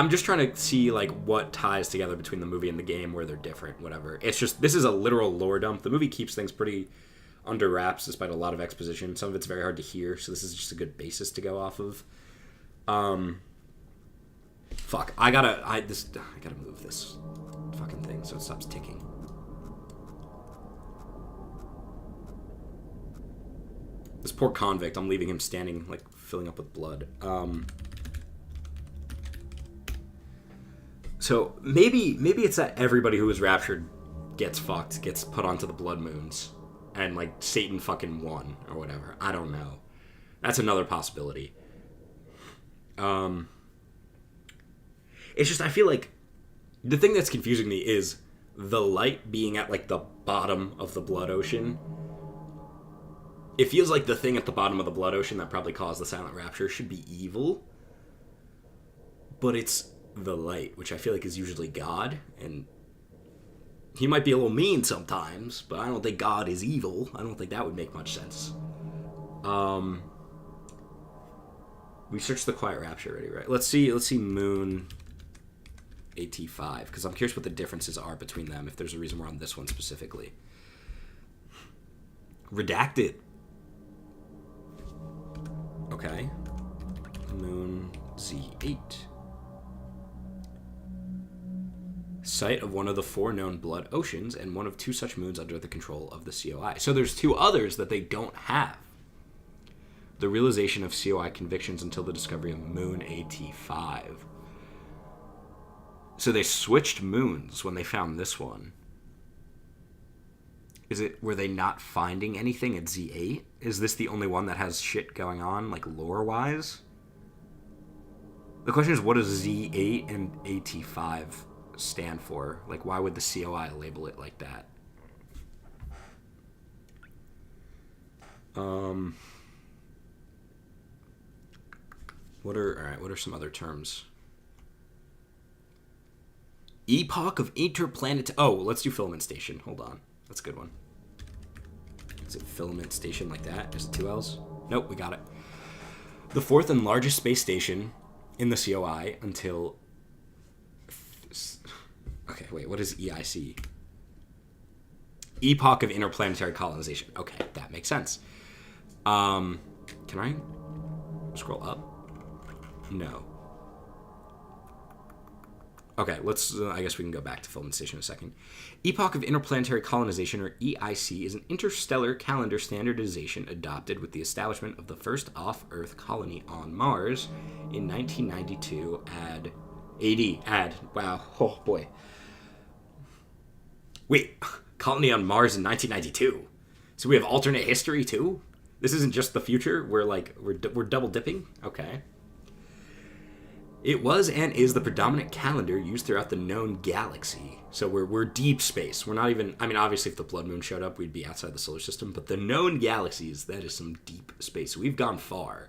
just trying to see like what ties together between the movie and the game, where they're different, whatever. It's just, this is a literal lore dump. The movie keeps things pretty under wraps despite a lot of exposition. Some of it's very hard to hear, so this is just a good basis to go off of. Fuck, I gotta move this fucking thing so it stops ticking. This poor convict, I'm leaving him standing, like, filling up with blood. So maybe it's that everybody who was raptured gets fucked, gets put onto the blood moons, and like Satan fucking won or whatever. I don't know. That's another possibility. It's just, I feel like the thing that's confusing me is the light being at like the bottom of the blood ocean. It feels like the thing at the bottom of the blood ocean that probably caused the silent rapture should be evil, but it's the light, which I feel like is usually God, and he might be a little mean sometimes, but I don't think God is evil. I don't think that would make much sense. We searched the quiet rapture already, right? Let's see Moon AT5, because I'm curious what the differences are between them, if there's a reason we're on this one specifically. Redacted. Okay. Moon Z8. Site of one of the 4 known blood oceans and one of 2 such moons under the control of the COI. So there's 2 others that they don't have. The realization of COI convictions until the discovery of Moon AT5. So they switched moons when they found this one. Were they not finding anything at Z8? Is this the only one that has shit going on, like lore-wise? The question is, what does Z8 and AT5 stand for? Like, why would the COI label it like that? What are some other terms? Epoch of interplanet. Oh, let's do filament station. Hold on, that's a good one. Is it filament station like that? Is it 2 L's? Nope, we got it. The 4th and largest space station in the COI until. Okay, wait, what is EIC? Epoch of interplanetary colonization. Okay, that makes sense. Can I scroll up? No. Okay, I guess we can go back to Filament Station in a second. Epoch of Interplanetary Colonization, or EIC, is an interstellar calendar standardization adopted with the establishment of the first off-Earth colony on Mars in 1992 AD. Wow. Oh, boy. Wait, colony on Mars in 1992? So we have alternate history, too? This isn't just the future? We're double dipping? Okay. It was and is the predominant calendar used throughout the known galaxy. So we're deep space. We're not even, I mean, obviously if the blood moon showed up, we'd be outside the solar system, but the known galaxies, that is some deep space. We've gone far.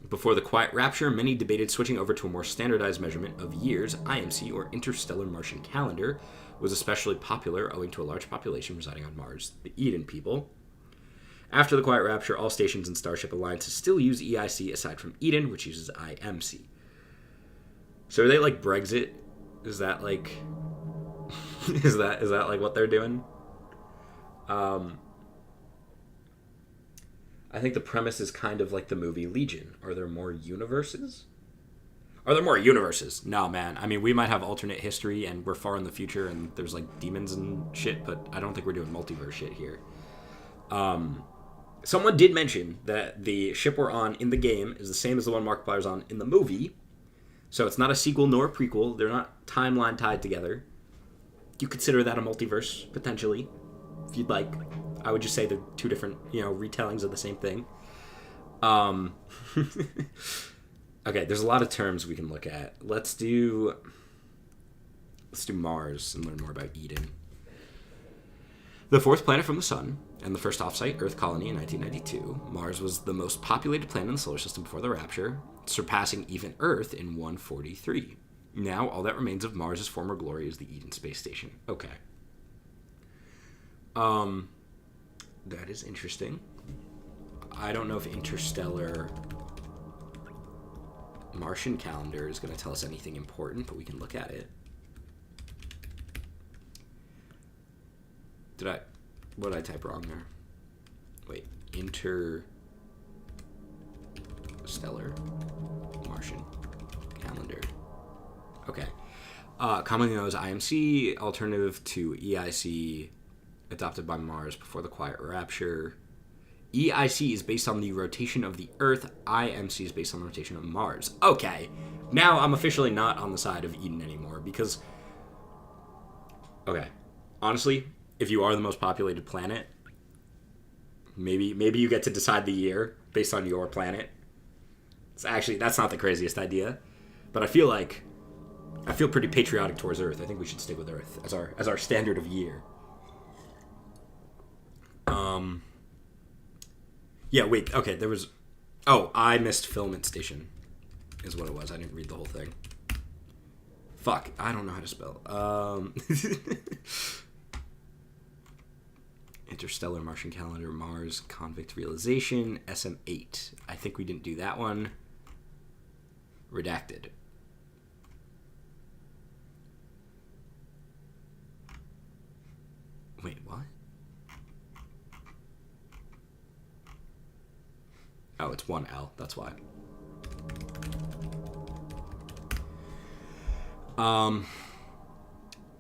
Before the quiet rapture, many debated switching over to a more standardized measurement of years. IMC, or Interstellar Martian Calendar, was especially popular owing to a large population residing on Mars, the Eden people. After the quiet rapture, all stations and Starship Alliances still use EIC aside from Eden, which uses IMC. So are they like Brexit? Is that like is that like what they're doing? I think the premise is kind of like the movie Legion. Are there more universes? Are there more universes? No, man. I mean, we might have alternate history and we're far in the future and there's like demons and shit, but I don't think we're doing multiverse shit here. Someone did mention that the ship we're on in the game is the same as the one Markiplier's on in the movie. So it's not a sequel nor a prequel. They're not timeline tied together. You consider that a multiverse, potentially, if you'd like. I would just say they're 2 different, retellings of the same thing. Okay, there's a lot of terms we can look at. Let's do Mars and learn more about Eden. The 4th planet from the Sun, and the first off-site Earth colony in 1992, Mars was the most populated planet in the solar system before the rapture, surpassing even Earth in 143. Now, all that remains of Mars' former glory is the Eden space station. Okay. That is interesting. I don't know if interstellar Martian calendar is going to tell us anything important, but we can look at it. What did I type wrong there? Wait, interstellar Martian calendar. Okay. Commonly known as IMC, alternative to EIC, adopted by Mars before the quiet rapture. EIC is based on the rotation of the Earth. IMC is based on the rotation of Mars. Okay. Now I'm officially not on the side of Eden anymore because... Okay. Honestly, if you are the most populated planet, maybe you get to decide the year based on your planet. That's not the craziest idea. But I feel pretty patriotic towards Earth. I think we should stick with Earth as our standard of year. Yeah, wait, okay, there was... Oh, I missed Filament Station, is what it was. I didn't read the whole thing. Fuck, I don't know how to spell. Interstellar Martian Calendar, Mars, Convict Realization, SM8. I think we didn't do that one. Redacted. Wait, what? Oh, it's 1L. That's why.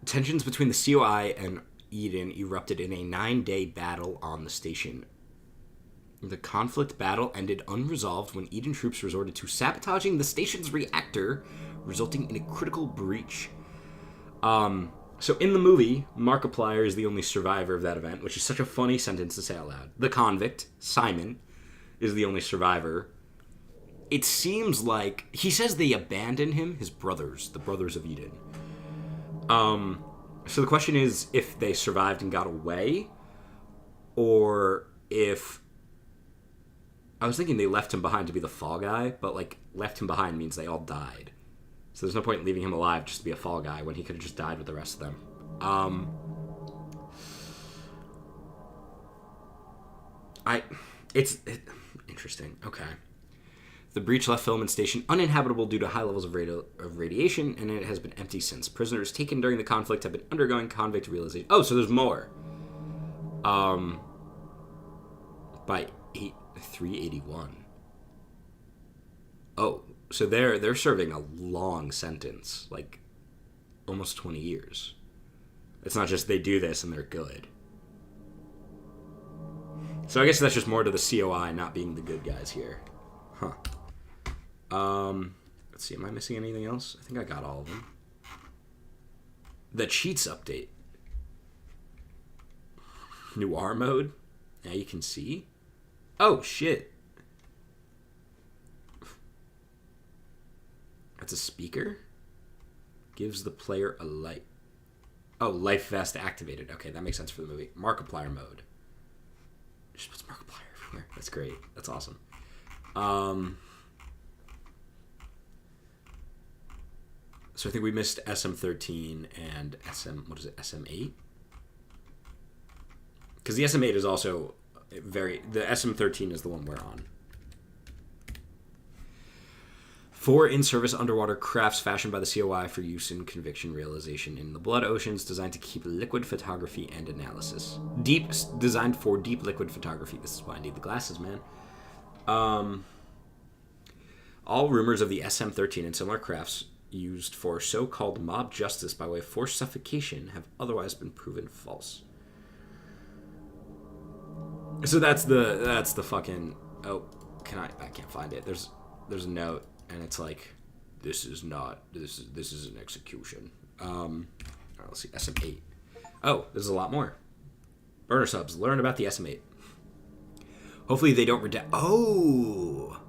Tensions between the COI and Eden erupted in a 9-day battle on the station. The conflict battle ended unresolved when Eden troops resorted to sabotaging the station's reactor, resulting in a critical breach. So in the movie, Markiplier is the only survivor of that event, which is such a funny sentence to say out loud. The convict, Simon, is the only survivor. It seems like... He says they abandoned him, his brothers, the Brothers of Eden. So the question is if they survived and got away, or if... I was thinking they left him behind to be the fall guy, but, like, left him behind means they all died. So there's no point in leaving him alive just to be a fall guy when he could have just died with the rest of them. Interesting. Okay. The breach left Filament Station uninhabitable due to high levels of radiation, and it has been empty since. Prisoners taken during the conflict have been undergoing convict realization. Oh, so there's more. By 381. Oh, so they're serving a long sentence, like almost 20 years. It's not just they do this and they're good. So I guess that's just more to the COI not being the good guys here. Huh. Let's see, am I missing anything else? I think I got all of them. The cheats update. Noir mode. Now you can see. Oh, shit. That's a speaker. Gives the player a light. Oh, life vest activated. Okay, that makes sense for the movie. Markiplier mode. Just puts Markiplier everywhere. That's great. That's awesome. So I think we missed SM13 and SM8? Because the SM8 is also the SM13 is the one we're on. 4 in-service underwater crafts fashioned by the COI for use in conviction realization in the blood oceans, designed to keep liquid photography and analysis. Designed for deep liquid photography. This is why I need the glasses, man. All rumors of the SM13 and similar crafts used for so-called mob justice by way of forced suffocation have otherwise been proven false. So that's the fucking... Oh, I can't find it. There's a note. And it's like, this is an execution. Alright, let's see, SM8. Oh, there's a lot more. Burner subs, learn about the SM8. Hopefully they don't redact... Oh!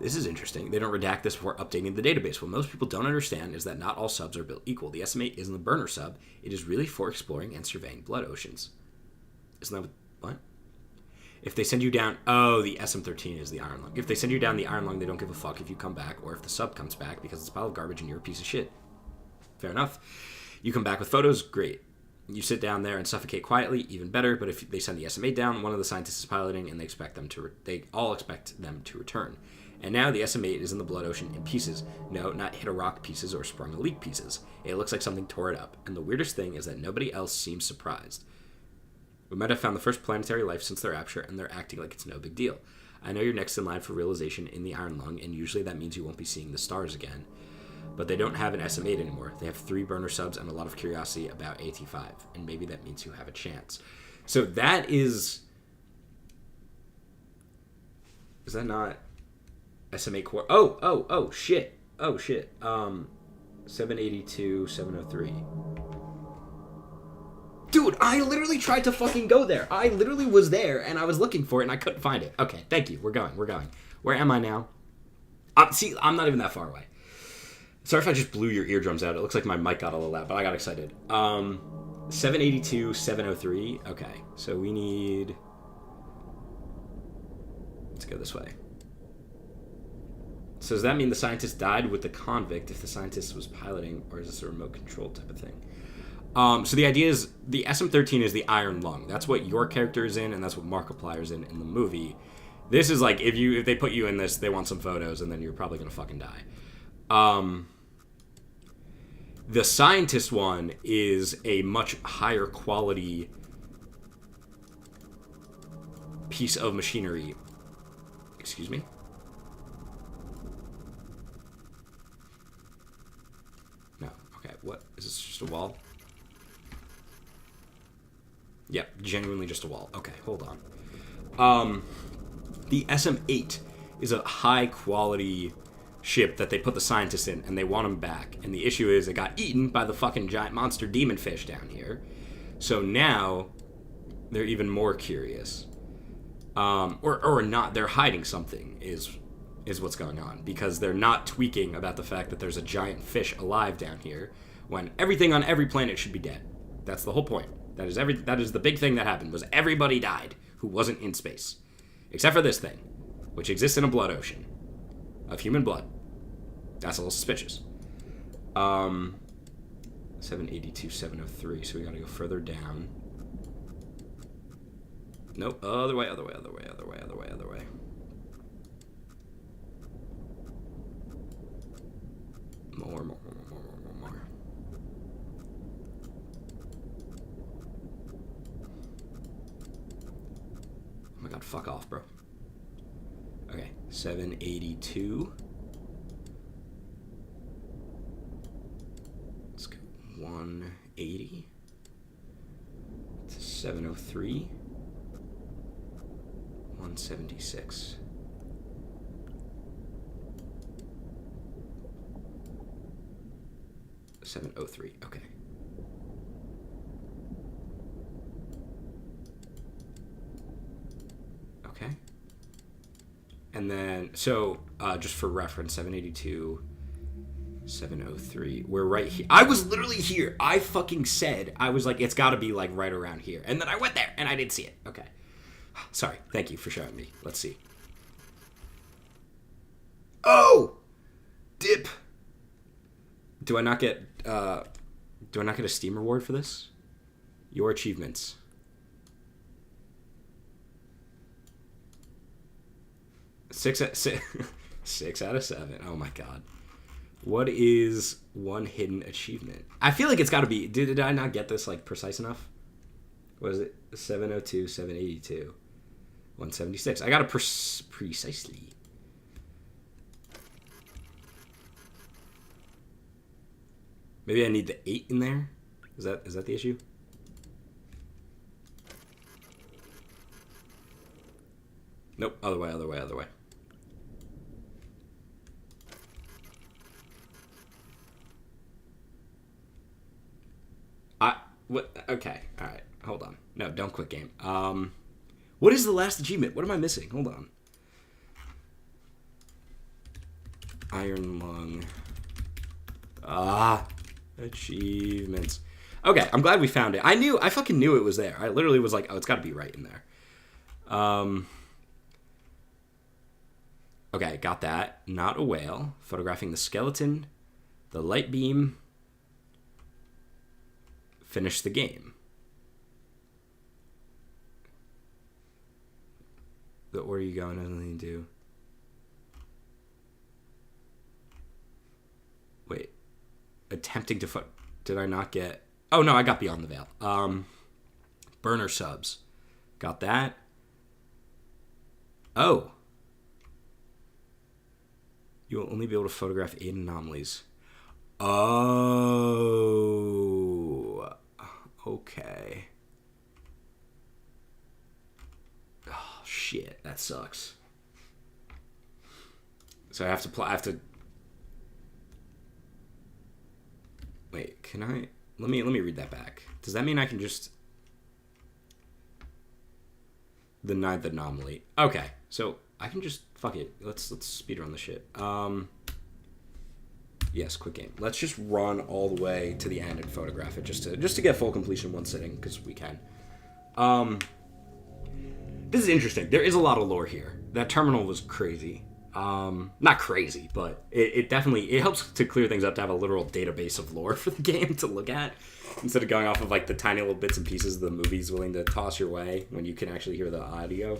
This is interesting. They don't redact this before updating the database. What most people don't understand is that not all subs are built equal. The SM8 isn't the burner sub. It is really for exploring and surveying blood oceans. Isn't that what? If they send you down... Oh, the SM13 is the Iron Lung. If they send you down the Iron Lung, they don't give a fuck if you come back, or if the sub comes back, because it's a pile of garbage and you're a piece of shit. Fair enough. You come back with photos, great. You sit down there and suffocate quietly, even better. But if they send the SM-8 down, one of the scientists is piloting, and they all expect them to return. And now the SM-8 is in the blood ocean in pieces. No, not hit a rock pieces or sprung a leak pieces. It looks like something tore it up. And the weirdest thing is that nobody else seems surprised. We might have found the first planetary life since their rapture, and they're acting like it's no big deal. I know you're next in line for realization in the Iron Lung, and usually that means you won't be seeing the stars again. But they don't have an SM-8 anymore. They have 3 burner subs and a lot of curiosity about AT-5, and maybe that means you have a chance. So that is... Is that not SM-8 core? Oh, shit. 782, 703. Dude, I literally tried to fucking go there. I literally was there, and I was looking for it, and I couldn't find it. Okay, thank you. We're going. Where am I now? See, I'm not even that far away. Sorry if I just blew your eardrums out. It looks like my mic got a little loud, but I got excited. 782, 703. Okay, so we need... Let's go this way. So does that mean the scientist died with the convict if the scientist was piloting, or is this a remote control type of thing? So the idea is the SM-13 is the Iron Lung. That's what your character is in, and that's what Markiplier is in the movie. This is like, if they put you in this, they want some photos, and then you're probably going to fucking die. The scientist one is a much higher quality piece of machinery. Excuse me? No. Okay, what? Is this just a wall? Yep, genuinely just a wall. Okay, hold on. The SM-8 is a high-quality ship that they put the scientists in, and they want them back. And the issue is it got eaten by the fucking giant monster demon fish down here. So now they're even more curious. Or not, they're hiding something is what's going on. Because they're not tweaking about the fact that there's a giant fish alive down here when everything on every planet should be dead. That's the whole point. That is the big thing that happened, was everybody died who wasn't in space. Except for this thing, which exists in a blood ocean of human blood. That's a little suspicious. 782, 703, so we gotta go further down. Nope, other way. More. Oh my god, fuck off, bro. Okay, 782. Let's go 180. 703. 176. $703. Okay. Okay. And then, so, just for reference, 782, 703. We're right here. I was literally here. I fucking said, I was like, it's got to be like right around here. And then I went there and I didn't see it. Okay. Sorry. Thank you for showing me. Let's see. Oh! Dip. Do I not get a Steam reward for this? Your achievements. Six out of 7. Oh my god. What is one hidden achievement? I feel like it's got to be... Did I not get this like precise enough? What is it? 702, 782, 176. I got it precisely. Maybe I need the 8 in there? Is that the issue? Nope. Other way. What? Okay. All right. Hold on. No, don't quit game. What is the last achievement? What am I missing? Hold on. Iron Lung. Achievements. Okay, I'm glad we found it. I fucking knew it was there. I literally was like, oh, it's got to be right in there. Okay, got that. Not a whale. Photographing the skeleton. The light beam. Finish the game. The order you go in doesn't need to. Wait. Attempting to did I not get... Oh, no, I got Beyond the Veil. Burner subs. Got that. Oh. You will only be able to photograph 8 anomalies. Oh. Okay. Oh, shit. That sucks. So I have to... Wait, can I... Let me read that back. Does that mean I can just... The 9th anomaly. Okay, so I can just... Fuck it. Let's speedrun the shit. Yes, quick game. Let's just run all the way to the end and photograph it just to get full completion in one sitting, because we can. This is interesting. There is a lot of lore here. That terminal was crazy. Not crazy, but it definitely helps to clear things up to have a literal database of lore for the game to look at instead of going off of like the tiny little bits and pieces the movie's willing to toss your way when you can actually hear the audio.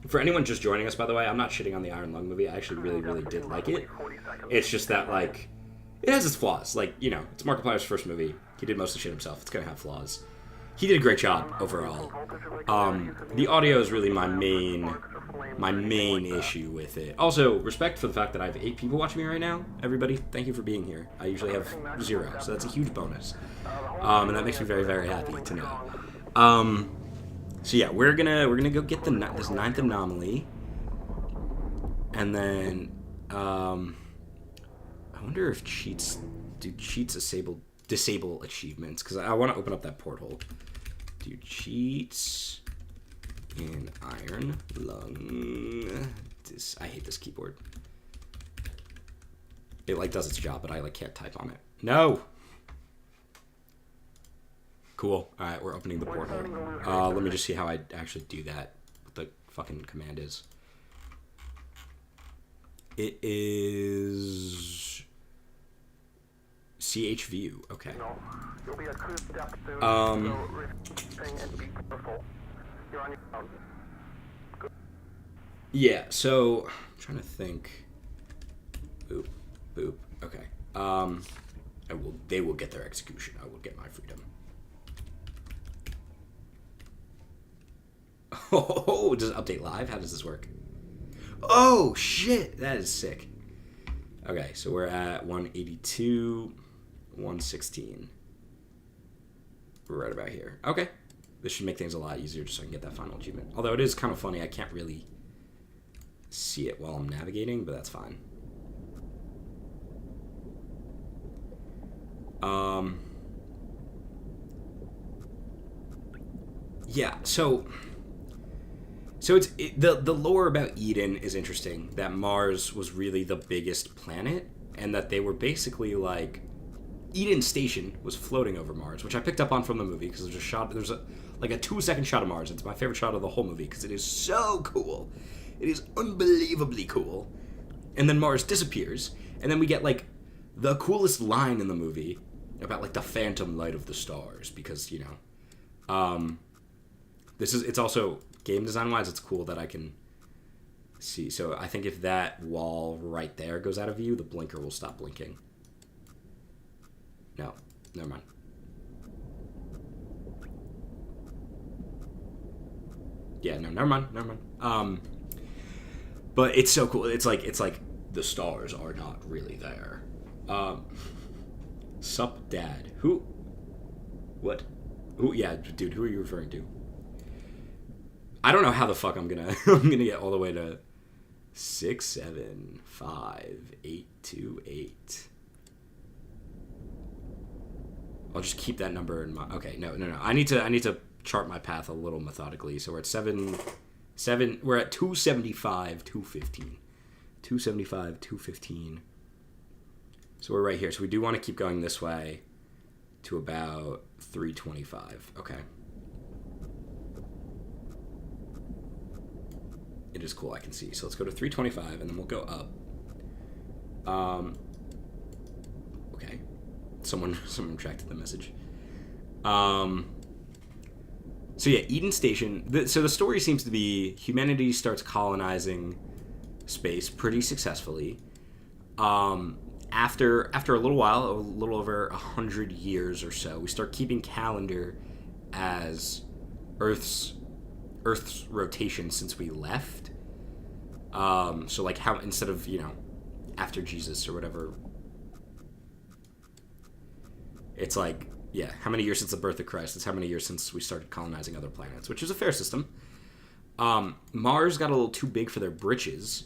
For anyone just joining us, by the way, I'm not shitting on the Iron Lung movie. I actually really did like it. It's just that like it has its flaws. Like, you know, it's Markiplier's first movie. He did most of the shit himself. It's gonna have flaws. He did a great job overall. The audio is really my main issue with it. Also, respect for the fact that I have 8 people watching me right now. Everybody, thank you for being here. I usually have 0, so that's a huge bonus. And that makes me very happy to know. So yeah, we're gonna go get this 9th anomaly, and then I wonder if cheats disable achievements, because I want to open up that porthole. Do cheats in Iron Lung. I hate this keyboard. It like does its job, but I like can't type on it. No. Cool. All right, we're opening the porthole. Let me just see how I actually do that. What the fucking command is. It is CHView. Okay. You'll be at cruise depth soon, and be careful. You're on your own. Yeah, so I'm trying to think. Boop. Okay. They will get their execution. I will get my freedom. Oh, does it update live? How does this work? Oh shit, that is sick. Okay, so we're at 182, 116. We're right about here. Okay. This should make things a lot easier just so I can get that final achievement. Although it is kind of funny, I can't really see it while I'm navigating, but that's fine. Yeah, so it's the lore about Eden is interesting, that Mars was really the biggest planet, and that they were basically like Eden Station was floating over Mars, which I picked up on from the movie because there's a 2-second shot of Mars. It's my favorite shot of the whole movie because it is so cool. It is unbelievably cool. And then Mars disappears, and then we get like the coolest line in the movie about like the phantom light of the stars, because, you know, it's also game design wise, it's cool that I can see. So I think if that wall right there goes out of view, the blinker will stop blinking. No, never mind. Yeah, no, never mind. But it's so cool. It's like the stars are not really there. Sup, Dad? Who? What? Who? Yeah, dude. Who are you referring to? I don't know how the fuck I'm gonna get all the way to 6, 7, 5, 8, 2, 8. I'll just keep that number in mind. Okay, no. I need to chart my path a little methodically. So we're at 7. We're at 275, 215. 275, 215. So we're right here. So we do want to keep going this way to about 325. Okay. It is cool, I can see. So let's go to 325, and then we'll go up. Okay. Someone retracted the message. So yeah, Eden Station. So the story seems to be humanity starts colonizing space pretty successfully. After a little while, a little over 100 years or so, we start keeping calendar as Earth's rotation since we left. So like how instead of after Jesus or whatever, it's like how many years since the birth of Christ? It's how many years since we started colonizing other planets, which is a fair system. Mars got a little too big for their britches,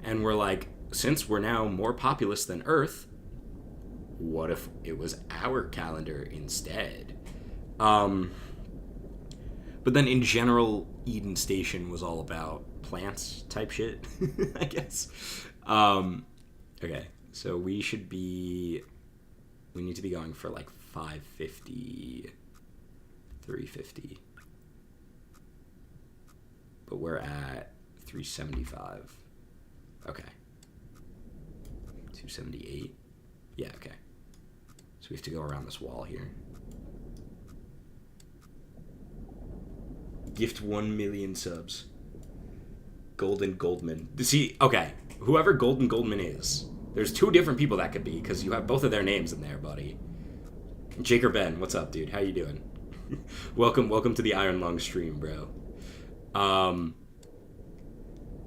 and we're like, since we're now more populous than Earth, what if it was our calendar instead? But then in general, Eden Station was all about plants type shit, I guess. Okay, so we need to be going for like 550, 350. But we're at 375. Okay. 278. Yeah, okay. So we have to go around this wall here. Gift 1 million subs. Golden Goldman. See, okay. Whoever Golden Goldman is, there's two different people that could be, because you have both of their names in there, buddy. Jake or Ben, what's up, dude? How you doing? welcome to the Iron Lung stream, bro.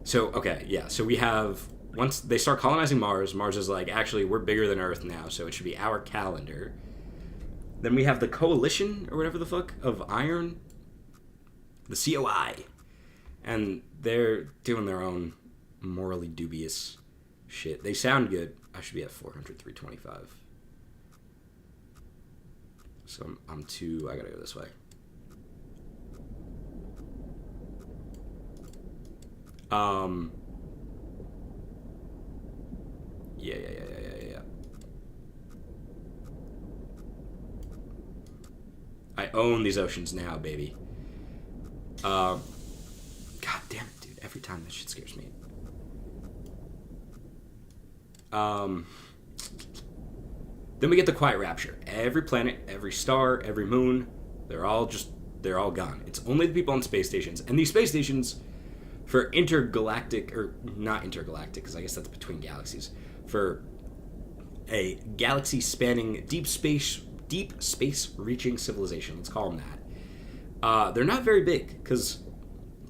So, okay, yeah. So we have, once they start colonizing Mars, Mars is like, actually, we're bigger than Earth now, so it should be our calendar. Then we have the Coalition, or whatever the fuck, of Iron. The COI. And they're doing their own morally dubious shit. They sound good. I should be at 400, 325. So I gotta go this way. Yeah. I own these oceans now, baby. God damn it, dude. Every time this shit scares me. Then we get the Quiet Rapture. Every planet, every star, every moon, they're all gone. It's only the people on space stations. And these space stations, for intergalactic, or not intergalactic, because I guess that's between galaxies, for a galaxy-spanning, deep space reaching civilization, let's call them that. They're not very big, because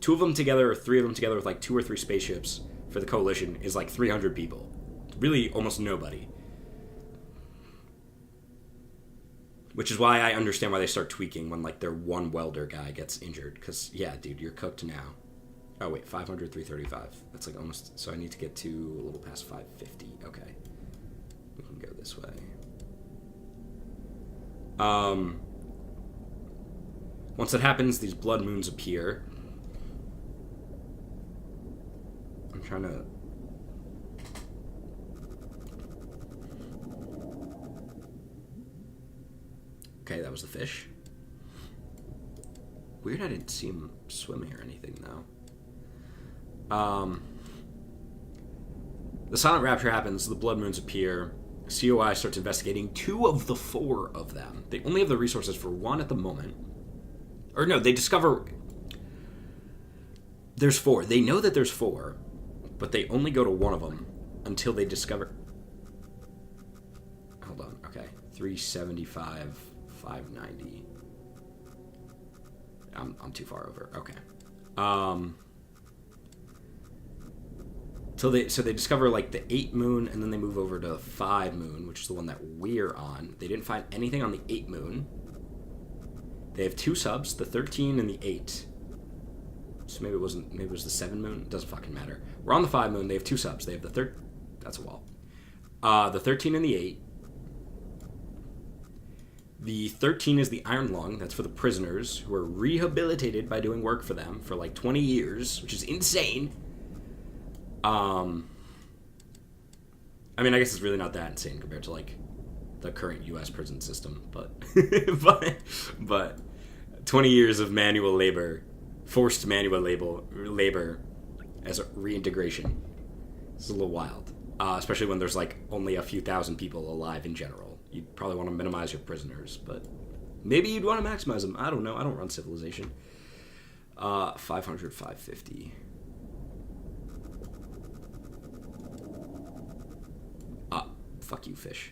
2 of them together, or 3 of them together with like 2 or 3 spaceships for the Coalition is like 300 people. Really almost nobody. Which is why I understand why they start tweaking when like their one welder guy gets injured. Because, yeah, dude, you're cooked now. Oh, wait, 500, 335. That's like almost... So I need to get to a little past 550. Okay. We can go this way. Once that happens, these blood moons appear. I'm trying to... Okay, that was the fish. Weird I didn't see him swimming or anything, though. The Silent Rapture happens, the blood moons appear, COI starts investigating 2 of the 4 of them. They only have the resources for 1 at the moment. Or no, they discover... There's 4. They know that there's 4, but they only go to 1 of them until they discover... Hold on, okay. 375, 590. I'm too far over. Okay. So they discover like the 8 moon, and then they move over to the 5 moon, which is the one that we're on. They didn't find anything on the 8 moon. They have 2 subs, the 13 and the 8. So maybe it was the 7 moon. It doesn't fucking matter. We're on the 5 moon. They have 2 subs. They have the that's a wall. The 13 and the 8. The 13 is the Iron Lung. That's for the prisoners who are rehabilitated by doing work for them for like 20 years, which is insane. I mean, I guess it's really not that insane compared to like the current U.S. prison system, but but 20 years of manual labor, forced manual labor as a reintegration. It's a little wild, especially when there's like only a few thousand people alive in general. You'd probably want to minimize your prisoners, but Maybe you'd want to maximize them. I don't know. I don't run Civilization. 500, 550. Fuck you, fish.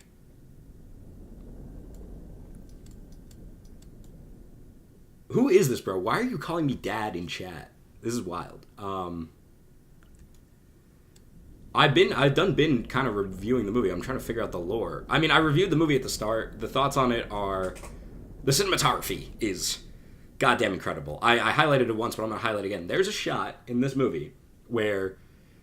Who is this, bro? Why are you calling me dad in chat? This is wild. I've been kind of reviewing the movie. I'm trying to figure out the lore. I mean, I reviewed the movie at the start. The thoughts on it are, the cinematography is goddamn incredible. I highlighted it once, but I'm gonna highlight it again. There's a shot in this movie where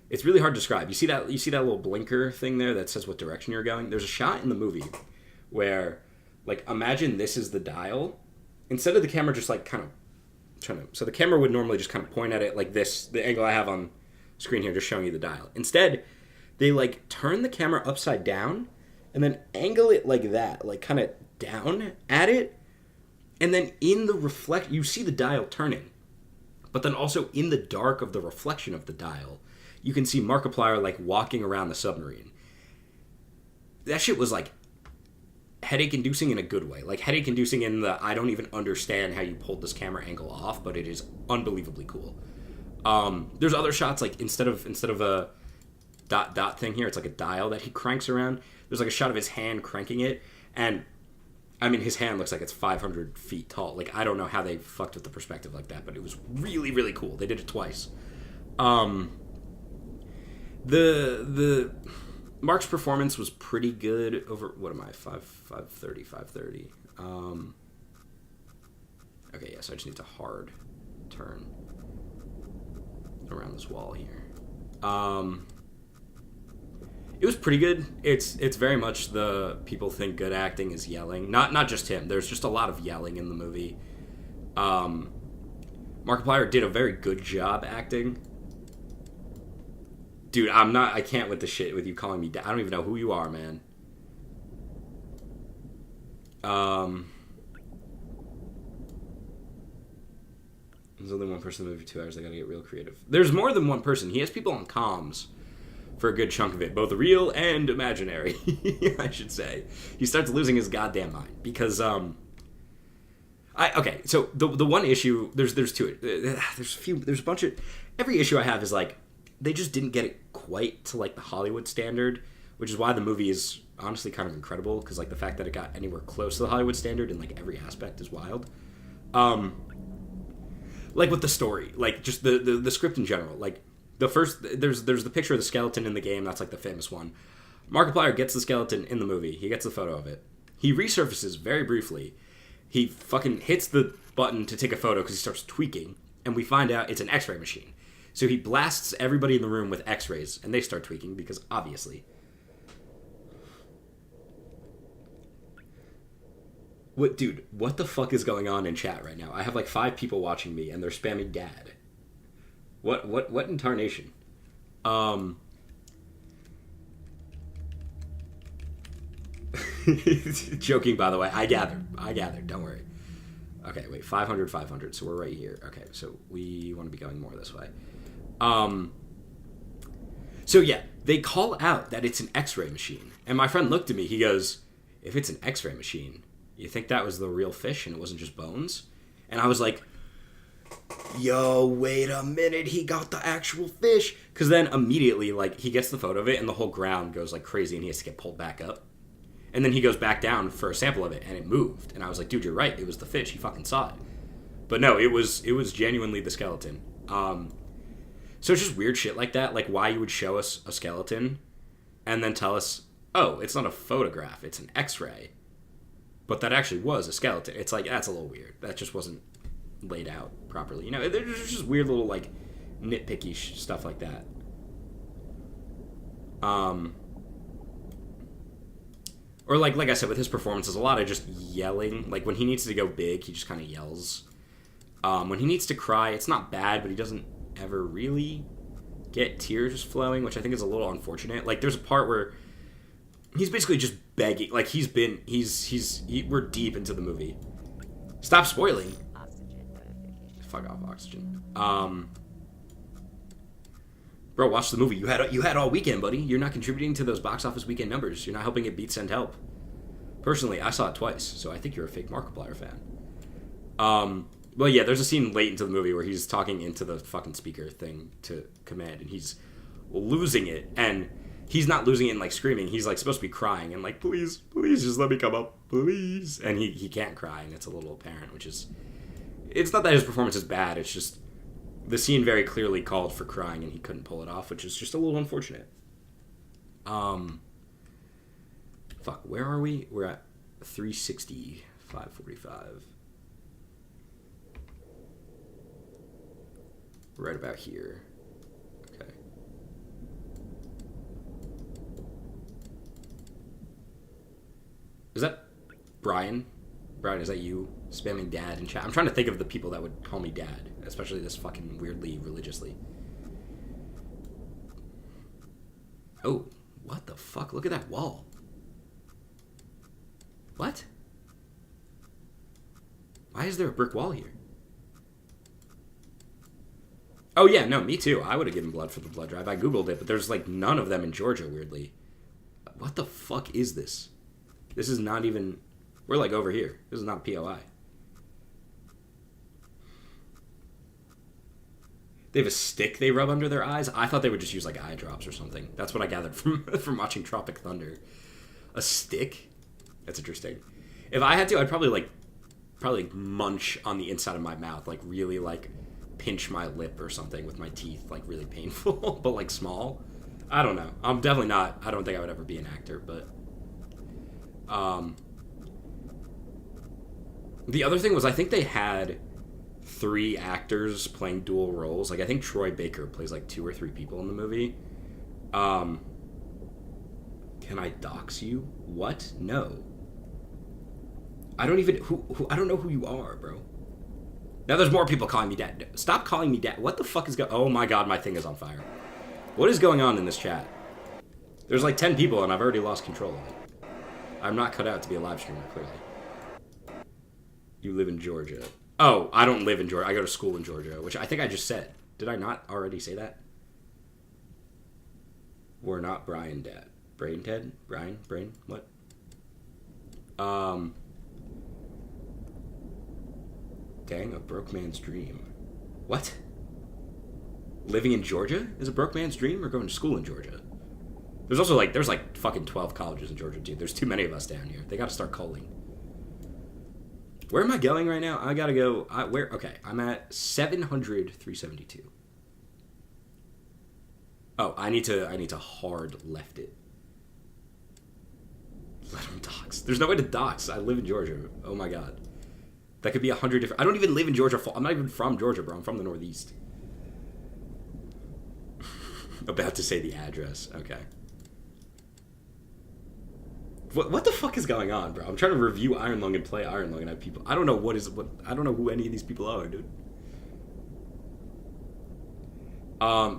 it's really hard to describe. You see that little blinker thing there that says what direction you're going? There's a shot in the movie where, like, imagine this is the dial. Instead of the camera just like kind of trying to, so the camera would normally just kind of point at it like this, the angle I have on screen here, just showing you the dial. Instead, they like turn the camera upside down and then angle it like that, like kind of down at it. And then in the reflect, you see the dial turning, but then also in the dark of the reflection of the dial, you can see Markiplier like walking around the submarine. That shit was like headache-inducing in a good way. Like headache-inducing in the, I don't even understand how you pulled this camera angle off, but it is unbelievably cool. There's other shots, like instead of a dot thing here, it's like a dial that he cranks around. There's like a shot of his hand cranking it, and I mean, his hand looks like it's 500 feet tall. Like, I don't know how they fucked with the perspective like that, but it was really, really cool. They did it twice. The Mark's performance was pretty good over, what am I, 530. Okay, yes, I just need to hard turn around this wall here. It was pretty good. It's very much the people think good acting is yelling. Not just him. There's just a lot of yelling in the movie. Markiplier did a very good job acting. Dude, I can't with the shit with you calling me dad. I don't even know who you are, man. There's only one person in the movie for 2 hours. They gotta get real creative. There's more than one person. He has people on comms for a good chunk of it, both real and imaginary, I should say. He starts losing his goddamn mind because okay, so the one issue, there's two. There's a bunch of, every issue I have is like, they just didn't get it quite to like the Hollywood standard, which is why the movie is honestly kind of incredible, because like the fact that it got anywhere close to the Hollywood standard in like every aspect is wild. Like with the story, like just the script in general, like the first, there's the picture of the skeleton in the game, that's like the famous one. Markiplier gets the skeleton in the movie, he gets the photo of it, he resurfaces very briefly, he fucking hits the button to take a photo because he starts tweaking, and we find out it's an x-ray machine. So he blasts everybody in the room with x-rays, and they start tweaking because obviously. What the fuck is going on in chat right now? I have like 5 people watching me, and they're spamming dad. What in tarnation? Joking, by the way. I gathered. Don't worry. Okay, wait. 500. So we're right here. Okay, so we want to be going more this way. So yeah, they call out that it's an x-ray machine. And my friend looked at me. He goes, if it's an x-ray machine, you think that was the real fish and it wasn't just bones? And I was like, yo, wait a minute, he got the actual fish. Because then immediately, like, he gets the photo of it and the whole ground goes like crazy and he has to get pulled back up. And then he goes back down for a sample of it and it moved. And I was like, dude, you're right, it was the fish, he fucking saw it. But no, it was genuinely the skeleton. So it's just weird shit like that, like why you would show us a skeleton and then tell us, oh, it's not a photograph, it's an x-ray. But that actually was a skeleton. It's like, that's a little weird. That just wasn't laid out properly. You know, there's just weird little, like, nitpicky stuff like that. Or, like I said, with his performance, there's a lot of just yelling. Like, when he needs to go big, he just kind of yells. When he needs to cry, it's not bad, but he doesn't ever really get tears flowing, which I think is a little unfortunate. Like, there's a part where he's basically just begging. Like, we're deep into the movie. Stop spoiling. Fuck off, Oxygen. Bro, watch the movie. You had all weekend, buddy. You're not contributing to those box office weekend numbers. You're not helping it beat Send Help. Personally, I saw it twice, so I think you're a fake Markiplier fan. Well, yeah, there's a scene late into the movie where he's talking into the fucking speaker thing to command, and he's losing it, and he's not losing it in, like, screaming. He's, like, supposed to be crying and, like, please, please, just let me come up, please. And he can't cry, and it's a little apparent, which is... It's not that his performance is bad, it's just... The scene very clearly called for crying, and he couldn't pull it off, which is just a little unfortunate. Fuck, where are we? We're at 360, 545. Right about here. Okay. Is that Brian? Brian, is that you spamming dad in chat? I'm trying to think of the people that would call me dad, especially this fucking weirdly religiously. Oh, what the fuck? Look at that wall. What? Why is there a brick wall here? Oh, yeah, no, me too. I would have given blood for the blood drive. I googled it, but there's, like, none of them in Georgia, weirdly. What the fuck is this? This is not even... We're, like, over here. This is not a POI. They have a stick they rub under their eyes? I thought they would just use, like, eye drops or something. That's what I gathered from watching Tropic Thunder. A stick? That's interesting. If I had to, I'd probably munch on the inside of my mouth, like, really, like... pinch my lip or something with my teeth, like really painful, but like small. I don't know. I'm definitely not. I don't think I would ever be an actor, but the other thing was I think they had 3 actors playing dual roles. Like I think Troy Baker plays like 2 or 3 people in the movie. Can I dox you? What? No. I don't even I don't know who you are, bro. Now there's more people calling me dad. Stop calling me dad. What the fuck is going... Oh my god, my thing is on fire. What is going on in this chat? There's like 10 people and I've already lost control of it. I'm not cut out to be a live streamer, clearly. You live in Georgia. Oh, I don't live in Georgia. I go to school in Georgia, which I think I just said. Did I not already say that? We're not Brian dad. Brain Ted? Brian? Brain? What? Dang, a broke man's dream. What? Living in Georgia is a broke man's dream, or going to school in Georgia? There's also there's fucking 12 colleges in Georgia, dude. There's too many of us down here. They gotta start culling. Where am I going right now? I gotta go, okay, I'm at 700, 372. Oh, I need to hard left it. Let them dox. There's no way to dox. I live in Georgia. Oh my god. That could be 100 different... I don't even live in Georgia. I'm not even from Georgia, bro. I'm from the Northeast. About to say the address. Okay. What the fuck is going on, bro? I'm trying to review Iron Lung and play Iron Lung and have people... I don't know I don't know who any of these people are, dude.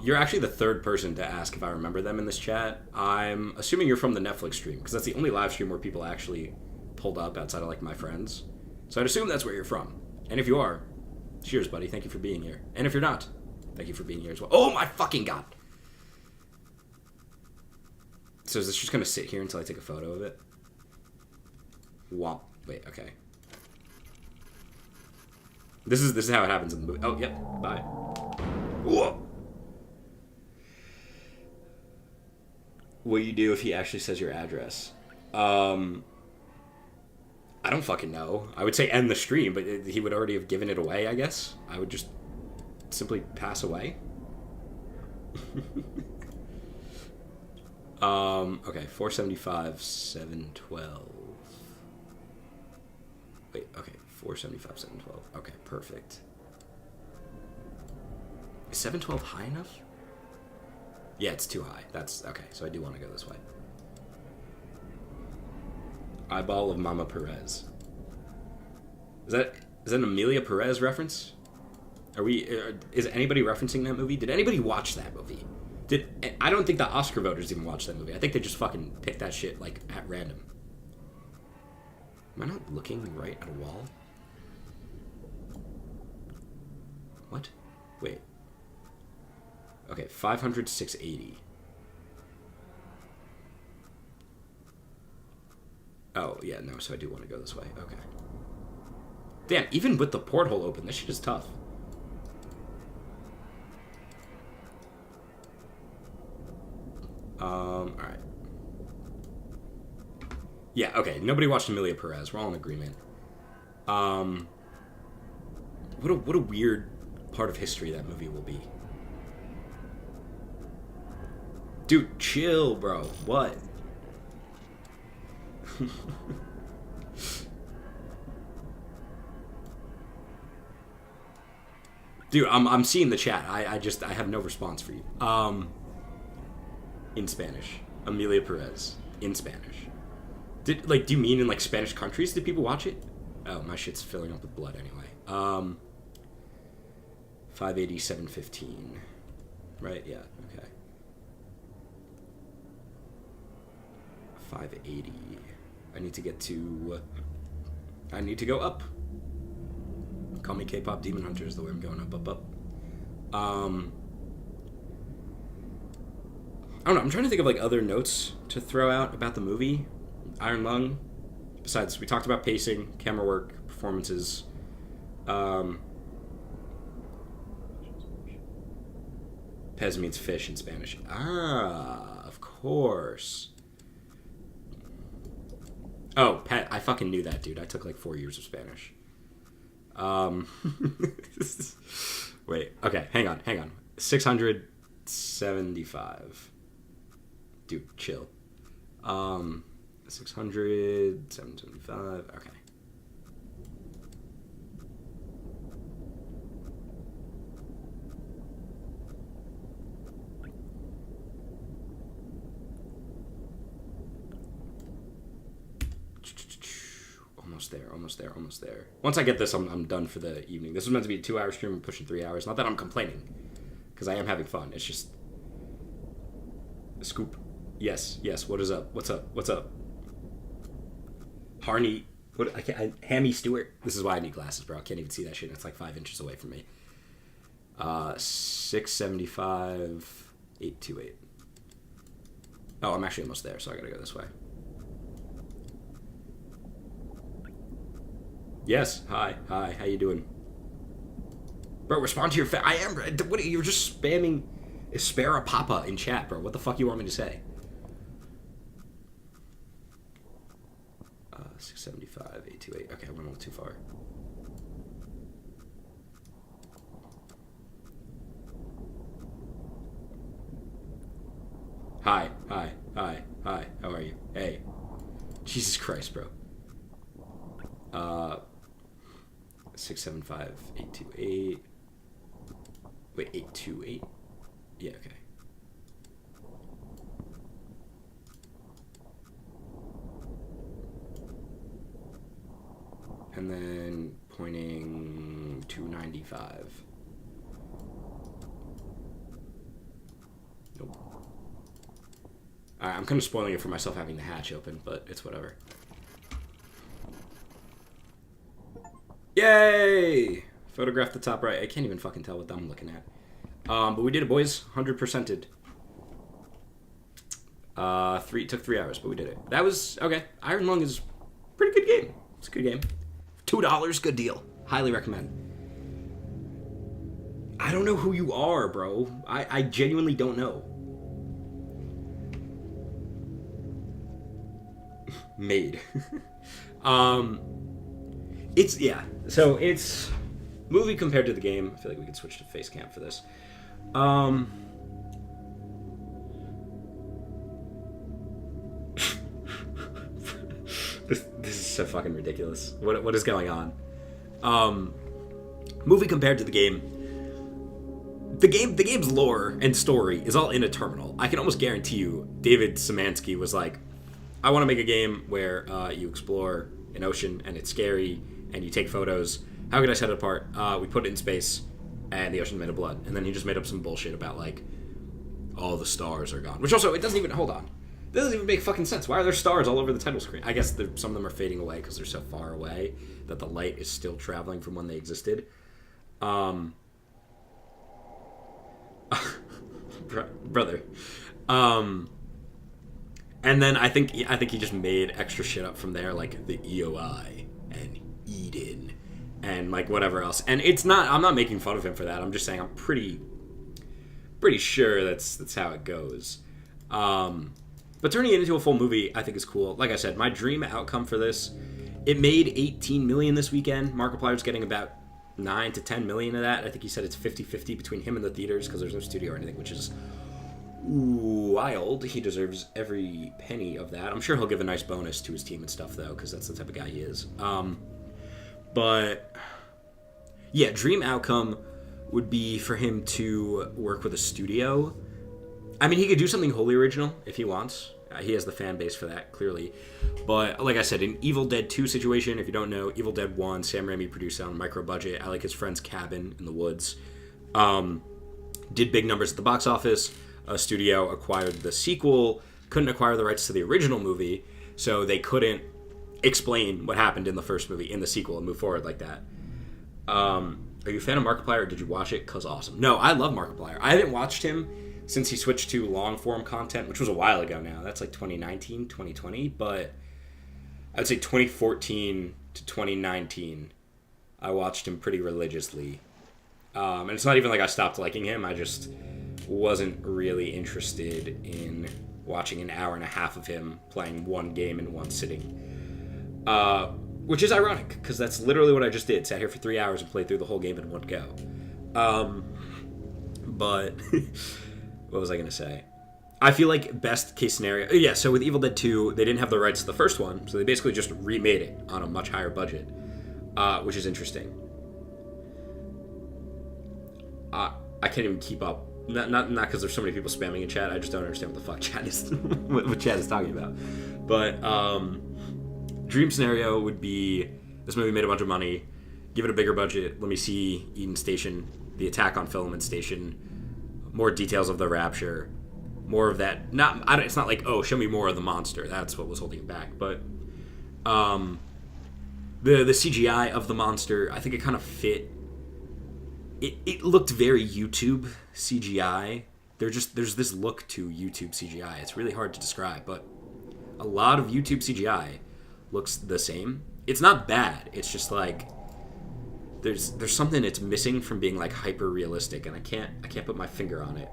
You're actually the 3rd person to ask if I remember them in this chat. I'm assuming you're from the Netflix stream, because that's the only live stream where people actually pulled up outside of, like, my friends. So I'd assume that's where you're from. And if you are, cheers, buddy. Thank you for being here. And if you're not, thank you for being here as well. Oh my fucking god! So is this just gonna sit here until I take a photo of it? Womp. Wait, okay. This is how it happens in the movie. Oh, yep. Bye. Whoa! What do you do if he actually says your address? I don't fucking know. I would say end the stream, but he would already have given it away, I guess. I would just simply pass away. Okay, 475, 712. Wait, okay, 475, 712. Okay, perfect. Is 712 high enough? Yeah, it's too high. That's, okay, so I do want to go this way. Eyeball of Mama Perez. Is that an Amelia Perez reference? Is anybody referencing that movie? Did anybody watch that movie? I don't think the Oscar voters even watched that movie. I think they just fucking picked that shit, like, at random. Am I not looking right at a wall? What? Wait. Okay, 500, 680. Oh, yeah, no, so I do want to go this way. Okay. Damn, even with the porthole open, this shit is tough. Alright. Yeah, okay, nobody watched Amelia Perez. We're all in agreement. What a weird part of history that movie will be. Dude, chill, bro. What? Dude, I'm seeing the chat. I have no response for you. In Spanish. Amelia Perez. In Spanish. Do you mean in, like, Spanish countries? Did people watch it? Oh, my shit's filling up with blood anyway. 580, 715. Right? Yeah, okay. 580. I need to go up. Call me K-pop Demon Hunter is the way I'm going up. I don't know, I'm trying to think of, like, other notes to throw out about the movie. Iron Lung. Besides, we talked about pacing, camera work, performances. Pez means fish in Spanish. Ah, of course. Oh, pet. I fucking knew that, dude. I took like 4 years of Spanish. Wait. Okay, hang on. 675. Dude, chill. 600, 775. Okay. Almost there. Once I get this, I'm done for the evening. This was meant to be a 2-hour stream. I'm pushing 3 hours. Not that I'm complaining, because I am having fun. It's just a scoop. Yes. What is up? What's up? Harney. Hammy Stewart. This is why I need glasses, bro. I can't even see that shit. It's like 5 inches away from me. 675, 828. Oh, I'm actually almost there, so I gotta go this way. Yes. Hi. How you doing? Bro, respond to your I am. What? You're just spamming Espera Papa in chat, bro. What the fuck you want me to say? 675, 828. Okay, I went a little too far. Hi. How are you? Hey. Jesus Christ, bro. 675, 828. Wait, 828? Yeah, okay. And then pointing 295. Nope. Alright, I'm kind of spoiling it for myself having the hatch open, but it's whatever. Yay! Photograph the top right. I can't even fucking tell what I'm looking at. But we did it, boys. 100%ed. Took 3 hours, but we did it. That was okay. Iron Lung is a pretty good game. It's a good game. $2, good deal. Highly recommend. I don't know who you are, bro. I genuinely don't know. Made. So it's movie compared to the game. I feel like we could switch to face cam for this. This is so fucking ridiculous. What is going on? Movie compared to the game. The game's lore and story is all in a terminal. I can almost guarantee you, David Szymanski was like, I want to make a game where you explore an ocean and it's scary and you take photos. How could I set it apart? We put it in space and the ocean's made of blood. And then he just made up some bullshit about like, all the stars are gone. Which also, it doesn't even, hold on. That doesn't even make fucking sense. Why are there stars all over the title screen? I guess some of them are fading away because they're so far away that the light is still traveling from when they existed. Brother. And then I think he just made extra shit up from there, like the EOI and Eden and like whatever else. And it's not. I'm not making fun of him for that. I'm just saying I'm pretty sure that's how it goes. But turning it into a full movie, I think is cool. Like I said, my dream outcome for this, it made 18 million this weekend. Markiplier's getting about 9 to 10 million of that. I think he said it's 50-50 between him and the theaters because there's no studio or anything, which is wild. He deserves every penny of that. I'm sure he'll give a nice bonus to his team and stuff, though, because that's the type of guy he is. But yeah, dream outcome would be for him to work with a studio. I mean, he could do something wholly original if he wants. He has the fan base for that, clearly. But like I said, an Evil Dead 2 situation, if you don't know, Evil Dead 1, Sam Raimi produced on a micro budget. I like his friend's cabin in the woods. Did big numbers at the box office. A studio acquired the sequel, couldn't acquire the rights to the original movie, so they couldn't explain what happened in the first movie in the sequel and move forward like that. Are you a fan of Markiplier, or did you watch it? 'Cause awesome. No, I love Markiplier. I haven't watched him since he switched to long-form content, which was a while ago now. That's like 2019, 2020, but I'd say 2014 to 2019, I watched him pretty religiously. And it's not even like I stopped liking him, I just wasn't really interested in watching an hour and a half of him playing one game in one sitting. Which is ironic, because that's literally what I just did. Sat here for 3 hours and played through the whole game in one go. But what was I going to say? I feel like best case scenario... Yeah, so with Evil Dead 2, they didn't have the rights to the first one, so they basically just remade it on a much higher budget, which is interesting. I can't even keep up. Not because there's so many people spamming in chat. I just don't understand what the fuck chat is what chat is talking about. But dream scenario would be this movie made a bunch of money, give it a bigger budget. Let me see Eden Station, the attack on Filament Station, more details of the rapture, more of that. It's not like, oh, show me more of the monster. That's what was holding it back. But the CGI of the monster, I think it kind of fit. It looked very YouTube CGI. There's this look to YouTube CGI. It's really hard to describe, but a lot of YouTube CGI looks the same. It's not bad. It's just like there's something it's missing from being like hyper realistic, and I can't put my finger on it.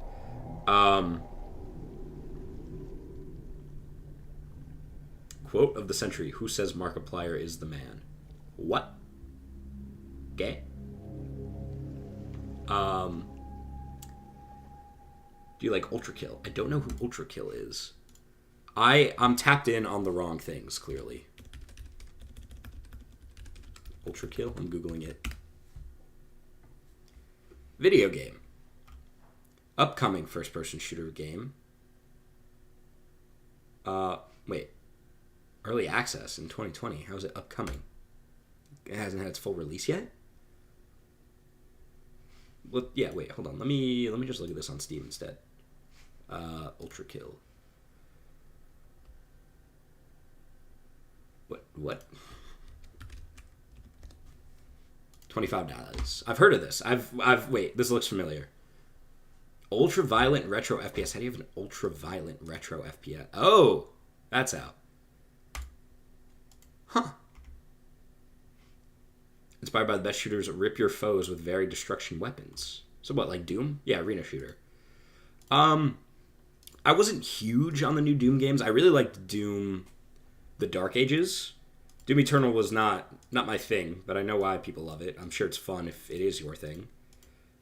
Quote of the century: "Who says Markiplier is the man?" What? Okay. Do you like Ultra Kill? I don't know who Ultra Kill is. I'm tapped in on the wrong things, clearly. Ultra Kill? I'm Googling it. Video game. Upcoming first-person shooter game. Wait. Early access in 2020. How is it upcoming? It hasn't had its full release yet? Well, yeah, wait, hold on. Let me just look at this on Steam instead. Ultra Kill. What? $25. I've heard of this. Wait, this looks familiar. Ultra-violent retro FPS. How do you have an ultra-violent retro FPS? Oh, that's out. Huh. Inspired by the best shooters, rip your foes with varied destruction weapons. So what, like Doom? Yeah, arena shooter. I wasn't huge on the new Doom games. I really liked Doom the Dark Ages. Doom Eternal was not my thing, but I know why people love it. I'm sure it's fun if it is your thing.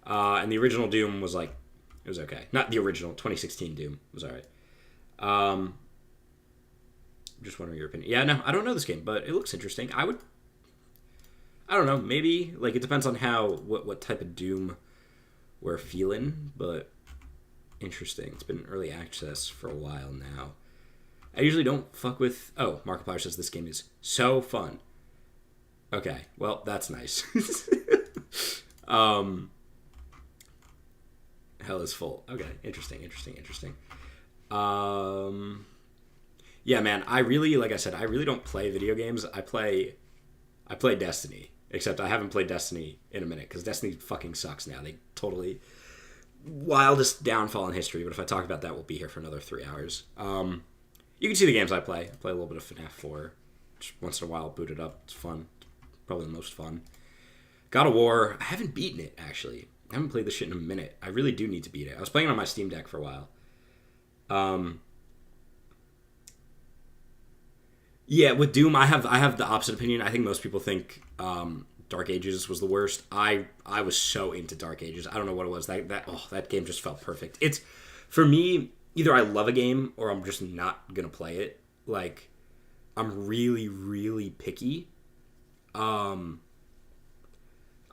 And the original Doom was like, it was okay. Not the original, 2016 Doom was alright. Just wondering your opinion. Yeah, no, I don't know this game, but it looks interesting. I don't know, maybe, like, it depends on what type of Doom we're feeling, but interesting. It's been early access for a while now. I usually don't fuck with... Oh, Markiplier says this game is so fun. Okay, well, that's nice. Hell is full. Okay, interesting. Yeah, man, like I said, I really don't play video games. I play Destiny. Except I haven't played Destiny in a minute, because Destiny fucking sucks now. They totally... Wildest downfall in history, but if I talk about that, we'll be here for another 3 hours. You can see the games I play. I play a little bit of FNAF 4. Just once in a while, boot it up. It's fun. Probably the most fun. God of War. I haven't beaten it, actually. I haven't played this shit in a minute. I really do need to beat it. I was playing it on my Steam Deck for a while. Yeah, with Doom, I have the opposite opinion. I think most people think Dark Ages was the worst. I was so into Dark Ages. I don't know what it was. That game just felt perfect. It's, for me, either I love a game or I'm just not gonna play it. Like, I'm really, really picky.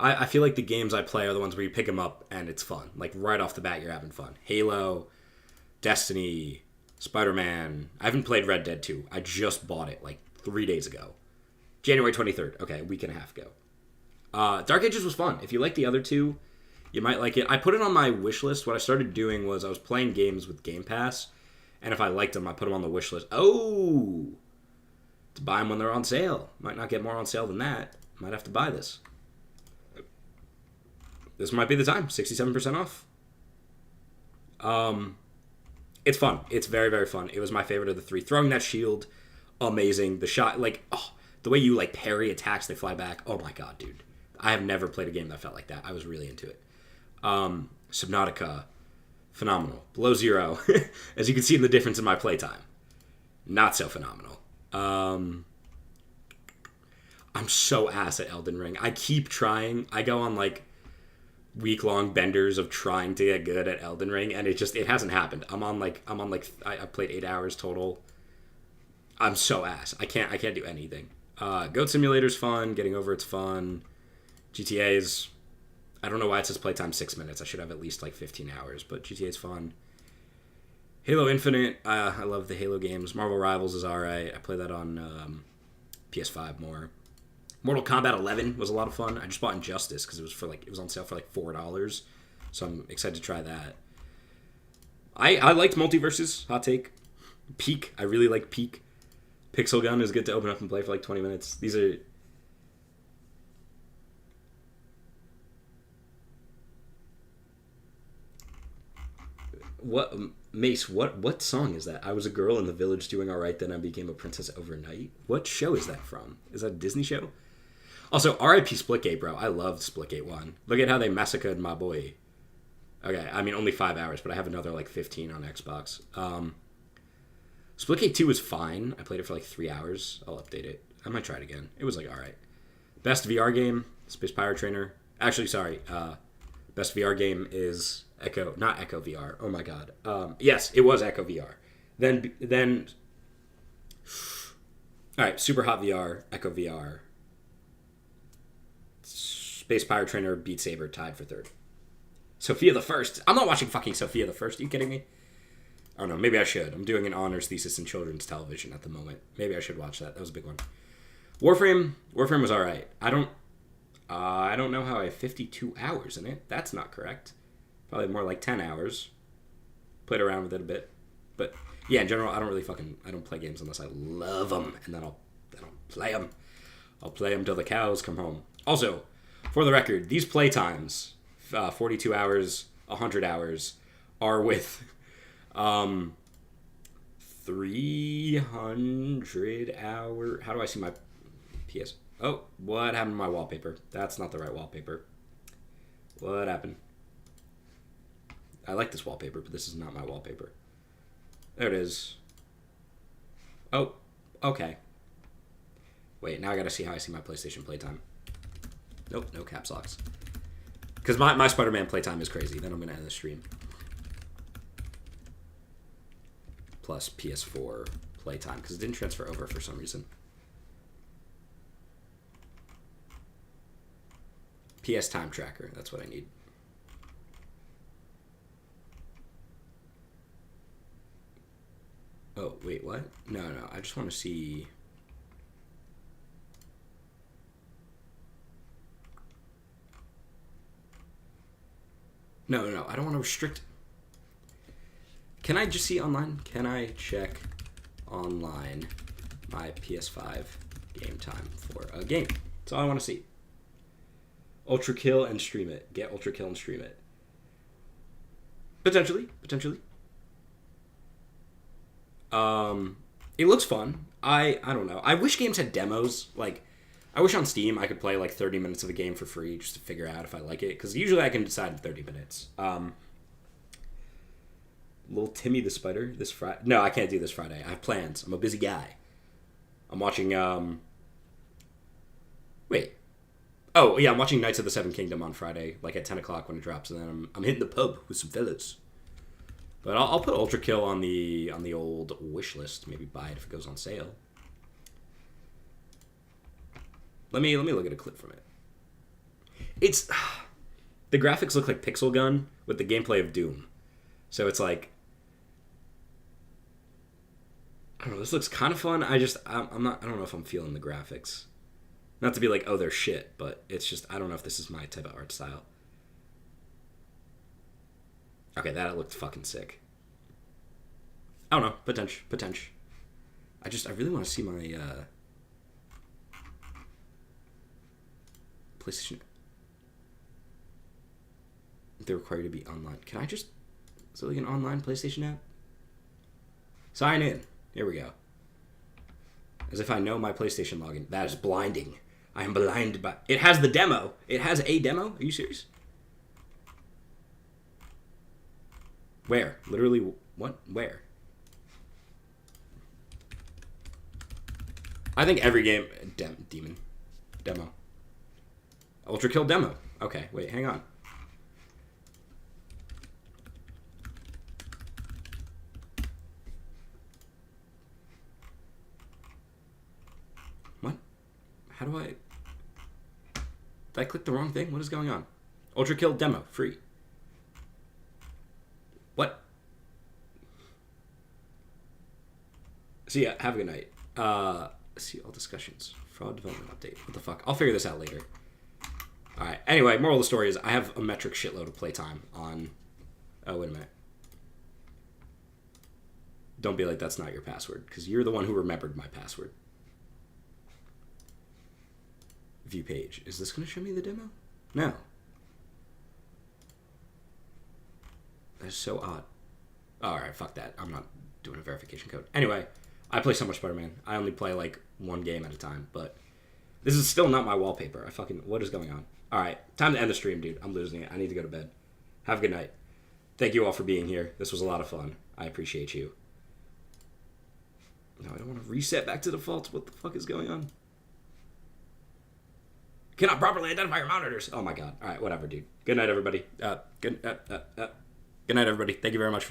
I feel like the games I play are the ones where you pick them up and it's fun. Like, right off the bat, you're having fun. Halo, Destiny, Spider-Man. I haven't played Red Dead 2. I just bought it, like, 3 days ago. January 23rd. Okay, a week and a half ago. Dark Ages was fun. If you like the other two, you might like it. I put it on my wish list. What I started doing was I was playing games with Game Pass, and if I liked them, I put them on the wish list. Oh! To buy them when they're on sale. Might not get more on sale than that. Might have to buy this. This might be the time. 67% off. It's fun. It's very, very fun. It was my favorite of the three. Throwing that shield, amazing. The shot, like, the way you, like, parry attacks, they fly back. Oh, my God, dude. I have never played a game that felt like that. I was really into it. Subnautica, phenomenal. Below Zero, as you can see in the difference in my playtime. Not so phenomenal. I'm so ass at Elden Ring. I keep trying. I go on, like, week-long benders of trying to get good at Elden Ring, and it hasn't happened. I played 8 hours total. I'm so ass. I can't do anything. Goat Simulator's fun. Getting Over It's fun. GTA's, I don't know why it says playtime 6 minutes. I should have at least like 15 hours, but GTA's fun. Halo Infinite, I love the Halo games. Marvel Rivals is alright. I play that on PS5 more. Mortal Kombat 11 was a lot of fun. I just bought Injustice because it was on sale for like $4, so I'm excited to try that. I liked Multiverses. Hot take. Peak. I really like Peak. Pixel Gun is good to open up and play for like 20 minutes. These are. What, Mace? What song is that? I was a girl in the village doing all right, then I became a princess overnight. What show is that from? Is that a Disney show? Also, R.I.P. Splitgate, bro. I loved Splitgate 1. Look at how they massacred my boy. Okay, I mean, only 5 hours, but I have another, like, 15 on Xbox. Splitgate 2 was fine. I played it for, like, 3 hours. I'll update it. I might try it again. It was, like, alright. Best VR game, Space Pirate Trainer. Actually, sorry. Best VR game is not Echo VR. Oh, my God. Yes, it was Echo VR. Then... Alright, Super Hot VR, Echo VR... Space Pirate Trainer, Beat Saber tied for third. Sophia the First. I'm not watching fucking Sophia the First. Are you kidding me? I don't know. Maybe I should. I'm doing an honors thesis in children's television at the moment. Maybe I should watch that. That was a big one. Warframe was alright. I don't know how I have 52 hours in it. That's not correct. Probably more like 10 hours. Played around with it a bit. But yeah, in general, I don't play games unless I love them, and then I'll play them. I'll play them till the cows come home. Also, for the record, these playtimes, 42 hours, 100 hours, are with 300 hour. How do I see my PS? Oh, what happened to my wallpaper? That's not the right wallpaper. What happened? I like this wallpaper, but this is not my wallpaper. There it is. Oh, okay. Wait, now I gotta see how I see my PlayStation playtime. Nope, no caps locks. Because my Spider-Man playtime is crazy. Then I'm gonna end the stream. Plus PS4 playtime, because it didn't transfer over for some reason. PS Time Tracker, that's what I need. Oh, wait, what? No, I just want to see... No, I don't want to restrict... Can I just see online? Can I check online my PS5 game time for a game? That's all I want to see. Ultra Kill and stream it. Get Ultra Kill and stream it. Potentially. It looks fun. I don't know. I wish games had demos. Like, I wish on Steam I could play like 30 minutes of a game for free just to figure out if I like it. Because usually I can decide in 30 minutes. Little Timmy the Spider this Friday. No, I can't do this Friday. I have plans. I'm a busy guy. I'm watching. Wait. Oh yeah, I'm watching Knights of the Seven Kingdom on Friday, like at 10 o'clock when it drops, and then I'm hitting the pub with some fellas. But I'll put Ultra Kill on the old wish list. Maybe buy it if it goes on sale. Let me look at a clip from it. It's the graphics look like Pixel Gun with the gameplay of Doom. So it's like, I don't know. This looks kind of fun. I'm not. I don't know if I'm feeling the graphics. Not to be like, oh, they're shit, but it's just I don't know if this is my type of art style. Okay, that looked fucking sick. I don't know. Potential. I really want to see my PlayStation. They're required to be online. Can I just... Is it like an online PlayStation app? Sign in. Here we go. As if I know my PlayStation login. That is blinding. I am blinded by... It has the demo. It has a demo? Are you serious? Where? Literally, what? Where? I think every game... Demon. Demo. Ultra Kill demo. Okay, wait, hang on. What? How do I... Did I click the wrong thing? What is going on? Ultra Kill demo. Free. What? See ya. Have a good night. See all discussions. Fraud development update. What the fuck? I'll figure this out later. Alright. Anyway, moral of the story is I have a metric shitload of playtime on... Oh, wait a minute. Don't be like that's not your password, because you're the one who remembered my password. View page. Is this going to show me the demo? No. That's so odd. Alright, fuck that. I'm not doing a verification code. Anyway, I play so much Spider-Man. I only play like one game at a time, but this is still not my wallpaper. What is going on? Alright, time to end the stream, dude. I'm losing it. I need to go to bed. Have a good night. Thank you all for being here. This was a lot of fun. I appreciate you. No, I don't want to reset back to default. What the fuck is going on? Cannot properly identify your monitors. Oh my god. Alright, whatever, dude. Good night, everybody. Good night, everybody. Thank you very much for